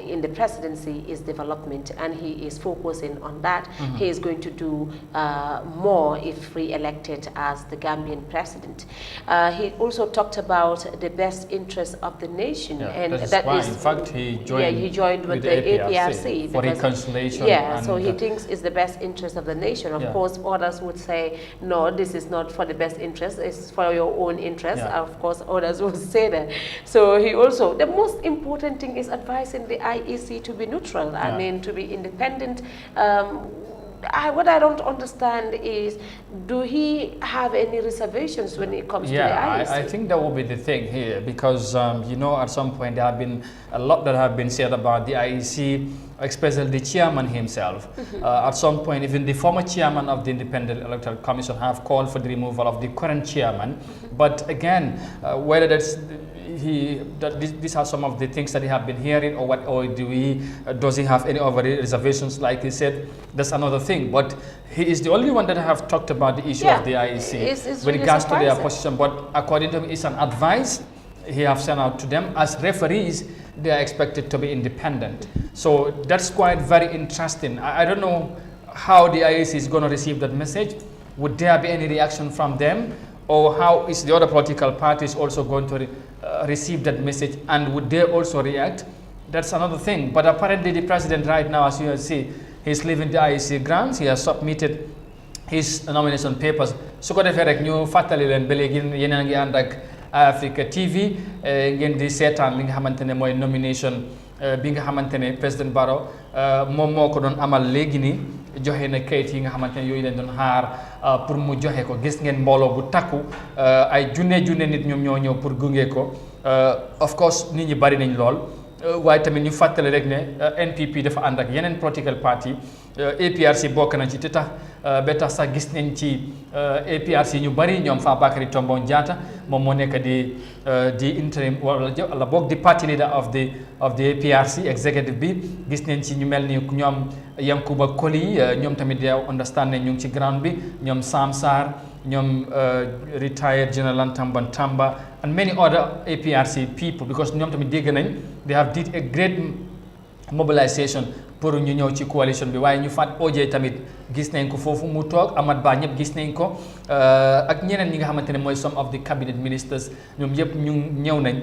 in the presidency is development, and he is focusing on that. He is going to do more if re-elected as the Gambian president. He also talked about the best interest of the nation, and that is, in fact, he joined with the APRC for because- reconciliation. Yeah, and so he thinks it's the best interest of the nation. Of course, others would say, no, this is not for the best interest, it's for your own interest. Yeah. Of course, others would say that. So he also, the most important thing is advising the IEC to be neutral, I mean, to be independent. What I don't understand is, do he have any reservations when it comes to the IEC? I think that will be the thing here, because you know, at some point there have been a lot that have been said about the IEC, especially the chairman himself. At some point, even the former chairman of the Independent Electoral Commission have called for the removal of the current chairman. But again, whether that's these are some of the things that he have been hearing, or what, or does he have any other reservations? Like he said, that's another thing. But he is the only one that have talked about the issue of the IEC it's with really regards to their surprising. position. But according to him, it's an advice he have sent out to them. As referees, they are expected to be independent. So that's quite very interesting. I don't know how the IEC is going to receive that message. Would there be any reaction from them? Or how is the other political parties also going to receive that message, and would they also react? That's another thing. But apparently the president right now, as you see, he's leaving the IEC grounds. He has submitted his nomination papers. So ko defee rek ñu fàttali leen ba léegi yéen a ngi ànd ak Eyeafrica TV ngeen di seetaan li nga xamante ne mooy nomination bi nga xamante ne président Barrow moom moo ko doon amal léegi nii joxe na kayit yi nga xamante ne yooyu leen doon xaar pour mu joxe ko. Gis ngeen mbooloo bu takku ay junne nit ñoom ñoo ñëw pour gunge ko. Of course nit ñi bari nañ lool. waaye tamit ñu fàttali rek ne NPP dafa ànd ak yeneen political party APRC bokk na ci te tax ba tax sax gis nañ ci APRC ñu bari ñoom Fabakary Tombong Jatta moom moo nekk di interim wala boog di party leader of the APRC executive bi. Gis nañ ci ñu mel ni ñoom Yankuba Koli ñoom tamit yow understand ne ñu ngi ci ground bi, ñoom Sam Sarr, ñoom retired General Tamba and many other APRC people, because ñoom tamit dégg nañ they have did a great mobilisation pour ñu ñëw ci coalition bi. waaye ñu fàtt OJ tamit gis nañ ko foofu mu toog, Amat Bah ñëpp gis nañ ko ak ñeneen ñi nga xamante ne mooy some of the cabinet ministers ñoom yëpp ñu ñëw nañ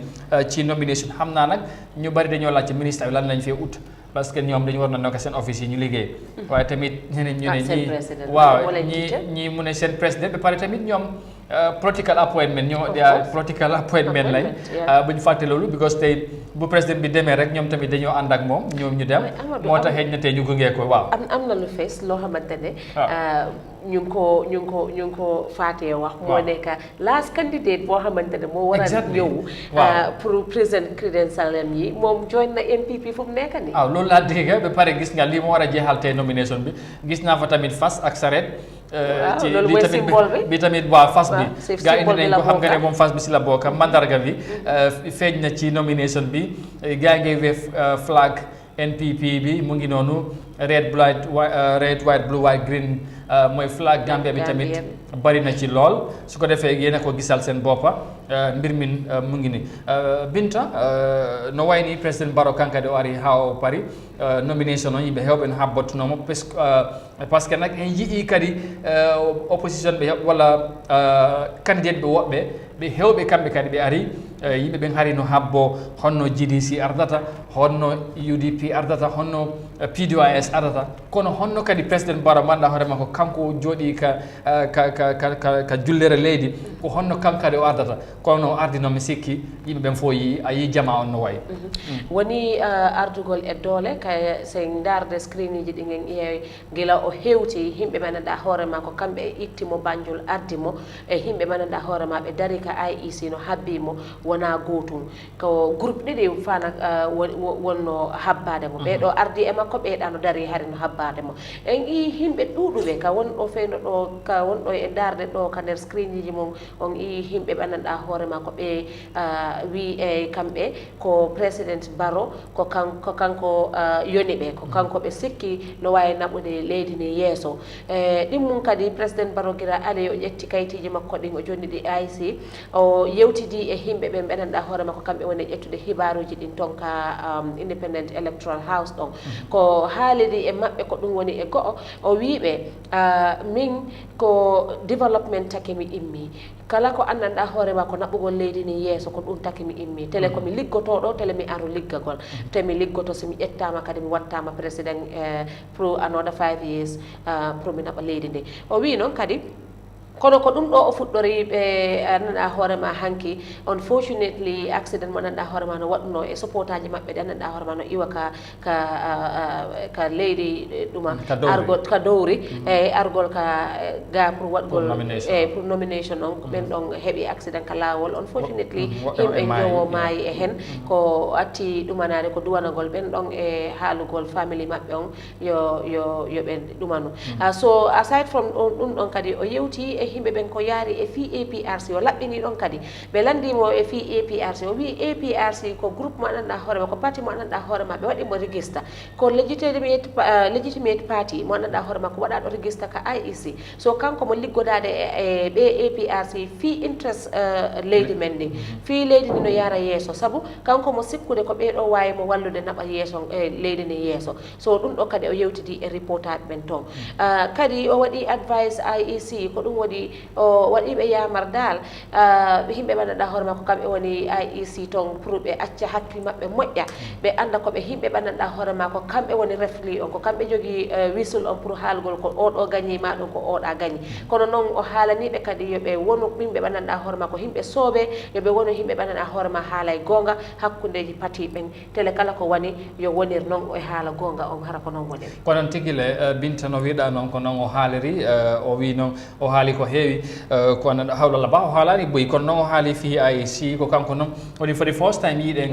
ci nomination. Xam naa nag ñu bari dañoo laaj ci ministre bi lan lañ fee ut, parce que ñoom dañu war na nekk seen office yi ñu liggéey. waaye tamit ñeneen ñu ne ñii waaw ñii mu ne seen président ba pare tamit ñoom political appointment political appointment lañ bu ñu fàtte loolu, because tey bu président bi demee rek ñoom tamit dañoo ànd ak moom ñoom ñu dem moo tax xëy na tey ñu gungee ko. waaw am na lu fees loo xamante ne ñu ngi ko faatee wax moo nekk last candidate boo xamante ne moo war a ñëw pour président credential yi moom join na NPP fu mu nekk nii. waaw loolu laa dégg ba pare gis nga lii moo war a jeexal tey nomination bi. Gis naa fa tamit fas ak saret ci bi tamit waa fas bi gaa indi nañ ko, xam nga ne moom fas bi si la bokk. Mandarga bi feeñ na ci nomination bi. gaa ngi weef flag NPP bi mu ngi noonu red white blue white green mooy flag Gambia bi tamit bari na ci lool. su ko defee yéen a ko gisal seen boppa mbir mi mu ngi ni Binta no wayni président Barrow kankade o ari ha o pari nomination o yimɓe hewɓe no habbotunomo par ce que nag en yii kadi opposition ɓe walla candidate ɓe woɓɓe ɓe hewɓe kamɓe kadi ɓe ari yimɓe ɓen hari no habbo honno GDC ardata, honno UDP ardata, honno PDOIS ardata, kono honno kadi président Barrow manɗa hoore makko kanko jooɗi ka jullere leydi ko honno kankade o ardata. kono o ardi noon mi sikki yimɓe ɓen fof a yi jama on no wayi woni ardugol e doole kay sen darde screen ji ɗi gen ƴeewi gila o hewti yimɓe ɓe hoore ma ko kamɓe ittimo Banjul ardimo e yimɓe ɓe hoore ma ɓe dari ka IEC no habbimo wona gotum ko groupe ɗiɗi fana wonno habbade mo ɓeɗo ardi e makko ɓeɗano dari hari no habbade mo en i himɓe ɗuɗuɓe ka wonɗo feyno ɗo ka wonɗo e darde ɗo ka nder screen ji mum on i himɓe ɓe gandanɗa hoorema ko ɓe wi e kamɓe ko président Barrow ko kanko yoni ɓe ko kanko ɓe sikki no wawi naɓude leydi ni yeeso ɗin mum kadi président Barrow gira ali o ƴetti kayitiji makko ɗin o jonniɗi IC o yewtidi e himɓe ɓe ɓenanɗa hoorema ko kamɓe woni ƴettude hibaruji ɗin ton ka Independent Electoral House ɗon ko haalidi e maɓɓe ko ɗum woni e go'o o wiɓe min ko développement taki mi immi kala ko anndanɗa hoorema ko naɓugol leydi ni yeeso ko ɗum taki mi immi tele komi liggotoɗo tele mi aru liggagol temi liggoto somi ƴettama kadi mi wattama président pour another 5 years pour mi naɓa leydi ndi o wi noon kadi kono ko ɗum ɗo o fuɗɗori ɓe anndanɗa hoorema hanki unfortunately accident mo anndanɗa hoorema no waɗuno e supportaji maɓɓe ɗe anndanɗa hoorema no iwa ka leydi ɗuma argol ka dowri e argol ka ga pour waɗgol e pour nomination on ko ɓen ɗon heeɓi accident ka lawol unfortunately yimɓe jowo maayi e hen ko atti ɗumanade ko duwanagol ɓen ɗon e haalugol family maɓɓe on yoɓe ɗumanu so aside from ɗum ɗon kadi o yewti e himɓe ɓen ko yaari e fi APRC o laɓɓini ɗon kadi ɓe landimo e fi APRC o wi APRC ko groupe mo anndanɗa hoorema ko parti mo anndanɗa hoorema ɓe waɗimo registre ko legitimate party mo anndanɗa hoorema ko waɗaɗo registre ka IEC so kanko mo liggodade e ɓe APRC fi interest leydi men ndi fi leydi ndi no yara yeeso saabu kanko mo sikkude ko ɓeɗo wawi mo wallude naɓa yeeso leydi ndi yeeso so ɗum ɗo kadi o yewtidi e reportaɓe ɓen toon kadi o waɗi advice IEC ko ɗum waɗi o waɗiɓe yamar dal yimɓe ɓandanɗa hoorema ko kamɓe woni IEC toon pour ɓe acca hakkille maɓɓe moƴƴa ɓe anda koɓe yimɓe ɓandanɗa hoorema ko kamɓe woni refli on ko kamɓe jogui whistle on pour haalgol ko oɗo gagnima ɗum ko oɗa gagni kono noon o haalaniɓe kadi yoɓe wonu yimɓe ɓandanɗa hoorema ko yimɓe sooɓe yoɓe wonu yimɓe ɓandanɗa hoorema haala e gonga hakkudeji pati ɓen tele kala ko woni yo wonir noon e haala gonga on hara ko noon woniri ko noon tigile Binta no wiɗa noon ko noon o haaliri o wi noon o haali ko heewi ko anndanɗa hawlalla ba o haalani boyi kono noon o haali fi IEC ko kanko noon woni for the first time yiɗen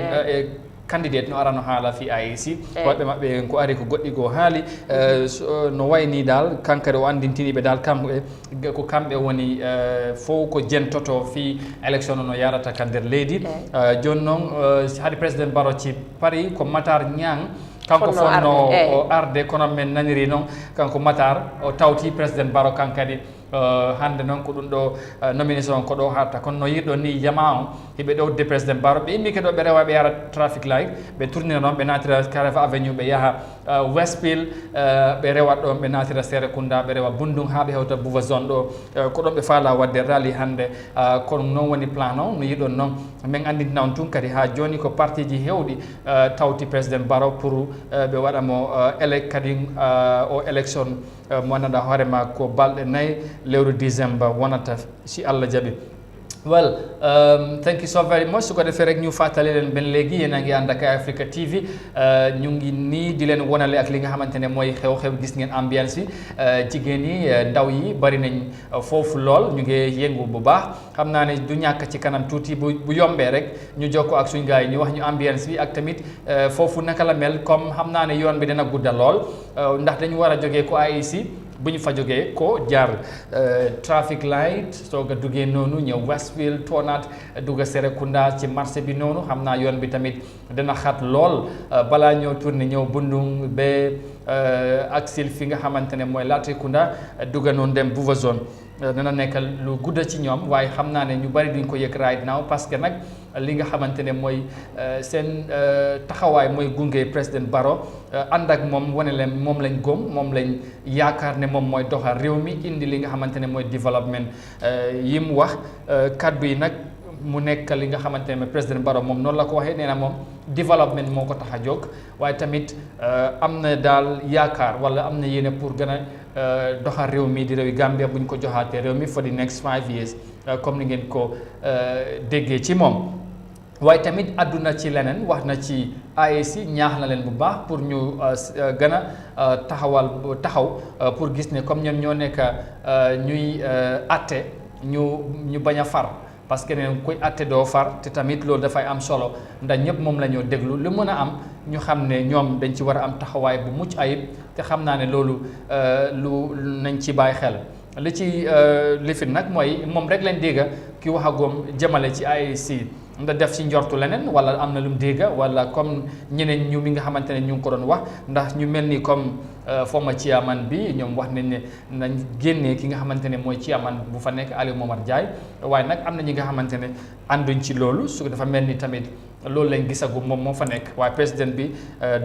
candidate no arano haala fi IEC woɓɓe maɓɓe ko ari ko goɗɗi go haali no wayni dal kankadi o andintiniɓe dal kamɓe ko kamɓe woni fof ko jentoto fi élection no yarata ka nder leydi joni noon haade président Barrow ci paari ko Matar Niang kanko fonno o arde kono men naniri noon kanko Matar o tawti président Barrow kankadi hande noon ko ɗum ɗo nomination ko ɗo hatta kono no yiɗɗo ni jama on hiɓe ɗowde président Barrow ɓe immi keɗo ɓe rewa ɓe yara traffic light ɓe tournira noon ɓe natira Careva Avenue ɓe yaaha Westfield ɓe rewat ɗon ɓe natira Serekunda ɓe rewa Bundung ha ɓe hewta Buva zone ɗo ko ɗon ɓe faala wadde rally hande kono noon woni plan o no yiɗon noon min andintina on tun kadi ha joni ko parti ji hewɗi tawti président Barrow pour ɓe waɗamo kadi o élection mo anndanɗa hoorema ko balɗe 4 lewru décembre wonata si Allah jaaɓi well thank you so very much su ko defee rek ñu fàttali leen ben léegi yéen a ngi ànd ak Eyeafrica TV ñu ngi nii di leen wonale ak li nga xamante ne mooy xew-xew gis ngeen ambiance yi jigéen yi ndaw yi bari nañ foofu lool ñu ngi yëngu bu baax xam naa ne du ñàkk ci kanam tuuti bu yombee rek ñu jokkoo ak suñu gars yi ñu wax ñu ambiance bi ak tamit foofu naka la mel comme xam naa ne yoon bi dina gudda lool ndax dañu war a jógee ko IEC bu ñu fa jógee ko jaar traffic light soog a duggee noonu ñëw Westfield toonaat dugg Serekunda ci marché bi noonu xam naa yoon bi tamit dina xat lool balaa ñëw tourné ñëw Bundung ba ak sil fi nga xamante ne mooy Latrikunda dugg noonu dem Buva zone dana nekk lu gudda ci ñoom waaye xam naa ne ñu bari duñ ko yëg right now parce que nag li nga xamante ne mooy seen taxawaay mooy gunge président Barrow ànd ak moom wane leen moom lañ góom moom lañ yaakaar ne moom mooy doxal réew mi indi li nga xamante ne mooy développement yi mu wax kaddu yi nag mu nekk li nga xamante ne président Barrow moom noonu la ko waxee nee na moom développement moo ko tax a jóg waaye tamit am na daal yaakaar wala am na yéene pour gën a doxal réew mi di réewi Gambia bu ñu ko joxaatee réew mi for the next 5 years comme ni ngeen ko déggee ci moom. waaye tamit àdduna ci leneen wax na ci IEC ñaax na leen bu baax pour ñu gën a taxaw pour gis ne comme ñoom ñoo nekk ñuy atte ñu bañ a far parce que neen kuy atte doo far te tamit loolu dafay am solo ndax ñëpp moom la ñoo déglu lu mën a am ñu xam ne ñoom dañ ci war a am taxawaay bu mucc ayib te xam naa ne loolu lu nañ ci bàyyi xel li ci lifin nag mooy moom rek lañ dégga ki waxagoom jëmale ci IEC ndax def ci njortu leneen wala am na lu mu dégga wala comme ñeneen ñu mi nga xamante ne ñu ngi ko doon wax ndax ñu mel ni comme former chairman bi ñoom wax nañ ne nañ génnee ki nga xamante ne mooy chairman bu fa nekk Alieu Momar Njie waaye nag am na ñi nga xamante ne ànduñ ci loolu su dafa mel ni tamit loolu lañ gisagu moom moo fa nekk waaye président bi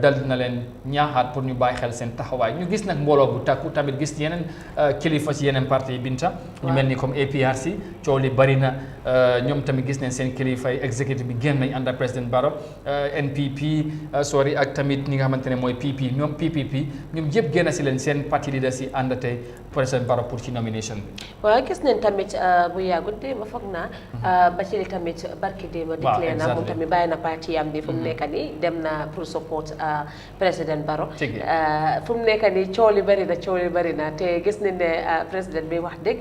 dal na leen ñaaxaat pour ñu bàyyi xel seen taxawaay ñu gis nag mbooloo bu takku tamit gis yeneen kilifa ci yeneen parti yi Binta ñu mel ni comme APRC coow li bari na ñoom tamit gis nañ seen kilifa yi exécutif bi génn nañ ànd ak président Barrow NPP sorry ak tamit ñi nga xamante ne mooy ñoom PPP ñoom yëpp génn si leen seen parti leaders yi ànd tey président Barrow pour ci nomination bi waaw gis nañ tamit bu yàggut démb foog naa ba ci tamit barki démb déclaré na moom tamit na parti am bi fu mu nekk nii dem na pour support président Barrow fu mu nekk nii coow li bari na te gis nañ ne président bi wax dëgg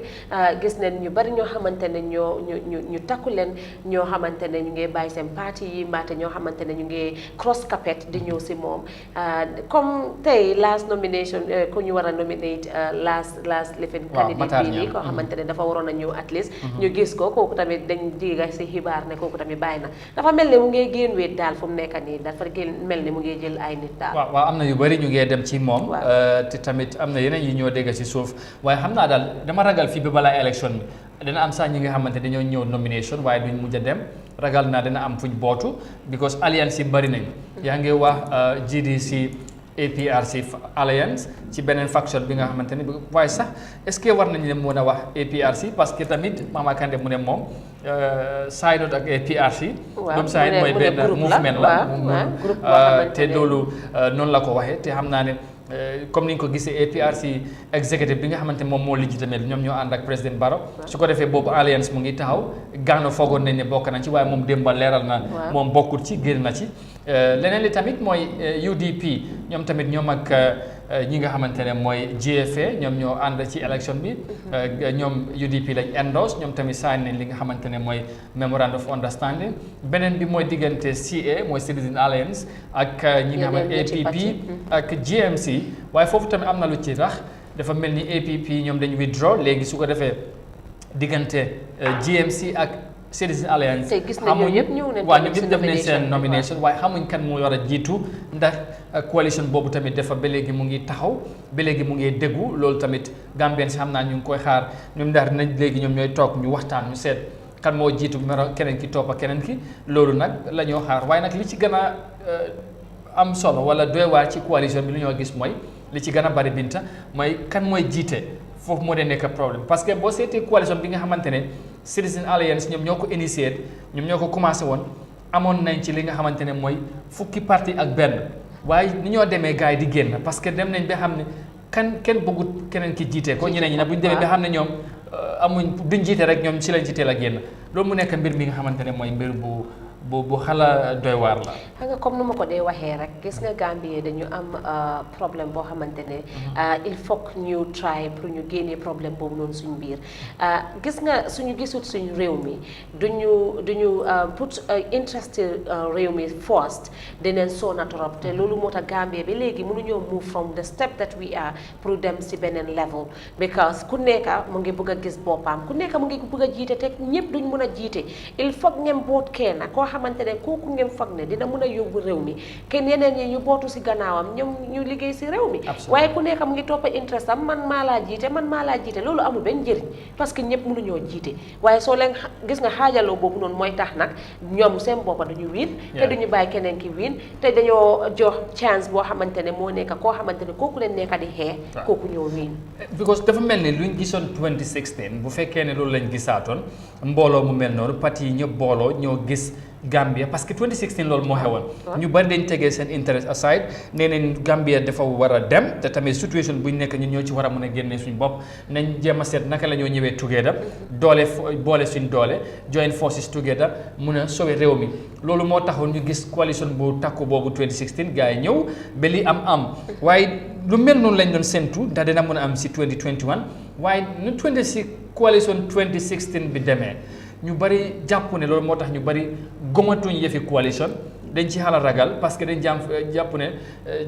gis nañ ñu bari ñoo xamante ne ñu takku leen ñoo xamante ne ñu ngi bàyyi seen parti yi mbaate ñoo xamante ne ñu ngi cross carpet di ñëw si moom comme tey last nomination ku ñu war a nominate last lifin candidate bi nii koo xamante ne dafa waroon a ñëw at least ñu gis ko kooku tamit dañ diga si xibaar ne kooku tamit bàyyi na dafa mel ne mu ngi génn wéet daal fu mu nekk nii dafa mel ni mu ngi jël ay nit daal waaw am na yu bëri ñu ngee dem ci moom te tamit am na yeneen yi ñoo dégg ci suuf waaye xam naa daal dama ragal fii ba balaa élection bi dana am sax ñi nga xamante dañoo ñëw nomination waaye duñ mujj a dem ragal naa dana am fuñ bootu because alliance yi bëri nañ yaa ngi wax GDC APRC alliance ci beneen faction bi nga xamante ne waaye sax est-ce que war nañu ne mën a wax APRC parce que tamit Mama Kandeh mu ne moom side ak APRC moom side mooy benn mouvement la te loolu noonu la ko waxee te xam naa ne comme ni nga ko gisee APRC executive bi nga xamante moom moo légitimé ñoom ñoo ànd ak président Barrow su ko defee boobu alliance mu ngi taxaw Gana foogoon nañ ne bokk na ci waaye moom démba leeral na moom bokkul ci génn na ci leneen li tamit mooy UDP ñoom tamit ñoom ak ñi nga xamante ne mooy GFA ñoom ñoo ànd ci élection bi ñoom UDP lañ endorse ñoom tamit sign nañ li nga xamante ne mooy memorandum of understanding beneen bi mooy diggante CA mooy Citizen Alliance ak ñi nga xam ne APP ak GMC waaye foofu tamit am na lu ci rax dafa mel ni APP ñoom dañ withdraw léegi su ko defee diggante GMC ak Citizen Alliance xamuñ waaw ñoom ñëpp def nañ seen nomination waaye xamuñ kan moo war a jiitu ndax coalition boobu tamit dafa ba léegi mu ngi taxaw ba léegi mu ngi déggu loolu tamit Gambien si xam naa ñu ngi koy xaar ñoom ndax nañ léegi ñoom ñooy toog ñu waxtaan ñu seet kan moo jiitu mero keneen ki topp ak keneen ki loolu nag la ñoo xaar waaye nag li ci gën a am solo wala doy waar ci coalition bi lu ñoo gis mooy li ci gën a bari Binta mooy kan mooy jiite foofu moo dee nekk problème parce que boo seetee coalition bi nga xamante ne Citizen Alliance ñoom ñoo ko initié ñoom ñoo ko commencé woon amoon nañ ci li nga xamante ne mooy fukki parti ak benn waaye ni ñoo demee gars yi di génn parce que dem nañ ba xam ne kenn bëggut keneen ki jiite ko ñeneen ñi nag bu ñu demee ba xam ne ñoom amuñ duñ jiite rek ñoom ci lañ jiiteel a génn loolu mu nekk mbir mi nga xamante ne mooy mbir bu xala doy waar la. xam nga comme nu ma ko dee waxee rek gis nga Gambie dañu am problème boo xamante ne il faut que ñu try pour ñu génnee problème boobu noonu suñu biir gis nga suñu gisut suñu réew mi duñu put interest réew mi first dineen soona trop te loolu moo tax Gambie ba léegi mënuñoo move from the step that we are pour dem si beneen level because ku nekka mu ngi bëgg a gis boppam ku nekka mu ngi bëgg a jiite te ñëpp duñ mën a jiite il faut ngeen boot kenn xamante ne kooku ngeen foog ne dina mën a yóbbu réew mi kenn yeneen yi ñu bootu si gannaawam ñoom ñu liggéey si réew mi waaye ku nekk mu ngi toppa interest am man maa laa jiite loolu amul benn njëriñ parce que ñëpp mënuñoo jiite waaye soo leen gis nga xaajaloo boobu noonu mooy tax nag ñoom seen boppa duñu wiin te duñu bàyyi keneen ki wiin te dañoo jox chance boo xamante ne moo nekk koo xamante ne kooku leen nekk di xee kooku ñoo wiin because dafa mel ni luñ gisoon 2016 bu fekkee ne loolu lañ gisaatoon mbooloo mu mel noonu parti yi ñëpp booloo ñoo gis Gambia parce que 2016 loolu moo xewoon ñu bari dañ tegee seen interest aside nee nañ Gambia dafa war a dem te tamit situation buñ nekk ñun ñoo ci war a mën a génnee suñ bopp nañ jéem a seet naka la ñoo ñëwee together boole suñ doole join forces together mun a sauver réew mi loolu moo taxoon ñu gis coalition bu takku boobu 2016 gars yi ñëw ba li am waaye lu mel noonu lañ doon séntu ndax dina mën a am si 2021 waaye nu 26 coalition 2016 bi demee ñu bari jàpp ne loolu moo tax ñu bari gomatuñ yëfi coalition dañ ci xala ragal parce que dañ jàpp ne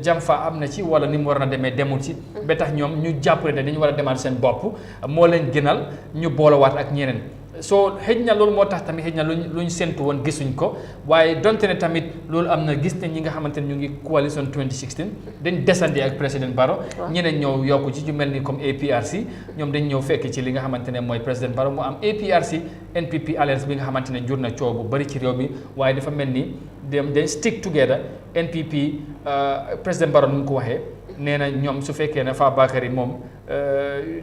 jam fa am na ci wala ni mu war na demee demul ci ba tax ñoom ñu jàpp ne dañu war a demaat seen bopp moo leen gënal ñu boolawaat ak ñeneen soo xëj na loolu moo tax tamit xëj na luñ séntu woon gisuñ ko waaye donte ne tamit loolu am na gis ne ñi nga xamante ne ñu ngi coalition 2016 dañ desandi ak président Barrow ñeneen ñëw yokku ci ñu mel ni comme APRC ñoom dañ ñëw fekk ci li nga xamante ne mooy président Barrow mu am APRC NPP alliance bi nga xamante ne jur na coow bu bari ci réew mi waaye dafa mel ni dañ stick together NPP président Barrow nu mu ko waxee nee na ñoom su fekkee ne Fabakary moom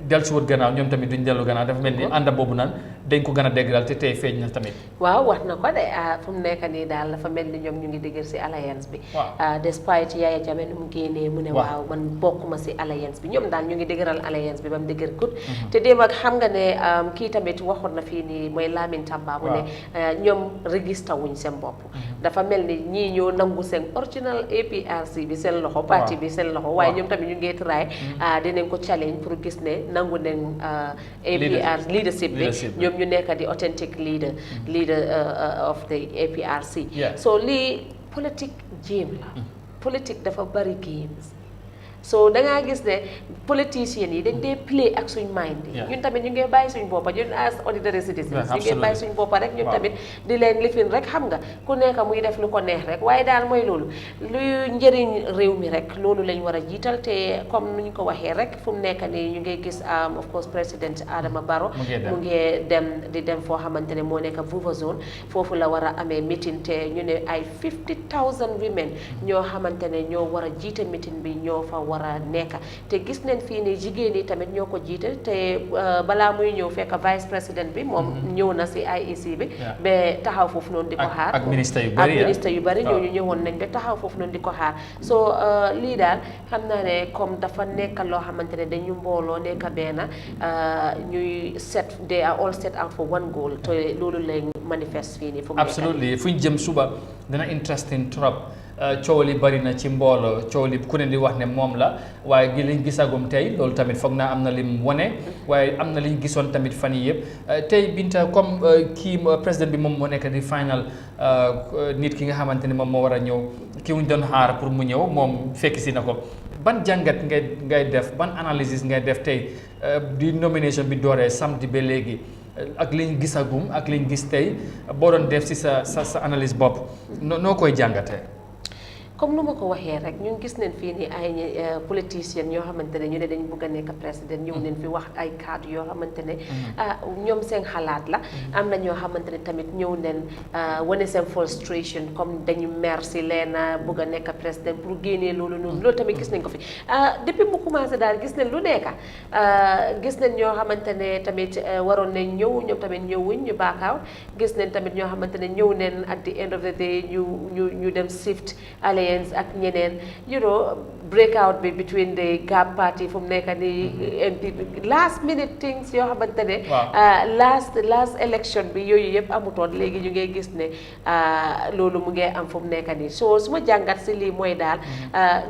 del si wut gannaaw ñoom tamit duñ dellu gannaaw dafa mel ni ànd boobu naan dañ ko gën a dégg daal te tey feeñ na tamit. waaw wax na ko de fu mu nekk nii daal dafa mel ni ñoom ñu ngi dëgër si alliance bi. despite Yahya Jammeh nu mu génnee mu ne waaw man bokkuma si alliance bi ñoom daal ñu ngi dëgëral alliance bi ba mu dëgër kut. te démb ak xam nga ne kii tamit waxoon na fii nii mooy Lamin Tamba mu ne ñoom registré wuñ seen bopp. dafa mel ni ñii ñoo nangu seen original APRC bi seen loxo. parti bi seen loxo waaye ñoom tamit ñu ngi try dinañ ko challenge pour gis ne nangu nañ APR leadership bi ñoom ñu nekk di authentic leader of the APRC so lii politique jéem la politique dafa bari games so da ngaa gis ne politiciens yi dañ dee play ak suñ mind yi ñun tamit ñu ngi bàyyi suñ boppa ñun as ordinary citizens ñu ngi bàyyi suñ boppa rek ñun tamit di leen lifin rek xam nga ku nekk muy def lu ko neex rek waaye daal mooy loolu luy njëriñ réew mi rek loolu lañ war a jiital te comme ni ñu ko waxee rek fu mu nekk nii ñu ngi gis of course président Adama Barrow mu ngi dem foo xamante ne moo nekk Vuva Zone foofu la war a amee meeting te ñu ne ay 50,000 women ñoo xamante ne ñoo war a jiite meeting bi ñoo fa war a nekk te gis nañ fii ni jigéen yi tamit ñoo ko jiite te balaa muy ñëw fekk vice président bi moom ñëw na si IEC bi ba taxaw foofu noonu di ko xaar ak ministre yu bari ñooñu ñëwoon nañ ba taxaw foofu noonu di ko xaar so lii daal xam naa ne comme dafa nekk loo xamante ne dañu mbooloo nekk benn ñuy they are all set out for one goal te loolu lañ manifeste fii nii fu mu nekk absolutely fu ñu jëm suba dana interesting trop coow li bari na ci mbooloo coow li ku ne di wax ne moom la waaye gi liñ gisagum tey loolu tamit foog naa am na lim wane waaye am na liñ gisoon tamit fan yii yëpp tey Binta comme kii président bi moom moo nekk di final nit ki nga xamante ni moom moo war a ñëw ki wuñ doon xaar pour mu ñëw moom fekk si na ko ban jàngat ngay def ban analysis ngay def tey di nomination bi dooree samedi ba léegi ak liñ gisagum ak liñ gis tey boo doon def si sa analyse bopp noo koy jàngatee. comme nu ma ko waxee rek ñun gis nañ fii ni ay politiciens ñoo xamante ne ñu ne dañ bëgg a nekk président ñëw nañ fi wax ay cadre yoo xamante ne ñoom seen xalaat la am na ñoo xamante ne tamit ñëw nañ wane seen frustration comme dañu mer si leen bëgg a nekk président pour génnee loolu noonu loolu tamit gis nañ ko fi depuis mu commencé daal gis nañ lu nekk gis nañ ñoo xamante ne tamit waroon nañ ñëw ñoom tamit ñëwuñ ñu baakaaw gis nañ tamit ñoo xamante ne ñëw nañ at the end of the day ñu dem shift ak ñeneen breakout bi between the GAP party fu mu nekk nii last minute things yoo xamante ne last election bi yooyu yëpp amutoon léegi ñu ngi gis ne loolu mu ngi am fu mu nekk nii so su ma jàngat si lii mooy daal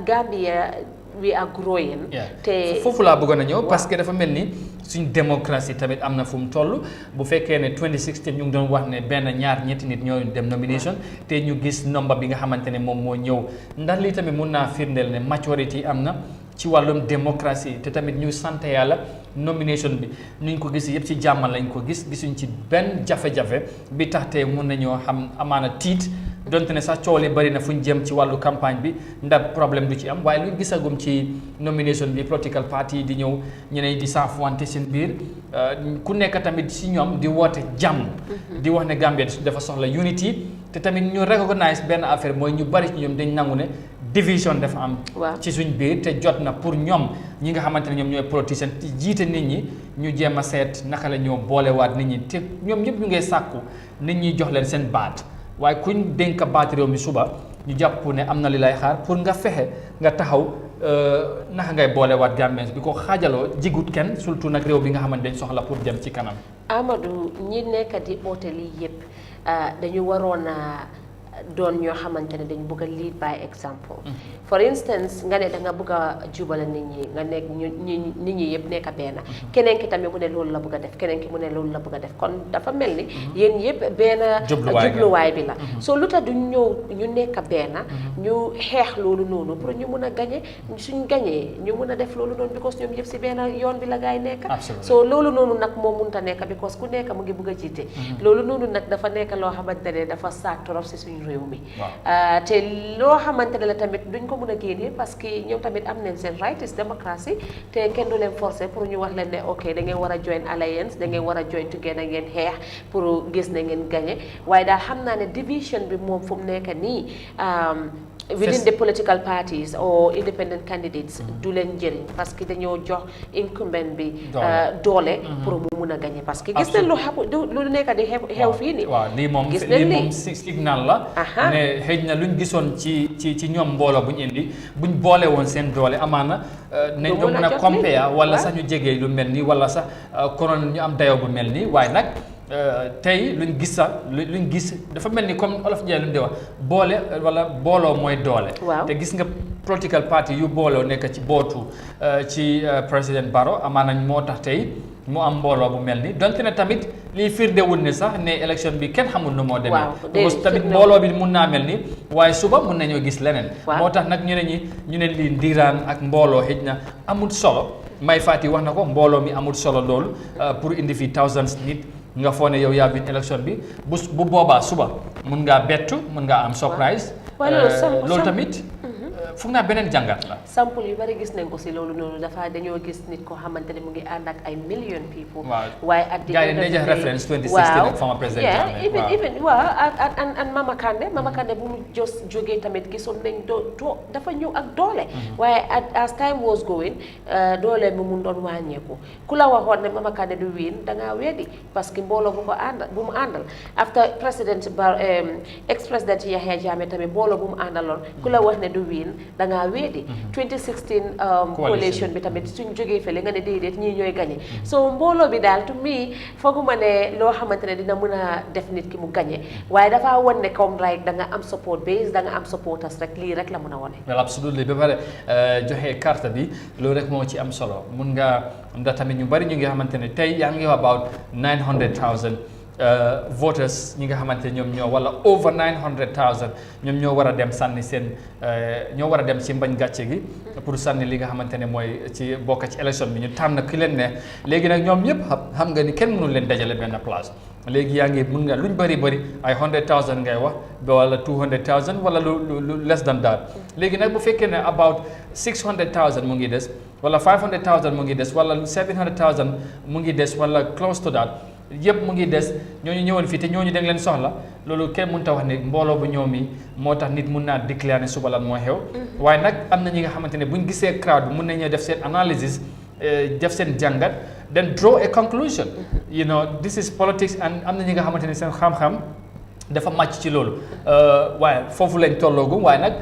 Gambia we are growing te foofu laa bëggoon a ñëw parce que dafa mel ni suñ démocratie tamit am na fu mu toll bu fekkee ne 2016 ñu ngi doon wax ne benn ñaar ñetti nit ñoo dem nomination te ñu gis nombre bi nga xamante ne moom moo ñëw ndax lii tamit mun naa firndeel ne majorité am na ci wàllum démocratie te tamit ñu sant yàlla nomination bi nuñ ko gis yëpp ci jàmm lañ ko gisuñ ci benn jafe-jafe bi tax te mun nañoo xam amaana tiit donte ne sax coow li bari na fu ñu jëm ci wàllu campagne bi ndax problème du ci am waaye lu gisagum ci nomination bi political party di ñëw ñeneen di saafwante seen biir ku nekk tamit si ñoom di woote jàmm di wax ne Gambia dafa soxla unity te tamit ñu recognize benn affaire mooy ñu bari ci ñoom dañ nangu ne division dafa am ci suñ biir te jot na pour ñoom ñi nga xamante ne ñoom ñooy politicien jiite nit ñi ñu jéem a seet naka la ñoo boolewaat nit ñi te ñoom ñëpp ñu ngay sàkku nit ñi jox leen seen baat waaye kuñ dénk baati réew mi suba ñu jàpp ne am na li lay xaar pour nga fexe nga taxaw naka ngay boolewaat Gambians bi ko xaajaloo jigut kenn surtout nag réew bi nga xamante dañ soxla pour dem ci kanam. Amadou ñi nekk di oote lii yëpp dañu waroon a doon ñoo xamante ne dañ bëgg a lead by example. For instance nga ne da nga bëgg a jubale nit ñi nga nekk nit ñi yëpp nekk benn keneen ki tamit mu ne loolu la bëgg a def keneen ki mu ne loolu la bëgg a def kon dafa mel ni yéen yëpp benn jubluwaay bi la so lu tax du ñëw ñu nekk benn ñu xeex loolu noonu pour ñu mun a gañe suñ gañee ñu mun a def loolu noonu because ñoom yëpp si benn yoon bi la gaay nekk so loolu noonu nag moo munta nekk because ku nekk mu ngi bëgg a jiite loolu noonu nag dafa nekk loo xamante ne dafa saak torop si suñu réew mi te loo xamante ne la tamit duñ ko mun a génnee parce que ñoom tamit am nañ seen right is démocratie te kenn du leen forcer pour ñu wax leen ne ok da ngeen war a join alliance da ngeen war a join together ngeen xeex pour gis na ngeen gañe waaye daal xam naa ne division bi moom fu mu nekk nii within the political parties or independent candidates du leen njëriñ parce que dañoo jox incumbent bi doole pour mu mun a gagné parce que gis nañ lu nekk di xew fii nii waaw lii moom signal la ne xëy na luñ gisoon ci ñoom mbooloo buñ indi buñ boole woon seen doole amaana nañ doon mën a compare wala sax ñu jege lu mel nii wala sax konoon ñu am dayoo bu mel nii waaye nag tey luñ gis dafa mel ni comme olof Njaay lu ñu di wax boole wala booloo mooy doole te gis nga political party yu booloo nekk ci bootu ci président Barrow amaanañ moo tax tey mu am mbooloo bu mel ni donte ne tamit lii firndewul ne sax ne élection bi kenn xamul nu moo demee parce que tamit mbooloo bi mun naa mel ni waaye suba mun nañoo gis leneen moo tax nag ñu ne lii ndiiraan ak mbooloo xëj na amul solo may faati wax na ko mbooloo mi amul solo loolu pour indi fi thousands nit nga foo ne yow yaa win élection bi bu boobaa suba mun ngaa bettu mun ngaa am surprise loolu tamit foog naa beneen jàngat la. sample yu bari gis nañ ko si loolu noonu dañoo gis nit ko xamante ne mu ngi ànd ak ay million people. waaye at the end of the day reference 2016 ak former president Jammeh even and Mama Kandeh bu mu jógee tamit gisoon nañ dafa ñëw ak doole. waaye as time was going doole bi mu doon wàññeeku ku la waxoon ne Mama Kandeh du win da ngaa weddi parce que mbooloo bu mu àndal after ex président Yahya Jammeh tamit mbooloo bu mu àndaloon ku la wax ne du win da ngaa weedi 2016 coalition bi tamit suñ jógee fële nga ne déedéet ñii ñooy gañe so mbooloo bi daal to me fooguma ne loo xamante ne dina mën a def nit ki mu gañe waaye dafa won ne comme like da nga am support base da nga am supporters rek lii rek la mën a wone well absolutely ba pare joxe carte bi loolu rek moo ci am solo mun nga ndax tamit ñu bari ñu ngi xamante ne tey yaa ngi about 900,000 voters ñi nga xamante ñoom ñoo wala over 900,000 ñoom ñoo war a dem sànni seen ñoo war a dem ci mbañ gàcce gi pour sànni li nga xamante ne mooy ci bokk ci élection bi ñu tànn ki leen ne léegi nag ñoom ñëpp xam nga ni kenn mënul leen dajale benn place léegi yaa ngi mun nga luñ bëri ay 100,000 ngay wax wala 200,000 wala lu less than that léegi nag bu fekkee ne about 600,000 mu ngi des wala 500,000 mu ngi des wala 700,000 mu ngi des wala close to that yëpp mu ngi des ñooñu ñëwoon fii te ñooñu da nga leen soxla loolu kenn mënut a wax ne mbooloo bu ñoom yi moo tax nit mun naa déclarer ne suba lan moo xew waaye nag am na ñi nga xamante ne buñ gisee crowd bi mun nañoo def seen analysis def seen jàngat then draw a conclusion you know this is politics and am na ñi nga xamante ne seen xam-xam dafa màcc ci loolu waaye foofu lañ tolloogu waaye nag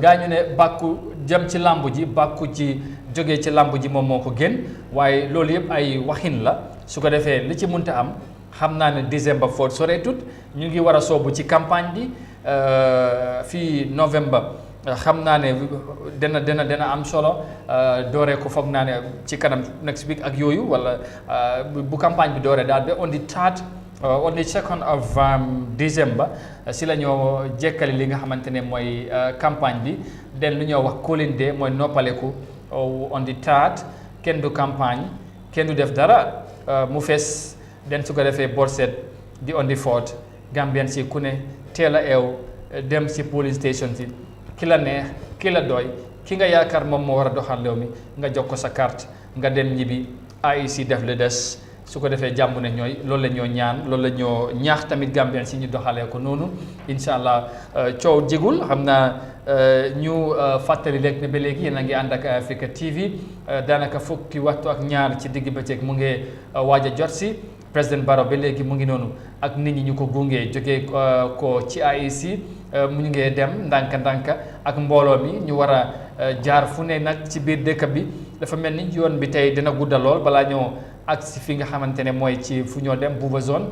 gaa ñu ne bàkku jëm ci làmb ji bàkku ci jógee ci làmb ji moom moo ko gën waaye loolu yëpp ay waxin la su ko defee li ci mënta am xam naa ne décembre foofu soreetut ñu ngi war a soobu ci campagne bi fii novembre xam naa ne dana am solo dooree ko foog naa ne ci kanam next week ak yooyu wala bu campagne bi dooree daal ba on the 2nd of December si la ñoo jekkali li nga xamante ne mooy campagne bi den lu ñoo wax cooling day mooy noppaleku on the 3rd kenn du campagne kenn du def dara mu fees den su ko defee borset di on the 4th Gambian si ku ne teel a eew dem si polling station si ki la neex ki la doy ki nga yaakaar moom moo war a doxal réew mi nga jox ko sa carte nga dem ñibbi IEC def le des su ko defee jàmm ne ñooy loolu la ñoo ñaan loolu la ñoo ñaax tamit Gambian si ñu doxalee ko noonu incha allah coow jigul xam naa ñu fàttali rek ne ba léegi yéen a ngi ànd ak Eyeafrica TV daanaka fukki waxtu ak ñaar ci digg bëccëg mu ngi waaj a jot si président Barrow ba léegi mu ngi noonu ak nit ñi ñu ko gungee jógee ko ci IEC mu ngi dem ndànk-ndànk ak mbooloo mi ñu war a jaar fu ne nag ci biir dëkk bi dafa mel ni yoon bi tey dina gudda lool balaa ñoo ak si fi nga xamante ne mooy ci fu ñoo dem buuba zone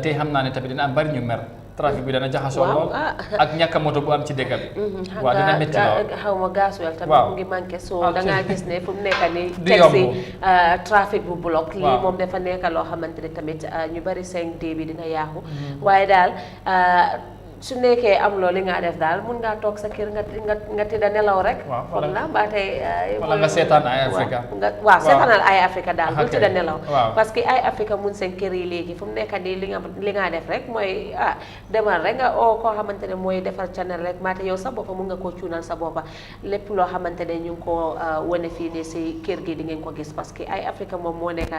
tey xam naa ne tamit dina am bari ñu mer trafic bi dana jaxasoo lool ak ñàkk moto bu am ci dëkk bi waaw dina métti lool xaw ma gasoil tamit mu ngi manqué so da ngaa gis ne fu mu nekk ni teg si trafic bu bloc lii moom dafa nekk loo xamante ne tamit ñu bari 5D bi dina yaaxu waaye daal su nekkee am loolu li nga def daal mun ngaa toog sa kër nga tëdda nelaw rek foog na ba tey wala nga seetaan Eyeafrica waaw seetaanal Eyeafrica daal bul tëdda nelaw parce que Eyeafrica mun seen kër yi léegi fu mu nekk nii li nga def rek mooy demal rek nga oo koo xamante ne mooy defar channel rek maate yow sa boppa mun nga koo cuunal sa boppa lépp loo xamante ne ñu ngi ko wane fii nii si kër gi di ngeen ko gis parce que Eyeafrica moom moo nekk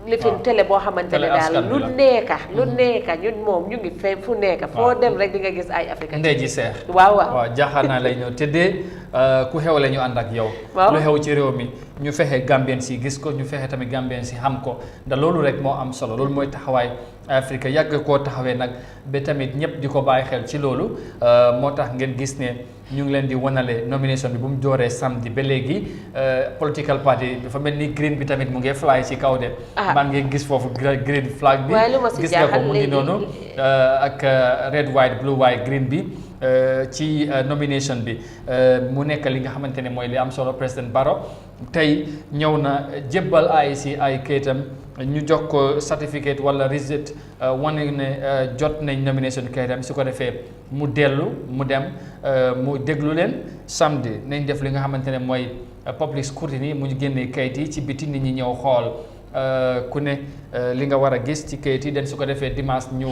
lifin télé boo xamante ne daal lu nekka ñun moom ñu ngi fee fu nekk foo dem rek di nga gis Eyeafrica ndey ji seex waaw jaaxaar naa lay ñëw tëddee ku xew la ñu ànd ak yow lu xew ci réew mi ñu fexe Gambien si gis ko ñu fexe tamit Gambien si xam ko ndax loolu rek moo am solo loolu mooy taxawaay Afrique yàgg koo taxawee nag ba tamit ñëpp di ko bàyyi xel ci loolu moo tax ngeen gis ne ñu ngi leen di wanale nomination bi bu mu dooree samedi ba léegi political party dafa mel ni green bi tamit mu ngi fly ci kaw de man ngeen gis foofu green flag bi gis nga ko mu ngi noonu ak red white blue white green bi ci nomination bi mu nekk li nga xamante ne mooy li am solo président Barrow tey ñëw na jébbal IEC ay kayitam ñu jox ko certificate wala receipt wane ne jot nañ nomination kayitam su ko defee mu dellu mu dem mu déglu leen samedi nañ def li nga xamante ne mooy public scrutiny mu ñu génnee kayit yi ci biti nit ñi ñëw xool ku ne li nga war a gis ci kayit yi den su ko defee dimanche ñu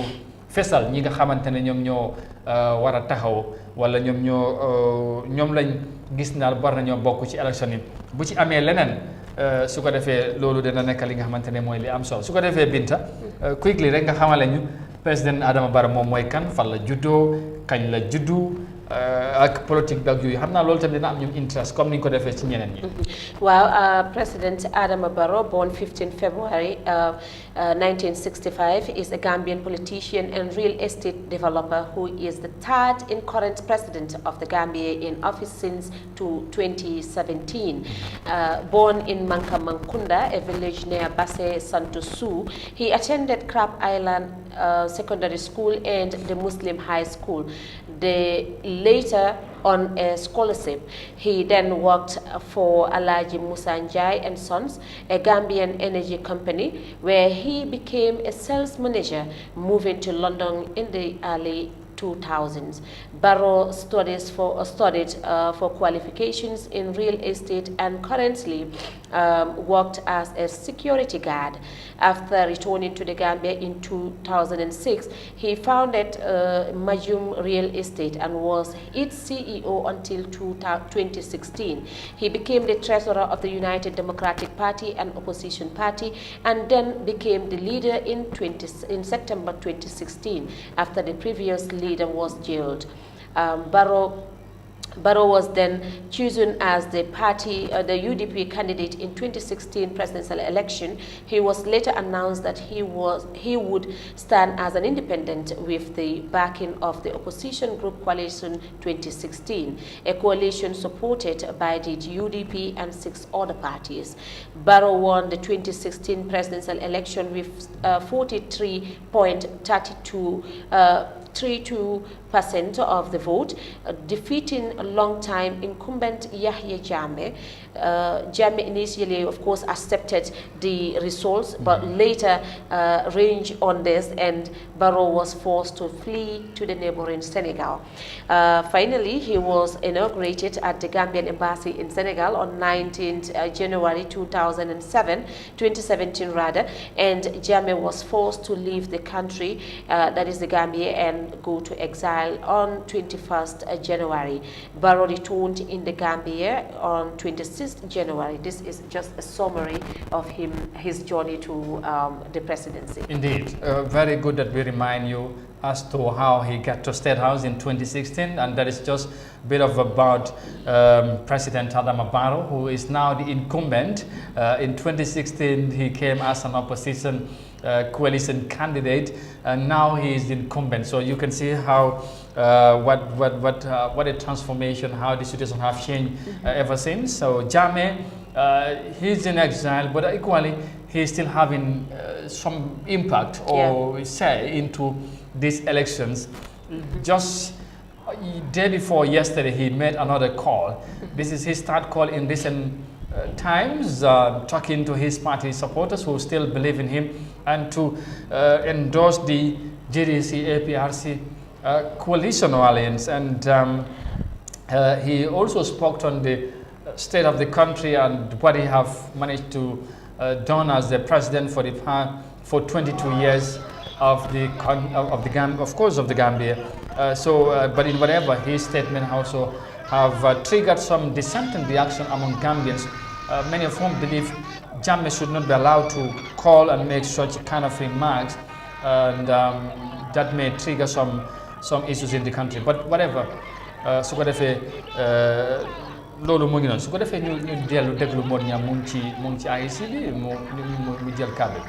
fesal ñi nga xamante ne ñoom ñoo war a taxaw wala ñoom lañ gis naal war nañoo bokk ci élection yi bu ci amee leneen su ko defee loolu dina nekk li nga xamante ne mooy li am solo su ko defee Binta quickly rek nga xamale ñu président Adama Barrow moom mooy kan fan la juddoo kañ la juddu ak politique bi ak yooyu xam naa loolu tamit dina am ñun interest comme ni ñu ko defee ci ñeneen ñi. waaw President Adama Barrow born 15 February 1965 is a Gambian politician and real estate developer who is the third in current president of the Gambia in office since 2017. Born in Mankamankunda, a village near Basse Santosu, he attended Crab Island Secondary School and the Muslim High School. Later on a scholarship. He then worked for Alaji Musanjai and Sons, a Gambian energy company, where he became a sales manager, moving to London in the early 2000s. Barrow studied for qualifications in real estate and currently worked as a security guard. After returning to the Gambia in 2006, he founded Majum Real Estate and was its CEO until 2016. He became the treasurer of the United Democratic Party, an opposition party, and then became the leader in September 2016 after the previous leader was jailed. Barrow was then chosen as the UDP candidate in 2016 presidential election. He was later announced that he would stand as an independent with the backing of the opposition group Coalition 2016, a coalition supported by the UDP and 6 other parties. Barrow won the 2016 presidential election with 43.32% of the vote, defeating a long-time incumbent Yahya Jammeh. Jammeh initially, of course, accepted the results, but later ranged on this, and Barrow was forced to flee to the neighboring Senegal. Finally, he was inaugurated at the Gambian embassy in Senegal on 19th January 2017 rather, and Jammeh was forced to leave the country, that is the Gambia, and go to exile on 21st January. Barrow returned in the Gambia on 26th January. This is just a summary of his journey to the presidency. Indeed. Very good that we remind you as to how he got to State House in 2016, and that is just a bit of about President Adama Barrow, who is now the incumbent. In 2016, he came as an opposition coalition candidate, and now he is the incumbent. So you can see how what a transformation, how the situation have changed ever since. So Jammeh, he's in exile, but equally he's still having some impact or say into these elections. Just day before yesterday, he made another call. This is his third call in recent times, talking to his party supporters who still believe in him, and to endorse the GDC APRC coalition alliance. And he also spoke on the state of the country and what he have managed to done as the president for 22 years of the Gambia. But in whatever, his statement also have triggered some dissenting reaction among Gambians, many of whom believe Jammeh should not be allowed to call and make such kind of remarks, and that may trigger some issues in the country. But whatever, su ko defee loolu mu ngi noonu, su ko defee ñu dellu déglu Modou Niang mu ngi ci AIC bi mu jël kàddu.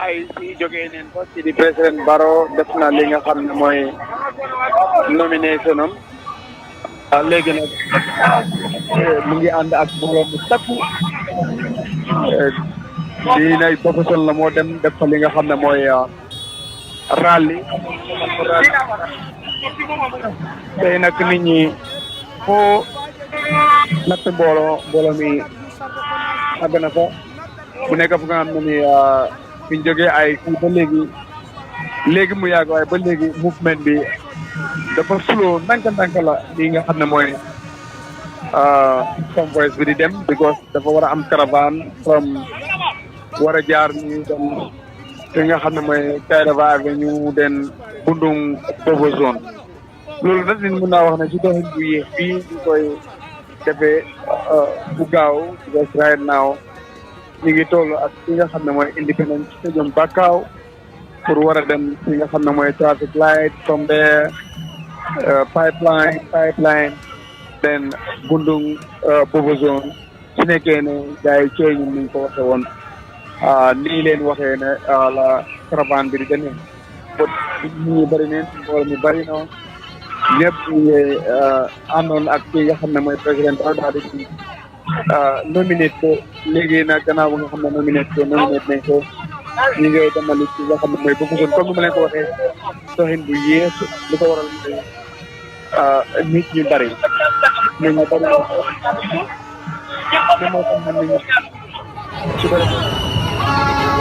ay si jógee neen fa ci di président Barrow def na li nga xam ne mooy nomination am léegi nag mu ngi ànd ak mbooloo mu takku di nay profession la moo dem def fa li nga xam ne mooy rally tey nag nit ñi foo natt mbooloo mi àgg na fa bu nekk fu nga xam ne ni fi ñu jógee ay fii ba léegi mu yàgg waaye ba léegi mouvement bi dafa slow ndànk la lii nga xam ne mooy convoy bi di dem because dafa war a am caravane from war a jaar ñu dem fi nga xam ne mooy Kairaba Avenue den Bundung Bobo zone loolu nag nit mun naa wax ne ci doxin bu yéex bii ñu koy defee bu gaaw because right now ñu ngi toll ak fi nga xam ne mooy Independence Stadium Bakau pour war a dem fi nga xam ne mooy traffic light from there pipeline then Bundung Bobo zone su nekkee ne gars yi cooy ñu niñ ko waxee woon nii leen waxee ne la caravane bi di demee bot ñi bëri neen mbooloo mi bëri na ñëpp ñu àndoon ak ki nga xam ne mooy président daal di nominate ko léegi nag gannaaw ba nga xam ne nominate nañ ko ñu ngi demali ci nga xam ne mooy Bobo zone comme ni ma leen ko waxee doxin bu yéex li ko waral nit ñu bëri nit ñu bëri li moo xam ne nit ñi su ko defee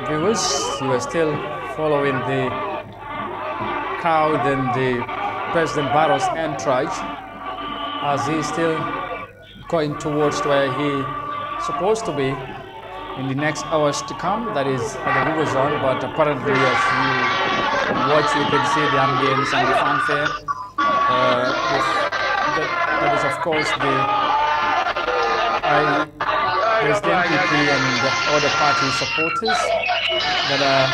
Viewers, you are still following the crowd and the President Barrow's entourage as he's still going towards where he's supposed to be in the next hours to come, that is at the river zone. But apparently, as you watch, you can see the ambience and the fanfare. That is, of course, the President PP and the other party supporters that are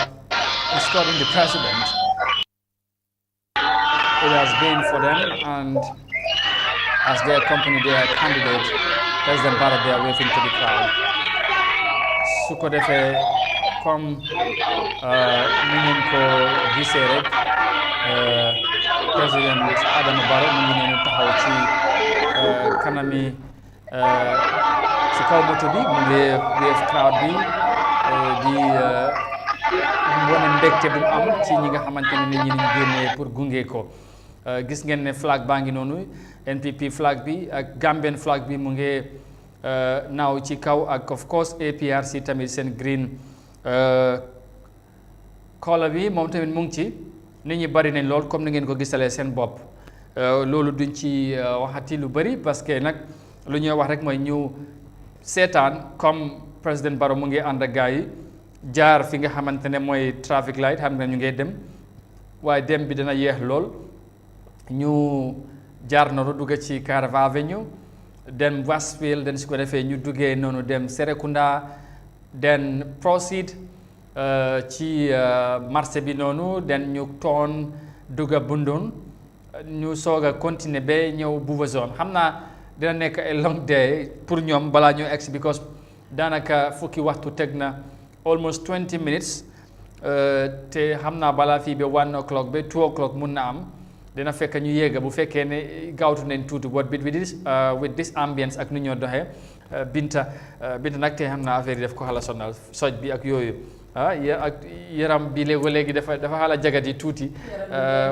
escorting the president. It has been for them, and as they accompany their candidate, President Barrow, they are waving to the crowd. Su ko defee comme ni ngeen ko gisee rek président Adama Barrow mu ngi noonu taxaw ci kanami ci kaw moto bi mu ngi wave crowd bi di wane mbégte bu mu am ci ñi nga xamante ne ñi ñu génnee pour gunge ko. Gis ngeen ne flag baa ngi noonu NPP flag bi ak Gambian flag bi mu ngi naaw ci kaw ak of course APRC tamit seen green color bi moom tamit mu ngi ci. Nit ñi bari nañ lool comme ni ngeen ko gisalee seen bopp loolu duñ ci waxati lu bari parce que nag lu ñuy wax rek mooy ñu seetaan comme président Barrow mu ngi ànd ak gars yi jaar fi nga xamante ne mooy traffic light xam nga ñu ngi dem waaye dem bi dana yeex lool ñu jaar noonu dugg ci Carava Avenue dem Westfield den su ko defee ñu duggee noonu dem Serekunda den proceed ci marché bi noonu den ñu toon dugga Bundun ñu soog a continuer ba ñëw Buuba Zone xam naa dina nekk a long day pour ñoom balaa ñu egsi because daanaka fukki waxtu teg na almost 20 minutes te xam naa balaa fii ba 1 o'clock ba 2 o'clock mun na am dina fekk ñu yegg bu fekkee ne gaawtu nañ tuuti what with this ambience ak nu ñoo doxee Binta nag tey xam naa affaire yi def ko xala sonal soj bi ak yooyu ak yaram bi léegi dafa xala jagat yi tuuti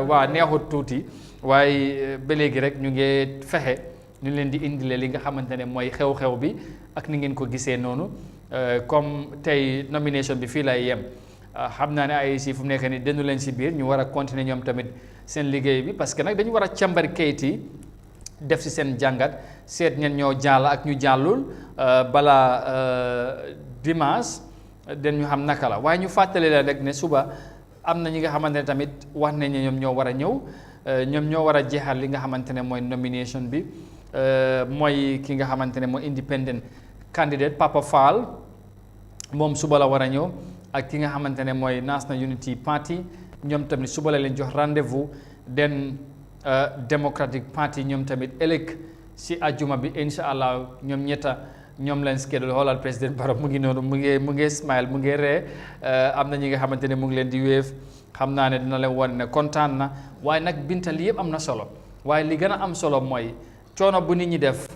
waa neexut tuuti waaye ba léegi rek ñu ngi fexe ñu leen di indile li nga xamante ne mooy xew-xew bi ak ni ngeen ko gisee noonu comme tey nomination bi fii lay yem xam naa ne AIC fu mu nekk nii denu leen si biir ñu war a continuer ñoom tamit seen liggéey bi parce que nag dañu war a càmbar kayit yi def si seen jàngat seet ñen ñoo jàll ak ñu jàllul balaa dimanche den ñu xam naka la waaye ñu fàttali la rek ne suba am na ñi nga xamante ne tamit wax nañ ne ñoom ñoo war a ñëw ñoom ñoo war a jeexal li nga xamante ne mooy nomination bi mooy ki nga xamante ne mooy independent candidate Papa Fall moom suba la war a ñëw ak ki nga xamante ne mooy National Unity Party ñoom tamit suba la leen jox rendez-vous den Democratic Party ñoom tamit ëllëg si ajuma bi incha allah ñoom ñetta ñoom leen schedule xoolal président Barrow mu ngi noonu mu ngi smile mu ngi ree am na ñi nga xamante ne mu ngi leen di wéef xam naa ne dina leen wan ne kontaan na waaye nag Binta li yëpp am na solo waaye li gën a am solo mooy coono bu nit ñi def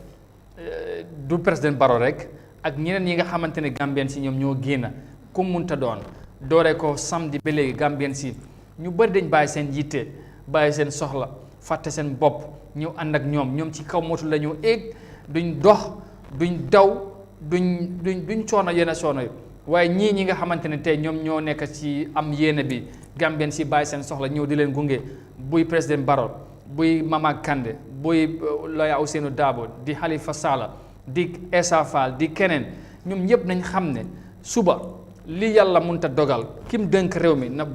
du président Barrow rek ak ñeneen yi nga xamante ne Gambien si ñoom ñoo génn ku munta doon doore ko samedi ba léegi Gambien si ñu bëri dañ bàyyi seen yitte bàyyi seen soxla fàtte seen bopp ñëw ànd ak ñoom ci kaw motu la ñu éeg duñ dox duñ daw duñ coono yenn coono yi waaye ñi nga xamante ne tey ñoom ñoo nekk ci am yéene bi Gambien si bàyyi seen soxla ñëw di leen gunge buy président Barrow buy Mama Kandeh buy Lawyer Ousainou Darboe di Halifa Sallah di Essa Faal di keneen ñoom ñëpp nañ xam ne suba li yàlla munta dogal kim dënk réew mi na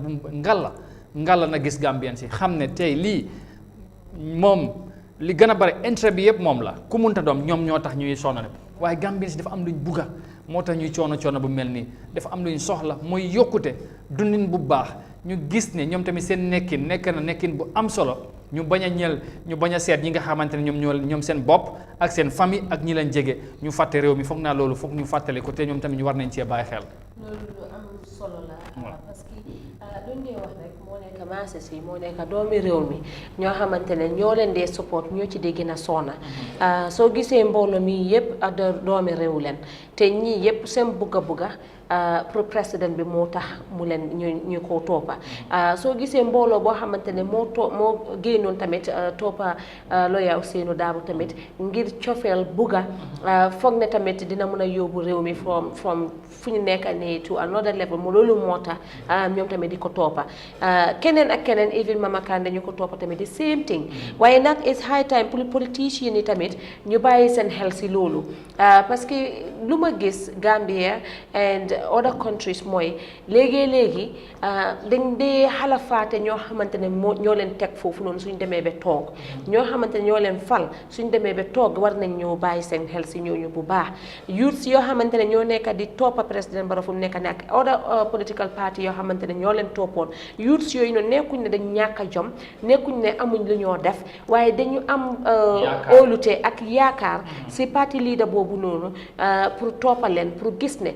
ngalla na gis Gambien si xam ne tey lii moom li gën a bari intérêt bi yëpp moom la ku munta doom ñoom ñoo tax ñuy sonn waaye Gambien si dafa am luñ bugga moo tax ñuy coono bu mel nii dafa am luñ soxla mooy yokkute dundin bu baax ñu gis ne ñoom tamit seen nekkin bu am solo ñu bañ a seet ñi nga xamante ne ñoom seen bopp ak seen famille ak ñi leen jege ñu fàtte réew mi foog naa loolu foog ñu fàttali ko te ñoom tamit ñu war nañ cee bàyyi xel. loolu lu am solo la. parce que luñ dee wax rek moo nekk maase si moo nekk doomi réew mi ñoo xamante ne ñoo leen dee support ñoo ci dee gën a soona soo gisee mbooloo mi yëpp ak doomi réew leen te ñii yëpp seen bugga pour président bi moo tax mu leen ñu ko toppa soo gisee mbooloo boo xamante ne moo génnoon tamit toppa Lawyer Ousainou Darboe tamit ngir cofeel bugga foog ne tamit dina mën a yóbbu réew mi from fu ñu nekk nii to another level mu loolu moo tax ñoom tamit di ko toppa keneen ak keneen even Mama Kandeh ñu ko toppa tamit the same thing waaye nag it's high time pour politiciens yi tamit ñu bàyyi seen xel si loolu parce que lu ma gis Gambia and other countries mooy léegi dañ dee xalafaate ñoo xamante ne ñoo leen teg foofu noonu suñ demee ba toog ñoo xamante ne ñoo leen fal suñ demee ba toog war nañ ñoo bàyyi seen xel si ñooñu bu baax youths yoo xamante ne ñoo nekk di toppa président Barrow fu mu nekk ne ak other political party yoo xamante ne ñoo leen toppoon youths yooyu noonu nekkuñ ne dañ ñàkk a jom nekkuñ ne amuñ lu ñoo def waaye dañu am óolute ak yaakaar si parti leader boobu noonu pour toppa leen pour gis ne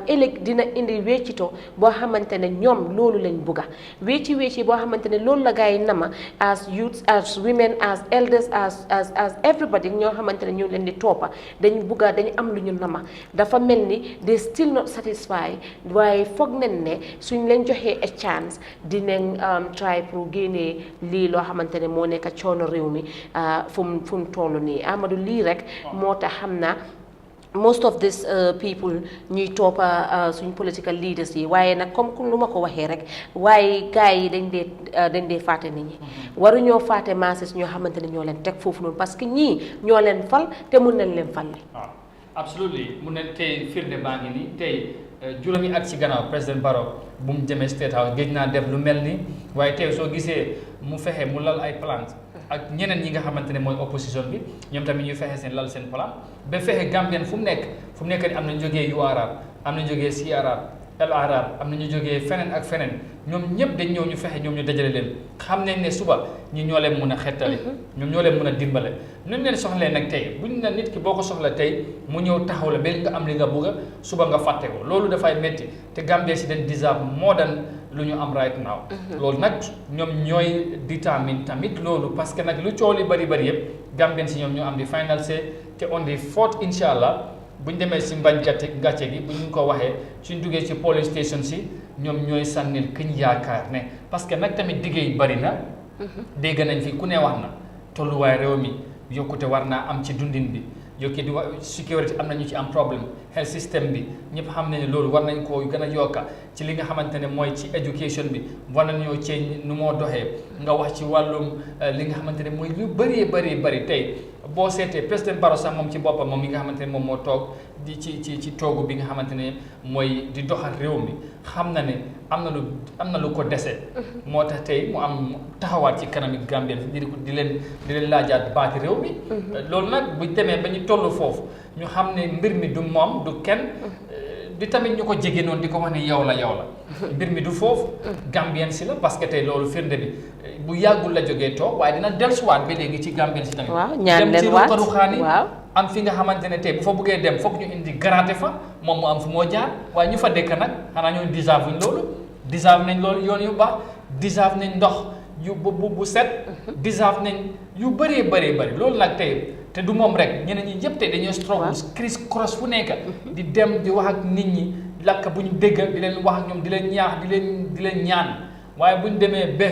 ëllëg dina indi weccito boo xamante ne ñoom loolu lañ bugga wecci boo xamante ne loolu la gars yi nama as youths as women as elders as everybody ñoo xamante ne ñu leen di toppa dañu bugga dañu am lu ñu nama dafa mel ni they still not satisfied waaye foog nañ ne suñ leen joxee a chance dinañ try pour génnee lii loo xamante ne moo nekk coono réew mi fu mu toll nii Amadou lii rek moo tax xam naa most of these people ñuy toppa suñ political leaders yi waaye nag comme lu ma ko waxee rek waaye gars yi dañ dee fàtte nit ñi waruñoo fàtte masses ñoo xamante ne ñoo leen teg foofu noonu parce que ñii ñoo leen fal te mun nañ leen fal li absolutely mun nañ tey firnde baa ngi nii tey juróomi at ci gannaaw président Barrow bu mu jëmee State House géej naa def lu mel ni waaye tey soo gisee mu fexe mu lal ay plans ak ñeneen ñi nga xamante ne mooy opposition bi ñoom tamit ñu fexe seen lal seen plan ba fexe Gambien fu mu nekk ni am na jógee URR am na jógee CRR El Arab am na ñu jógee feneen ak feneen ñoom ñëpp dañ ñëw ñu fexe ñoom ñu dajale leen xam nañ ne suba ñi ñoo leen mun a xettali ñoom ñoo leen mun a dimbale nuñ leen soxlee nag tey buñ ne nit ki boo ko soxla tey mu ñëw taxaw la ba nga am li nga bugg a suba nga fàtte ko loolu dafay métti te Gambia si dañ deserve more than lu ñu am right now loolu nag ñoom ñooy determine tamit loolu parce que nag lu coow li bari yëpp Gambien si ñoom ñoo am di final say te on the 4th incha allah buñ demee si mbañ gàcce gi bu ñu ko waxee suñ duggee ci polling station si ñoom ñooy sànnil kiñ yaakaar ne parce que nag tamit diggéey bari na dégg nañ fi ku ne wax na tolluwaay réew mi yokkute war naa am ci dundin bi yokki di sécurité am na ñu ci am problème health system bi ñëpp xam ne loolu war nañ koo gën a yokka ci li nga xamante ne mooy ci education bi war nañoo ceeñ nu moo doxee nga wax ci wàllum li nga xamante ne mooy lu bëri tey boo seetee président Barrow sax moom ci boppam moom mi nga xamante ne moom moo toog di ci toogu bi nga xamante ne mooy di doxal réew mi xam na ne am na lu ko dese moo tax tey mu am taxawaat ci kanami Gambien di leen laajaat baati réew mi loolu nag buñ demee ba ñu toll foofu ñu xam ne mbir mi du moom du kenn di tamit ñu ko jege noonu di ko wax ne yow la mbir mi du foofu Gambien si la parce que tey loolu firnde bi bu yàggul la jógee toog waaye dina dellusiwaat ba léegi ci Gambien si tamit dem ci ruqaruxaani am fi nga xamante ne tey bu fa buggee dem foog ñu indi garaate fa moom mu am fu moo jaar waaye ñu fa dëkk nag xanaa ñooñu deserve nañ loolu yoon yu baax deserve nañ ndox yu bu set deserve nañ yu bëree bëri loolu nag tey te du moom rek ñeneen ñi ñëpp tey dañoo struggle criss cross fu nekk di dem di wax ak nit ñi lakk bu ñu dégg di leen wax ak ñoom di leen ñaax di leen ñaan waaye bu ñu demee ba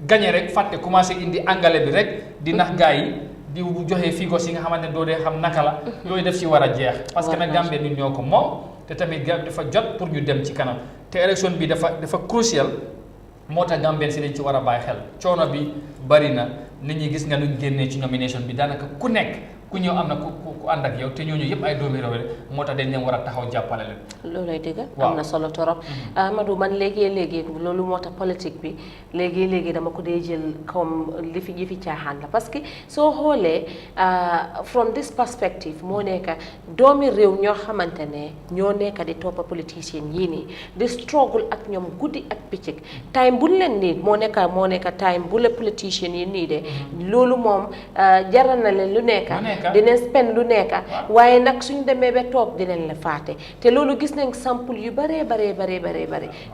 gañe rek fàtte commencé indi angale bi rek di nax gars yi di joxe figos yi nga xamante ne doo dee xam naka la yooyu def si war a jeex parce que nag Gambie ñun ñoo ko moom te tamit dafa jot pour ñu dem ci kanam te élection bi dafa crucial moo tax Gambien si dañ ci war a bàyyi xel coono bi bari na nit ñi gis nga nuñ génnee ci nomination bi daanaka ku nekk ku ñëw am na ku ànd ak yow te ñooñu yëpp ay doomi réew moo tax dañ leen war a taxaw jàppale leen. loolay dëgg am na solo torop Amadou man léegi loolu moo tax politique bi léegi dama ko dee jël comme li fi caaxaan la parce que soo xoolee from this perspective moo nekk doomi réew ñoo xamante ne ñoo nekk di toppa politicien yii nii di struggle ak ñoom guddi ak bëccëg time bu leen nii moo nekk time bu la politicien yi nii de loolu moom jaral na leen lu nekk dinañ spend lu nekk waaye nag suñ demee ba toog dinañ la faate te loolu gis nañ sample yu bare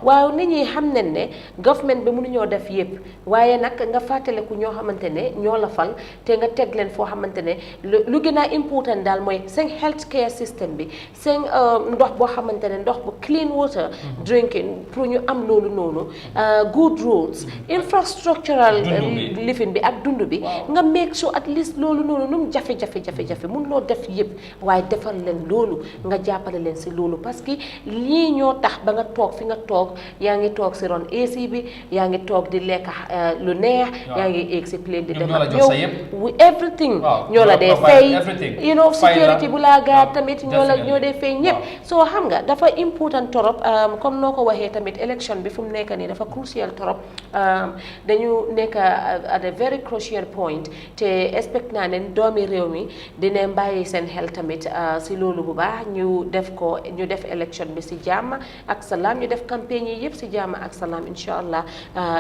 waaye nit ñi xam nañ ne government bi mënuñoo def yëpp waaye nag nga fàttaliku ñoo xamante ne ñoo la fal te nga teg leen foo xamante ne lu gën a important daal mooy seen health care system bi seen ndox boo xamante ne ndox bu clean water drinking pour ñu am loolu noonu good roads infrastructural living bi ak dund bi nga make sure at least loolu noonu nu mu jafe-jafe mun loo def yëpp waaye defal leen loolu nga jàppale leen si loolu parce que lii ñoo tax ba nga toog fi nga toog yaa ngi toog si ron AC bi yaa ngi toog di lekk lu neex yaa ngi egg si plane di dem ak ñëw everything ñoo la dee fay you know security bu laa gaar tamit ñoo dee fay ñëpp soo xam nga dafa important torop comme noo ko waxee tamit élection bi fu mu nekk nii dafa crucial torop dañu nekk at a very crucial point te expect naa ne doomi réew mi dina bàyyi seen xel tamit si loolu bu baax ñu def élection bi si jàmm ak salaam ñu def campagne yi yëpp si jàmm ak salaam incha allah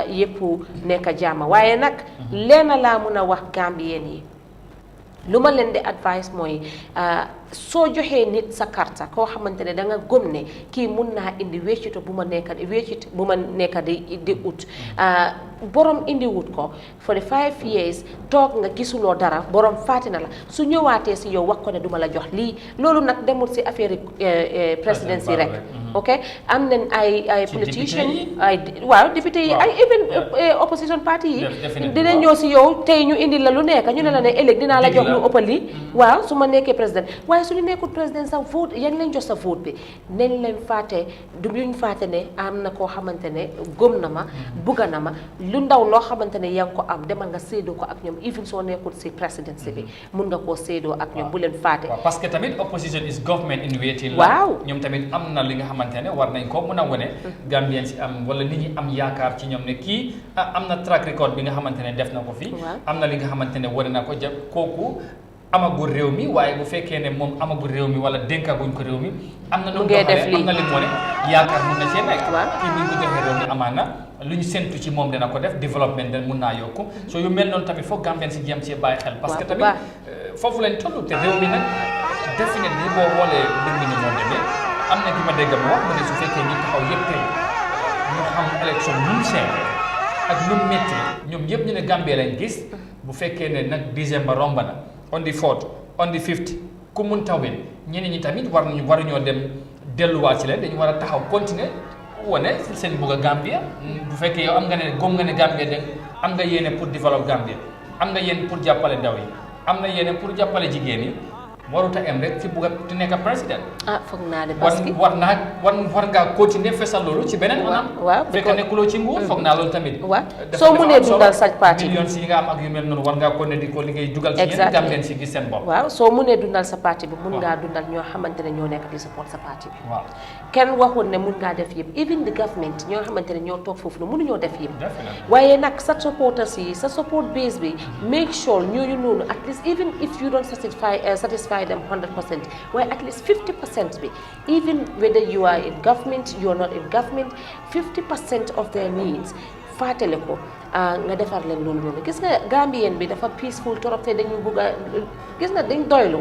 yëpp nekk jàmm waaye nag leena laa mun a wax Gambien yi lu ma leen di advice mooy soo joxee nit sa carte koo xamante ne da nga gëm ne kii mun naa indi wéccito bu ma nekk di ut borom indi wut ko for the 5 years toog nga gisuloo dara borom fàtte na la su ñëwaatee si yow wax ko ne duma la jox lii loolu nag demul si affaire présidence yi rek ok am nañ ay politician waaw député yi ay even opposition party yi dina ñëw si yow tey ñu indi la lu nekk ñu ne la ne ëllëg dinaa la jox lu ëppal lii waaw su ma nekkee président waaye suñu nekkul président sa vote yaa ngi leen jox sa vote bi nañ leen fàtte duñ fàtte ne am na koo xamante ne gëm na ma bugga na ma lu ndaw loo xamante ne yaa ngi ko am demal nga séedoo ko ak ñoom even soo nekkul si présidence bi mun nga koo séedoo ak ñoom bu leen fàtte parce que tamit opposition is government in waiting waaw ñoom tamit am na li nga xamante ne war nañ ko mën a wane Gambien si am wala nit ñi am yaakaar ci ñoom ne kii am na track record bi nga xamante ne def na ko fi am na li nga xamante ne wane na ko jàpp kooku amagul réew mi waaye bu fekkee ne moom amagul réew mi wala dénkaguñ ko réew mi am na nu mu ngee def doxalee am na li mu wane yaakaar mun na cee nekk Waaw. kii buñ ko joxee réew mi amaana lu ñu séntu ci moom dina ko def développement den mun naa yokku so yu mel noonu tamit foog Gambien si jéem cee bàyyi xel parce que Waaw, bu tamit baax. foofu lañ toll te réew mi nag definitely boo xoolee mbir mi ni moo demee am na ki ma dégg mu wax mu ne su fekkee ñi taxaw yëpp tey ñu xam élection nu mu seen ak nu mu métti ñoom yëpp ñu ne Gambie lañ gis bu fekkee ne nag décembre romb na on the 4th on the 5th ku mun tawin ñeneen ñi tamit waruñoo dem delluwaat ci leen dañu war a taxaw continuer wane seen bugg a Gambia bu fekkee yow am nga ne gom nga ne Gambia de am nga yéene pour développer Gambia am nga yéene pour jàppale ndaw yi am na yéene pour jàppale jigéen yi warut a em rek ci bugg a di nekk président. ah foog naa ne parce que war ngaa continuer fesal loolu ci beneen anam. waaw fekk nekkuloo ci nguur foog naa loolu tamit. waaw soo mënee dundal sa parti bi millions yi nga am ak yu mel noonu war ngaa continuer di ko liggéey dugal ci yéen Gambien si gis seen bopp. waaw soo mënee dundal sa parti bi mun ngaa dundal ñoo xamante ne ñoo nekk di support sa parti bi. waaw kenn waxul ne mun ngaa def yëpp even the government ñoo xamante ne ñoo toog foofu ne mënuñoo def yëpp. waaye nag sa supporters yi sa support base bi make sure ñooñu noonu at least even if you don't satisfy them 100%. Well, at least 50% be. Even whether you are in government, you are not in government, 50% of their needs fàttali ko nga defar leen loolu noonu gis nga Gambien bi dafa peaceful torop te dañu bugg a gis nga dañ doylu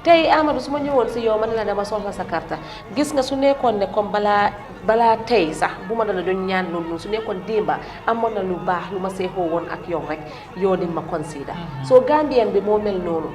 tey Amadou su ma ñëwoon si yow ma ne la dama soxla sa carte gis nga su nekkoon ne comme balaa tey sax bu ma la doon ñaan loolu su nekkoon démba amoon na lu baax lu ma seexoo woon ak yow rek yow di ma consider soo Gambien bi moo mel noonu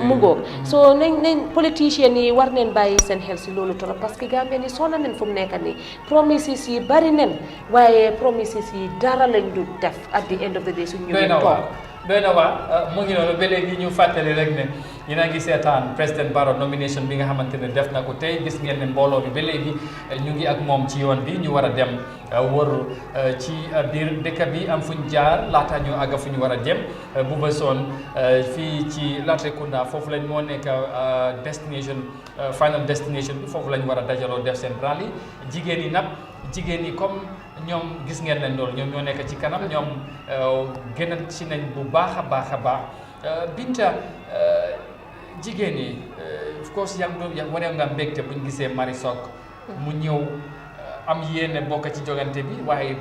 mu ngoog soo nañ politicien yi war neen bàyyi seen xel si loolu trop parce que Gambien yi soo na nen fu mu nekk nii promises yi bari nen waaye promises yi dara lañ du def at the end of the day suñ ñëwee toog doy na waa mu ngi noonu ba léegi ñu fàttali rek ne yéen a ngi seetaan président Barrow nomination bi nga xamante ne def na ko tey gis ngeen ne mbooloo bi ba léegi ñu ngi ak moom ci yoon bi ñu war a dem wër ci biir dëkk bi am fuñ jaar laata ñu àgg fu ñu war a dem bu ba soon fii ci Latrikunda foofu lañ moo nekk destination final destination bi foofu lañ war a dajaloo def seen rally jigéen yi comme ñoom gis ngeen leen loolu ñoom ñoo nekk ci kanam ñoom gën a ci nañ bu baax a baax a baax Binta jigéen yi of course wane nga mbégte buñ gisee Marie Sock mu ñëw am yéene bokk ci jogante bi waaye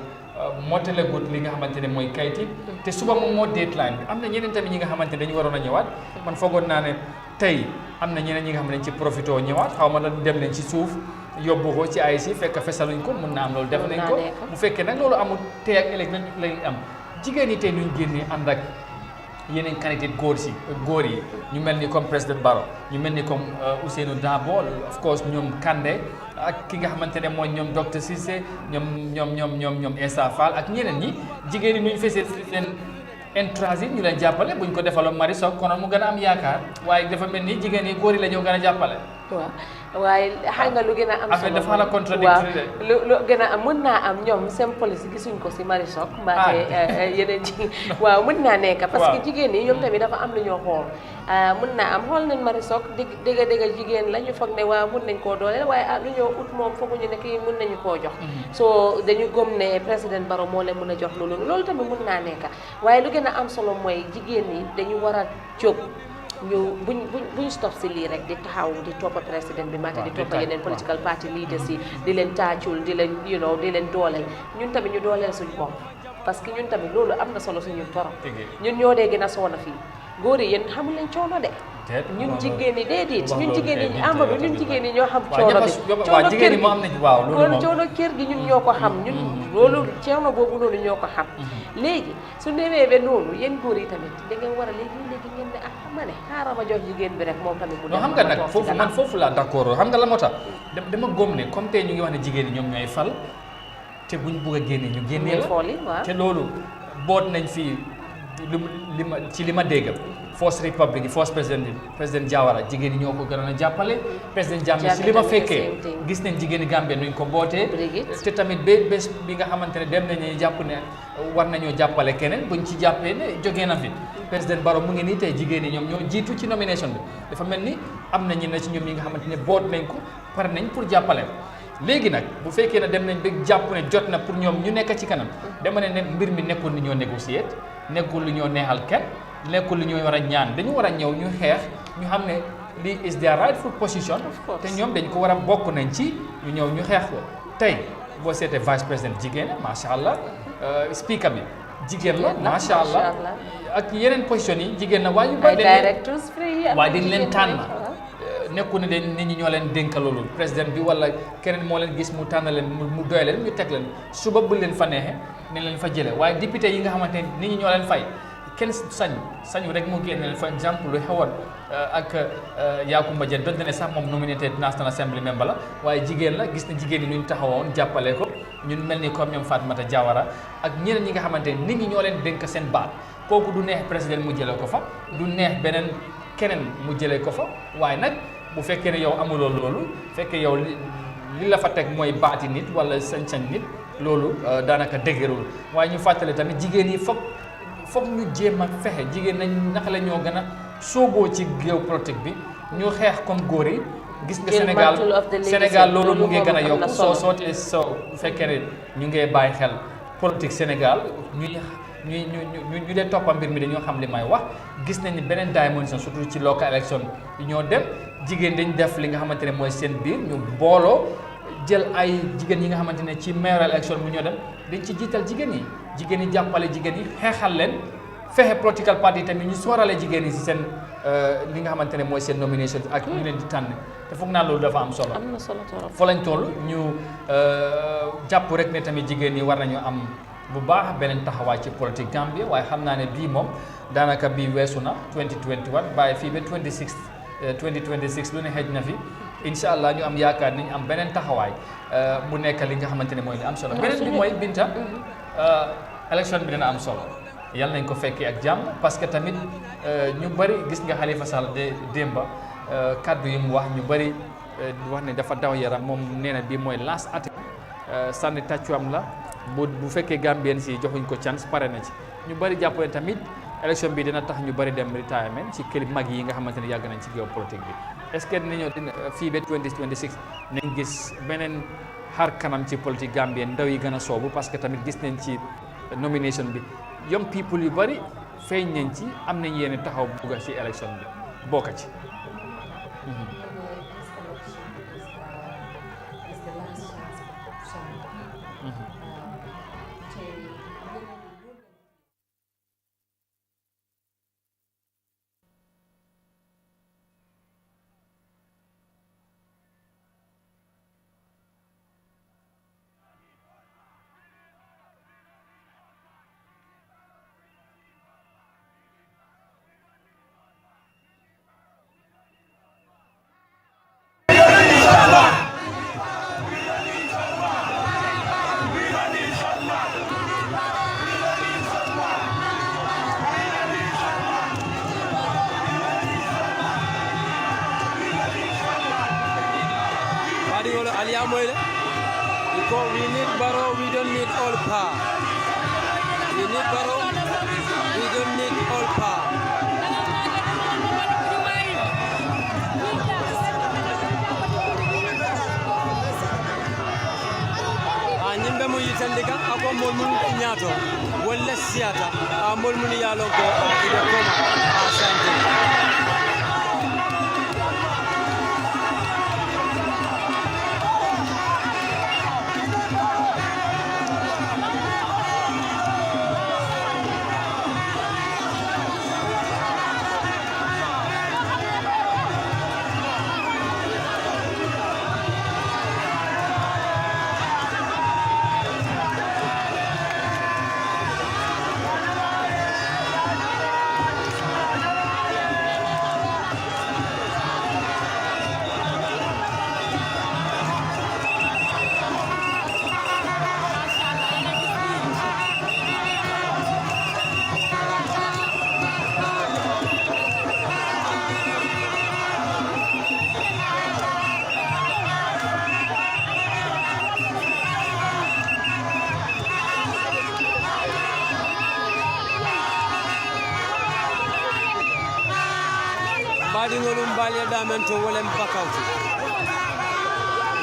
mottalegut li nga xamante ne mooy kayit te suba moom moo deadline bi am na ñeneen tamit ñi nga xamante ne dañu waroon a ñëwaat man foogoon naa ne tey am na ñeneen ñi nga xam ne dañ ci profité ñëwaat xaw ma la dem nañ ci suuf yóbbu ko ci AIC fekk fesaluñ ko mun na am loolu def nañ ko bu fekkee nag loolu amul tey ak ëllëg lañ am jigéen ñi tey nuñ génnee ànd ak yeneen candidate góor yi ñu mel ni comme président Barrow ñu mel ni comme Ousseynou Dabo of course ñoom Kandeh ak ki nga xamante ne mooy ñoom docteur Cissé ñoom Essa Fall ak ñeneen ñi jigéen ñi nuñ fesee seen entourage yi ñu leen jàppale buñ ko defaloon Marie Sock konoon mu gën a am yaakaar waaye dafa mel ni jigéen yi góor yi la ñoo gën a jàppale. waaw waaye xam nga lu gën a am solo affaire dafa la contradictoire de lu gën a am mën naa am ñoom seen police gisuñ ko si Marie Sock mbaate yeneen ji waaw mën naa nekk parce que jigéen yi ñoom tamit dafa am lu ñoo xool mën naa am xool nañ Marie Sock dégg jigéen la ñu foog ne waaw mën nañ koo dooleel waaye lu ñoo ut moom fooguñu ne kii mën nañu koo jox soo dañu gëm ne président Barrow moo leen mën a jox loolu tamit mën naa nekk waaye lu gën a am solo mooy jigéen ñi dañu war a jóg ñu buñ stop si lii rek di taxaw di toppa président bi maata di toppa yeneen political party leaders yi di leen taacul di leen di leen dooleel ñun tamit ñu dooleel suñ bopp parce que ñun tamit loolu am na solo si ñun torop ñun ñoo dee gën a soona fii góor yi yéen xamul leen coono de ñun jigéen ñi déedéet ñun jigéen ñi Amadou ñun jigéen ñi ñoo xam coono bi coono kër gi ñun ñoo ko xam ñun loolu coono boobu noonu ñoo ko xam léegi su newee ba noonu yéen góor yi tamit da ngeen war a léegi ngeen ne ma ne xaaral ma jox jigéen bi rek moom tamit bu xam nga nag foofu laa d'accord xam nga la moo tax dama góom ne comme tey ñu ngi wax ne jigéen ñi ñoom ñooy fal te buñ bugg a génne ñu génnee la te loolu boot nañ fii li ma dégg First Republic yi First président Jawara jigéen ñi ñoo ko gënoon a jàppale président Jammeh si li ma fekkee gis nañ jigéen ñi Gambie nuñ ko bootee te tamit bés bi nga xamante ne dem nañu jàpp ne war nañoo jàppale keneen buñ ci jàppee ne jógee na fi président Barrow mu ngi nii tey jigéen ñi ñoom ñoo jiitu ci nomination bi dafa mel ni am na ñenn ci ñoom ñi nga xamante ne boot nañ ko pare nañ pour jàppale léegi nag bu fekkee ne dem nañ ba jàpp ne jot na pour ñoom ñu nekk ci kanam dama ne mbir mi nekkul ni ñoo négocier nekkul lu ñoo neexal kenn nekkul li ñuy war a ñaan dañu war a ñëw ñu xeex ñu xam ne lii is their rightful position te ñoom dañ ko war a bokk nañ ci ñu ñëw ñu xeex ko tey boo seetee vice président jigéen macha allah speaker bi jigéen la macha allah ak yeneen position yi jigéen na waaye ñu bari waaye dañ leen tànn nekku ne nit ñi ñoo leen dénk loolu président bi wala keneen moo leen gis mu tànn leen mu doy leen ñu teg leen suba bu leen fa neexee ne leen fa jële waaye député yi nga xamante ne nit ñi ñoo leen fay kenn sañu rek mu génne leen for exemple lu xewoon ak Yakumba Dieng donte ne sax moom nominated National Assembly member la waaye jigéen la gis na jigéen ñi ñu taxawoon jàppale ko ñun mel ni comme ñoom Fatmata Jawara ak ñeneen ñi nga xamante ne nit ñi ñoo leen dénk seen baat kooku du neex président mu jëlee ko fa du neex beneen keneen mu jëlee ko fa waaye nag bu fekkee ne yow amuloo loolu fekkee yow li la fa teg mooy baati nit wala sañ-sañ nit loolu daanaka dëgërul waaye ñu fàttale tamit jigéen yi foog ñu jéem a fexe jigéen nañ naka la ñoo gën a sooboo ci géopolitique bi ñu xeex comme góor yi gis nga Sénégal loolu mu ngi gën a yokk soo bu fekkee ne ñu ngee bàyyi xel politique Sénégal ñu dee toppa mbir mi dañoo xam li may wax gis nañ ni beneen dimension surtout ci local election yi ñoo dem jigéen dañ def li nga xamante ne mooy seen biir ñu booloo jël ay jigéen yi nga xamante ne ci mayoral election bu ñoo dem dañ ci jiital jigéen yi jàppale jigéen yi xeexal leen fexe political party tamit ñu soorale jigéen yi si seen li nga xamante ne mooy seen nomination ak ñu leen di tànn te foog naa loolu dafa am solo. am na solo trop fa lañ toll ñu jàpp rek ne tamit jigéen ñi war nañu am bu baax beneen taxawaay ci politique Gambie waaye xam naa ne bii moom daanaka bii weesu na 2021 bàyyi fii ba 2026 lu ne xëj na fi incha allah ñu am yaakaar nañ am beneen taxawaay mu nekk li nga xamante ne mooy li am solo beneen bi mooy Binta élection bi dina am solo yal nañ ko fekkee ak jàmm parce que tamit ñu bëri gis nga Halifa Sallah de démba kaddu yi mu wax ñu bëri wax ne dafa daw yaram moom nee na bii mooy last at sànni tàccuwam la bu fekkee Gambien si joxuñ ko chance pare na ci ñu bëri jàpp ne tamit élection bi dina tax ñu bëri dem retirement ci këli mag yi nga xamante ne yàgg nañ ci géopolitique bi est-ce que dinañoo fii ba 2026 nañ gis beneen xar kanam ci politique Gambien ndaw yi gën a soobu parce que tamit gis nañ ci nomination bi young people yu bëri feeñ nañ ci am nañ yéen taxaw bugga ci élection bi bokka ci We need Barrow, we don't need all power. We need Barrow, we don't need all power. Nyimbe mu yitandika ako mol mun nyato wala siata mol mun yalo ko ibe koma asante. Mbadiŋolu mbaliye damento wolem bakawti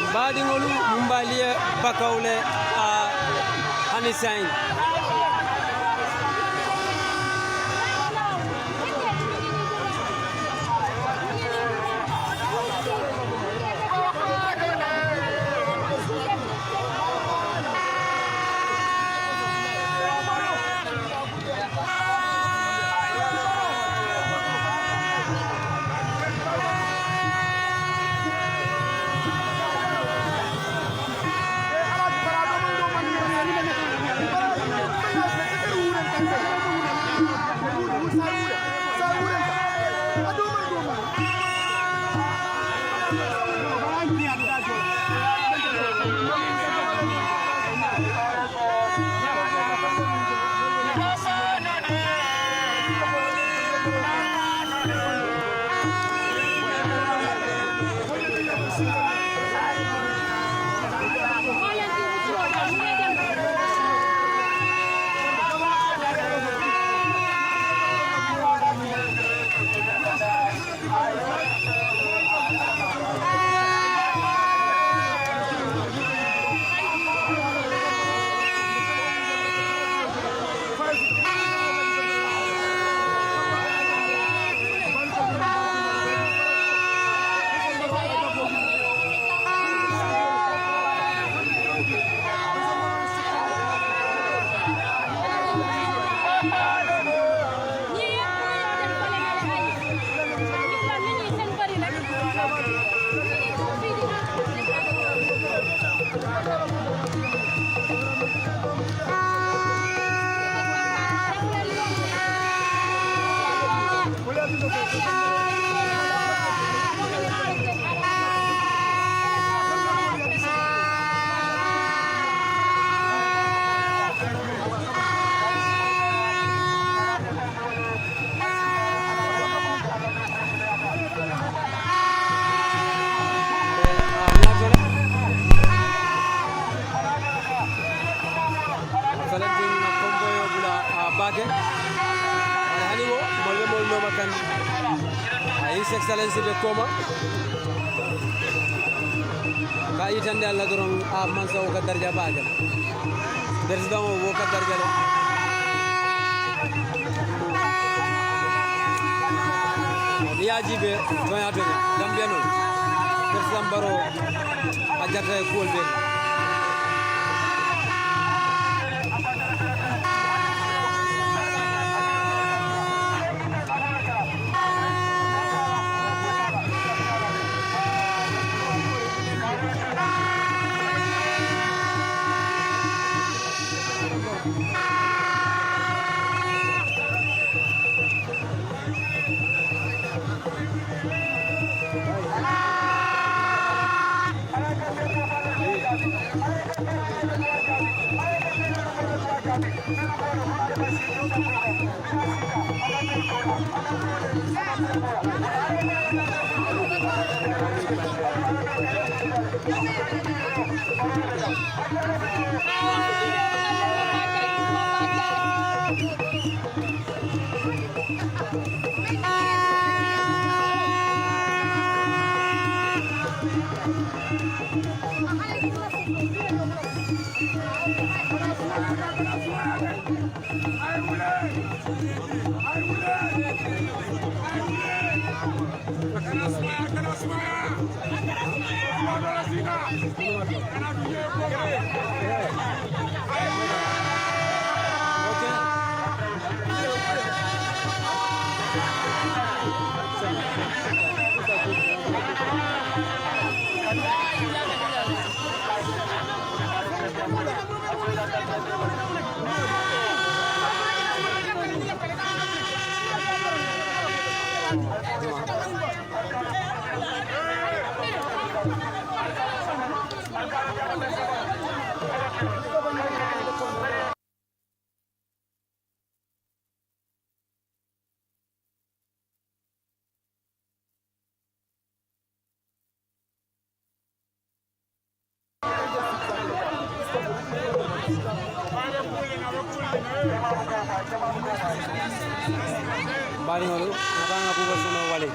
mbadiŋolu mbaliye bakawle a hani sayin His Excellency be koma ka itande Allah doron a mansa o ka darja bagal president o ka darja liaji be doya doya Gambia non president Barrow a jarta e kuol be bari ngolu nakanga bubar sono wale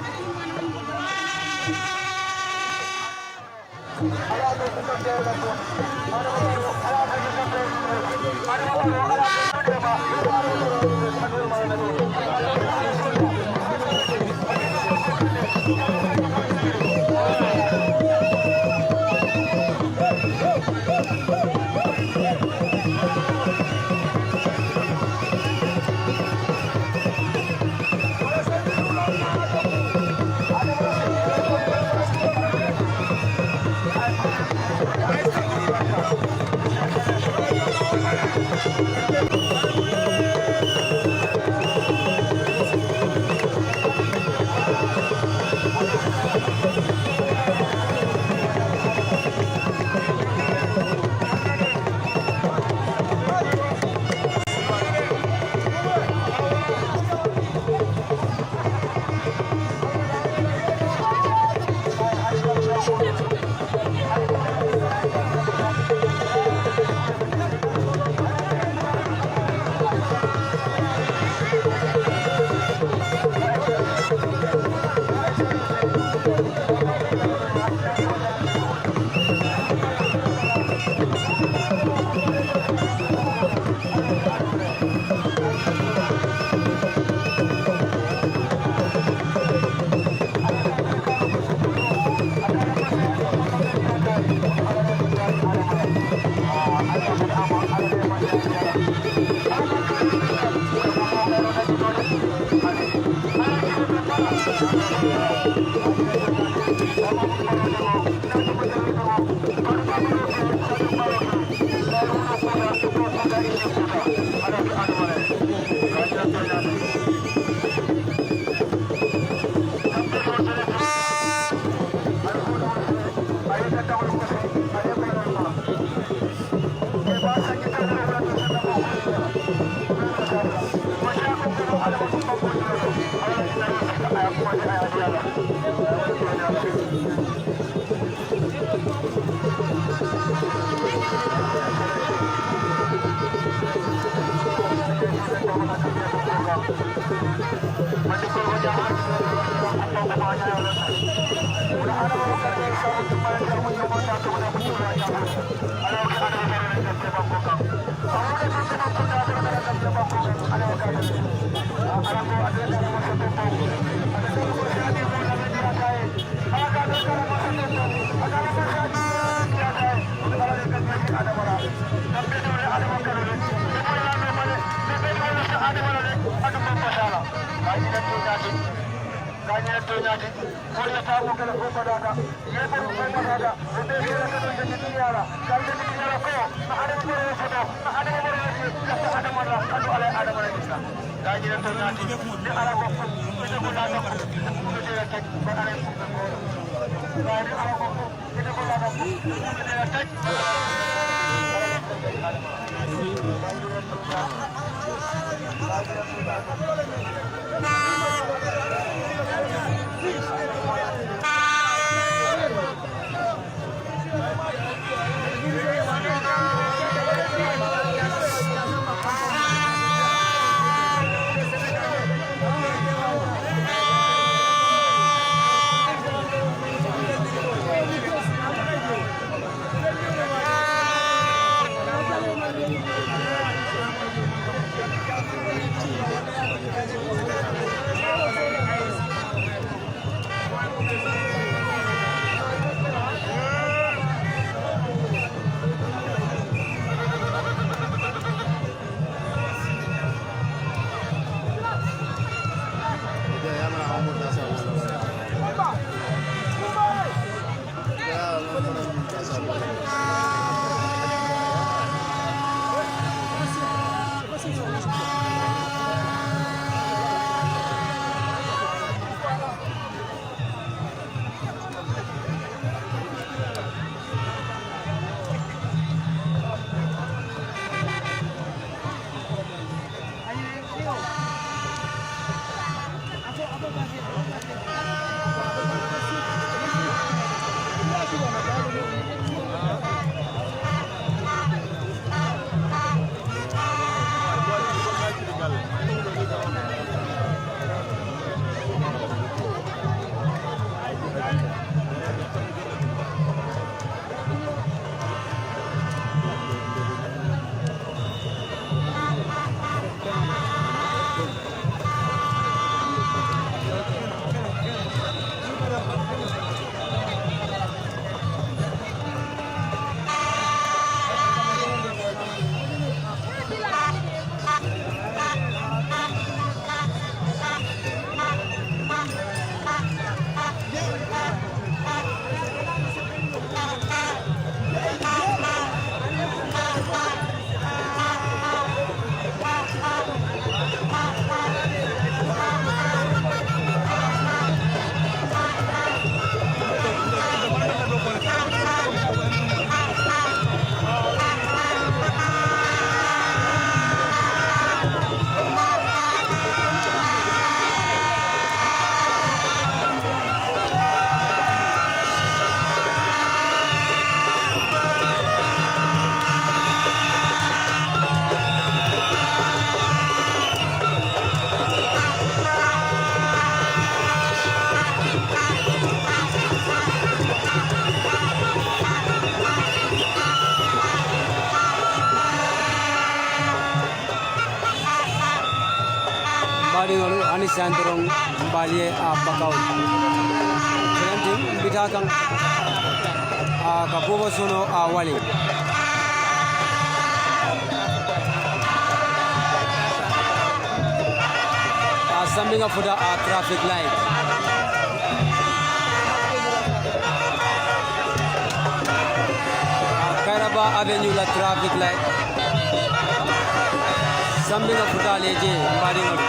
baɗigol hani santoron mbalie a bakaw kenantin mbita kan ka bobo sono a wali a sambinga futa a traffic light Kairaba Avenue la traffic light Sambinga futa leje mbaɗigol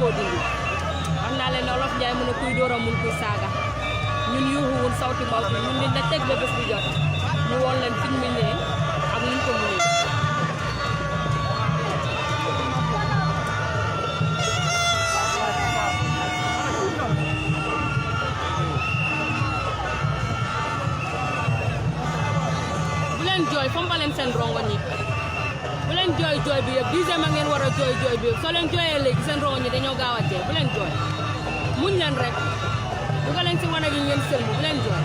koo dindi wax naa leen Olof Njaay mu ne kuy door a mun kuy saaga ñun yuuxuwul sawti mbaw bi ñun nit da teg ba bés bi jot ñu woon leen fiñ mu ñëwee ak luñ ko munee bu leen jooy fompaleen seen rongoñ yi bu leen jooy jooy bi yëpp 10 a ngeen war a jooy jooy bi yëpp soo leen jooyee léegi seen rongoñ yi dañoo gaaw a dee bu leen jooy muñ leen rek dugal leen si wane gi ngeen sëlmu bu leen jooy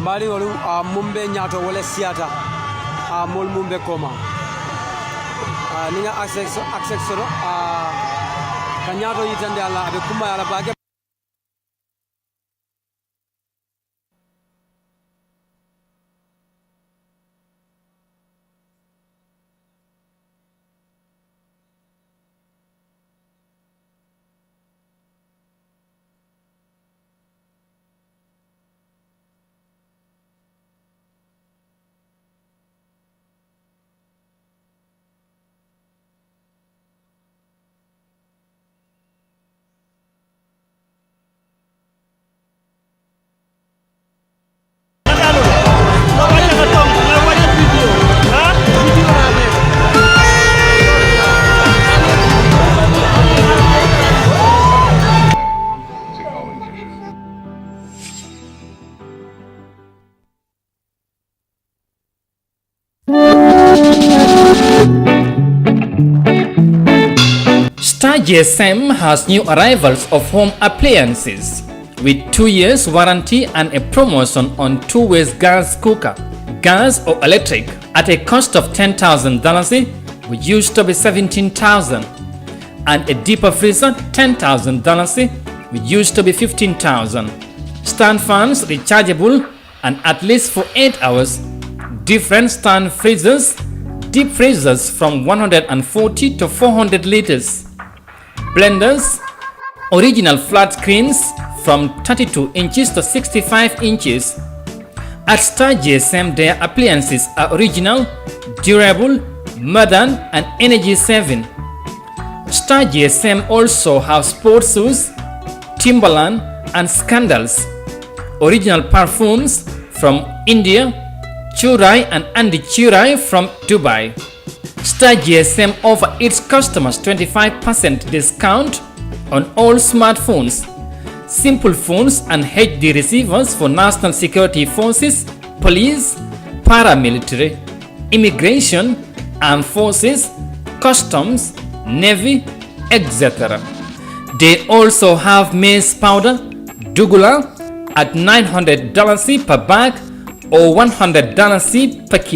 mbali wolu mumbe ñaato wala siata mol mumbe koma ni nga access soro ka ñaato yitande Allah abe kuma ala bage Star GSM has new arrivals of home appliances with 2 years warranty and a promotion on 2-way gas cooker, gas or electric at a cost of $10,000, which used to be $17,000, and a deeper freezer $10,000, which used to be $15,000. Stand fans rechargeable and at least for 8 hours. Different stand freezers, deep freezers from 140 to 400 liters. Blenders, original flat screens from 32 inches to 65 inches. At Star GSM, their appliances are original, durable, modern and energy saving. Star GSM also have sports shoes, Timberland and Scandals. Original perfumes from India, Churai and Andy Churai from Dubai. Star GSM offer its customers 25% discount on all smartphones, simple phones and HD receivers for national security forces, police, paramilitary, immigration, armed forces, customs, navy, etc. They also have maize powder, Dugula, at $900 per bag or $100 per kilo.